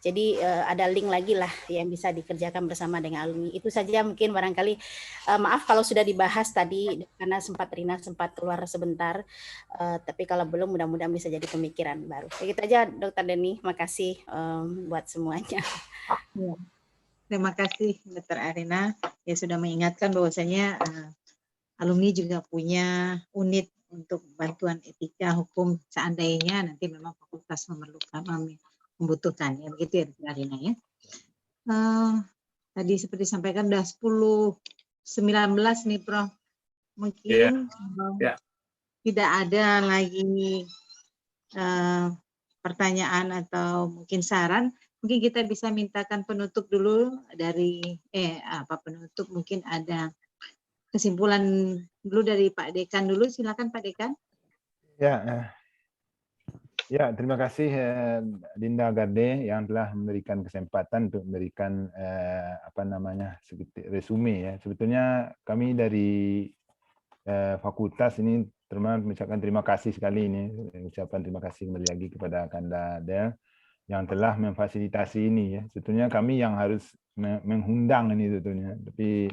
Jadi ada link lagi lah yang bisa dikerjakan bersama dengan alumni. Itu saja mungkin barangkali, maaf kalau sudah dibahas tadi karena Rina sempat keluar sebentar, tapi kalau belum mudah-mudahan bisa jadi pemikiran baru. Begitu aja Dr. Denny, makasih buat semuanya.
Ya. Terima kasih Dr. Arina ya sudah mengingatkan bahwasanya alumni juga punya unit untuk bantuan etika hukum seandainya nanti memang fakultas membutuhkan ya begitu ya Dr. Arina ya. Tadi seperti disampaikan udah 10.19 nih Prof. Mungkin tidak ada lagi pertanyaan atau mungkin saran. Mungkin kita bisa mintakan penutup dulu dari penutup mungkin ada kesimpulan dulu dari Pak Dekan dulu. Silakan Pak Dekan.
Ya, terima kasih Dinda Garde yang telah memberikan kesempatan untuk memberikan sedikit resume ya. Sebetulnya kami dari fakultas ini mengucapkan terima kasih sekali ini, ucapan terima kasih kembali lagi kepada Kanda Del yang telah memfasilitasi ini ya. Sebetulnya kami yang harus mengundang ini sebetulnya, tapi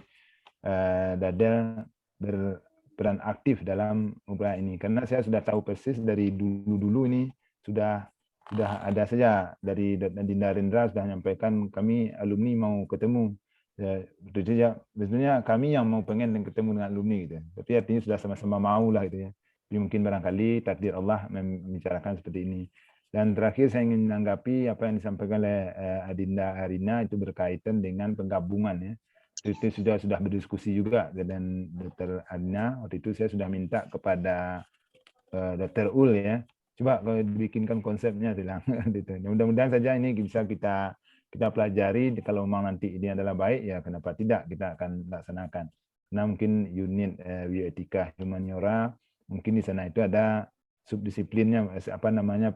Dadel berperan aktif dalam upaya ini karena saya sudah tahu persis dari dulu ini sudah ada saja dari Dinda Rendra sudah menyampaikan kami alumni mau ketemu. Ya, betul saja. Sebetulnya kami yang mau pengen ketemu dengan alumni gitu. Tapi artinya sudah sama-sama mau lah gitu ya. Jadi mungkin barangkali takdir Allah membicarakan seperti ini. Dan terakhir saya ingin menanggapi apa yang disampaikan oleh Adinda Arina itu berkaitan dengan penggabungan ya. Itu sudah berdiskusi juga dengan Dr. Arina. Waktu itu saya sudah minta kepada Dr. Ul ya. Coba kalau dibikinkan konsepnya bilang gitu. Mudah-mudahan saja ini bisa kita pelajari. Kalau memang nanti ini adalah baik ya kenapa tidak kita akan laksanakan. Nah mungkin unit bioetika humaniora mungkin di sana itu ada subdisiplinnya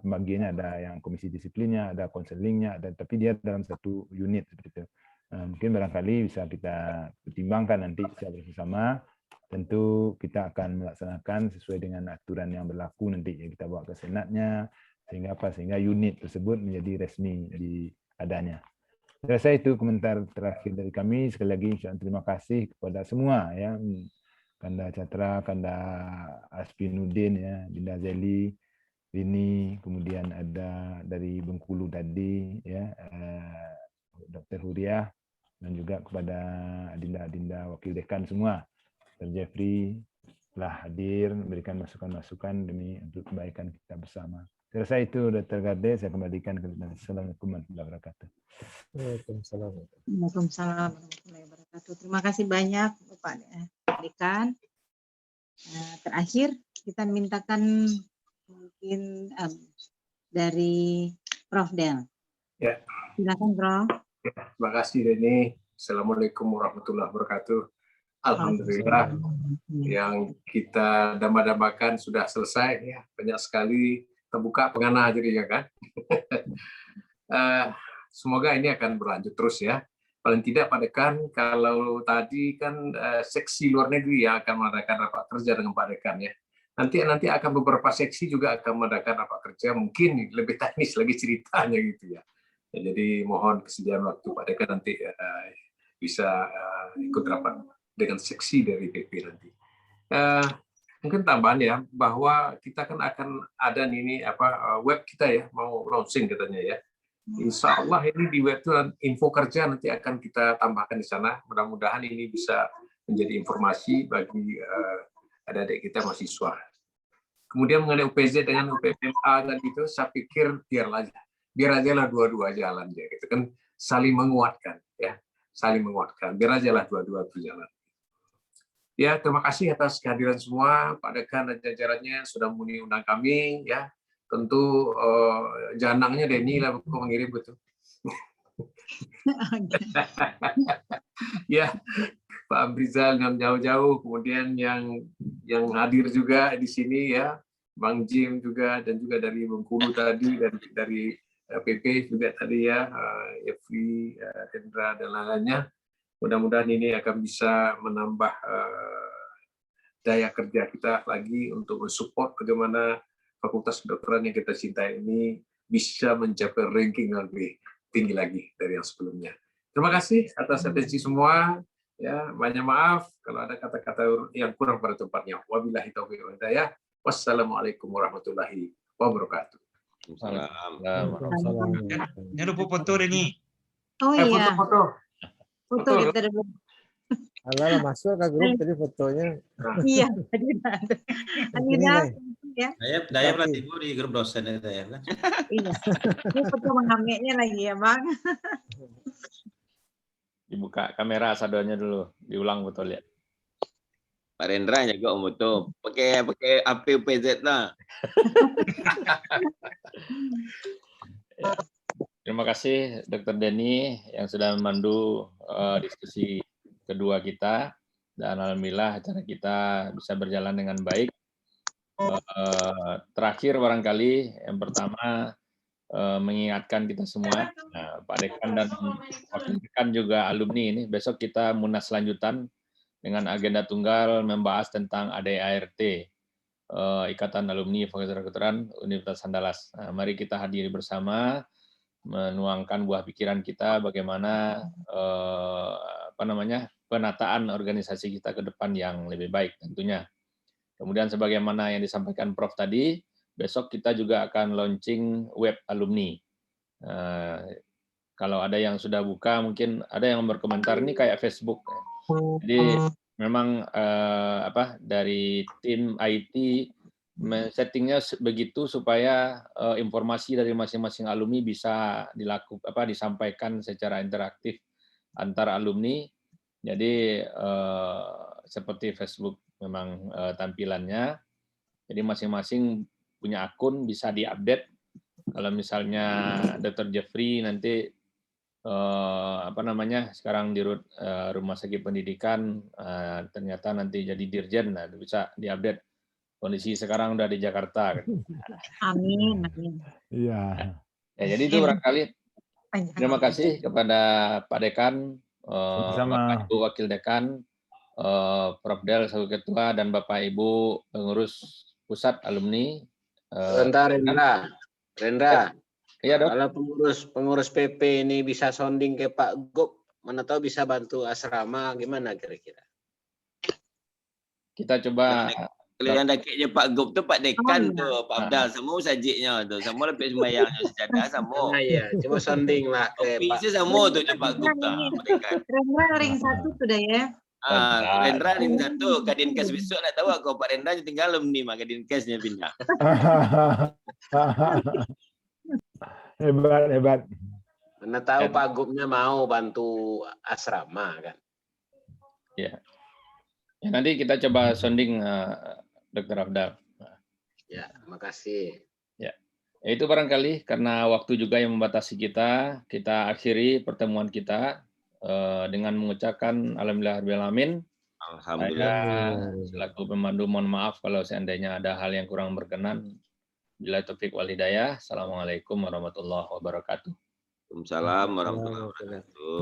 pembagiannya ada yang komisi disiplinnya, ada konselingnya, tapi dia dalam satu unit seperti itu. Mungkin barangkali bisa kita pertimbangkan nanti secara bersama. Tentu kita akan melaksanakan sesuai dengan aturan yang berlaku nanti ya kita bawa ke senatnya sehingga unit tersebut menjadi resmi di adanya. Saya rasa itu komentar terakhir dari kami. Sekali lagi terima kasih kepada semua ya. Kanda Catra, Kanda Aspinuddin ya, Dinda Zeli, Rini, kemudian ada dari Bengkulu tadi ya, Dr. Huriah dan juga kepada Dinda Wakil Dekan semua. Dr. Jeffrey telah hadir memberikan masukan-masukan demi untuk kebaikan kita bersama. Saya rasa itu Dr. Garde, saya kembalikan ke Assalamualaikum warahmatullahi wabarakatuh.
Waalaikumsalam warahmatullahi wabarakatuh. Terima kasih banyak Pak Dekan. Terakhir kita mintakan mungkin dari Prof. Del.
Ya.
Silakan Prof.
Terima kasih Deni. Assalamualaikum warahmatullahi wabarakatuh. Alhamdulillah yang kita dambakan sudah selesai ya. Banyak sekali terbuka pengana jadinya kan. Semoga ini akan berlanjut terus ya. Paling tidak Pak Dekan, kalau tadi kan seksi luar negeri yang akan mengadakan rapat kerja dengan Pak Dekan ya. Nanti akan beberapa seksi juga akan mengadakan rapat kerja, mungkin lebih teknis lagi ceritanya gitu ya. Jadi mohon kesediaan waktu Pak Dekan nanti bisa ikut rapat dengan seksi dari PP nanti. Mungkin tambahan ya bahwa kita kan akan ada web kita ya mau launching katanya ya. Insya Allah ini di web itu info kerja nanti akan kita tambahkan di sana. Mudah-mudahan ini bisa menjadi informasi bagi adik-adik kita mahasiswa. Kemudian mengenai UPZ dengan UPMA dan itu, saya pikir biar aja lah dua-dua jalan ya, gitu kan, saling menguatkan ya, saling menguatkan. Biar aja lah dua-dua berjalan. Ya, terima kasih atas kehadiran semua, Pak Dekan dan jajarannya sudah mengundang kami ya. Tentu janangnya Denny lah kok mengirim betul. Ya, Pak Amrizal yang jauh-jauh, kemudian yang hadir juga di sini ya, Bang Jim juga, dan juga dari Bengkulu tadi, dan dari PP juga tadi ya, Yefri, Hendra, dan lainnya. Mudah-mudahan ini akan bisa menambah daya kerja kita lagi untuk mensupport bagaimana Fakultas Kedokteran yang kita cintai ini bisa mencapai ranking yang lebih tinggi lagi dari yang sebelumnya. Terima kasih atas atensi semua. Ya, banyak maaf kalau ada kata-kata yang kurang pada tempatnya. Wabillahi taufiq wal hidayah. Wassalamualaikum warahmatullahi wabarakatuh.
Jangan lupa foto ini.
Oh iya.
Foto.
Foto kita dulu.
Alah, masuk ke grup tadi fotonya.
Iya, Adina. Ya.
Daya pelatih di grup dosen itu ya kan.
Iya. Ini foto mengameknya lagi ya, Bang.
Dibuka kamera sadonya dulu, diulang foto lihat.
Pak Rendra jaga foto. Pakai HP UPZ lah.
Ya. Terima kasih Dr. Denny yang sudah memandu diskusi kedua kita, dan alhamdulillah acara kita bisa berjalan dengan baik. Terakhir barangkali yang pertama mengingatkan kita semua, Pak Dekan dan Wakil Dekan juga alumni ini, besok kita munas lanjutan dengan agenda tunggal membahas tentang ADART, Ikatan Alumni Fakultas Kedokteran Universitas Andalas. Mari kita hadiri bersama, menuangkan buah pikiran kita bagaimana penataan organisasi kita ke depan yang lebih baik tentunya. Kemudian sebagaimana yang disampaikan Prof tadi, besok kita juga akan launching web alumni. Kalau ada yang sudah buka, mungkin ada yang berkomentar ini kayak Facebook. Jadi memang dari tim IT settingnya begitu supaya informasi dari masing-masing alumni bisa disampaikan secara interaktif antar alumni. Jadi seperti Facebook memang tampilannya. Jadi masing-masing punya akun bisa diupdate. Kalau misalnya Dr. Jeffrey nanti sekarang di Rumah Sakit Pendidikan ternyata nanti jadi dirjen, bisa diupdate kondisi sekarang udah di Jakarta.
Amin.
Iya.
Ya, jadi itu barangkali. Terima kasih kepada Pak Dekan, Bapak Ibu Wakil Dekan, Prof Del Selaku Ketua, dan Bapak Ibu pengurus pusat alumni.
Rendra.
Iya, Dok.
Kalau pengurus PP ini bisa sounding ke Pak Gop, mana tahu bisa bantu asrama, gimana kira-kira?
Kita coba.
Kalau yang dekatnya Pak Gop tuh Pak Dekan tuh, Pak Abdal, semua sajiknya tuh, semua lebih sembahyangnya sejadah sama.
Iya, cuma sounding lah ke
Pak. Bisa sama tuh Pak Gop tuh, Pak Dekan.
Rendra ring 1 sudah ya.
Rendra ring 1, Kadinkes besok nak tahu kalau Pak Rendra tinggal alumni, maka Kadinkesnya pindah.
Hebat.
Mana tahu Pak Gupnya mau bantu asrama kan?
Ya. Ya, nanti kita coba sounding Dr. Afdal.
Ya, makasih.
Ya. Itu barangkali karena waktu juga yang membatasi kita akhiri pertemuan kita dengan mengucapkan alhamdulillahirabbil alamin.
Alhamdulillah.
Saya selaku pemandu mohon maaf kalau seandainya ada hal yang kurang berkenan. Bila taufik wal hidayah. Assalamualaikum warahmatullahi wabarakatuh.
Waalaikumsalam warahmatullahi wabarakatuh.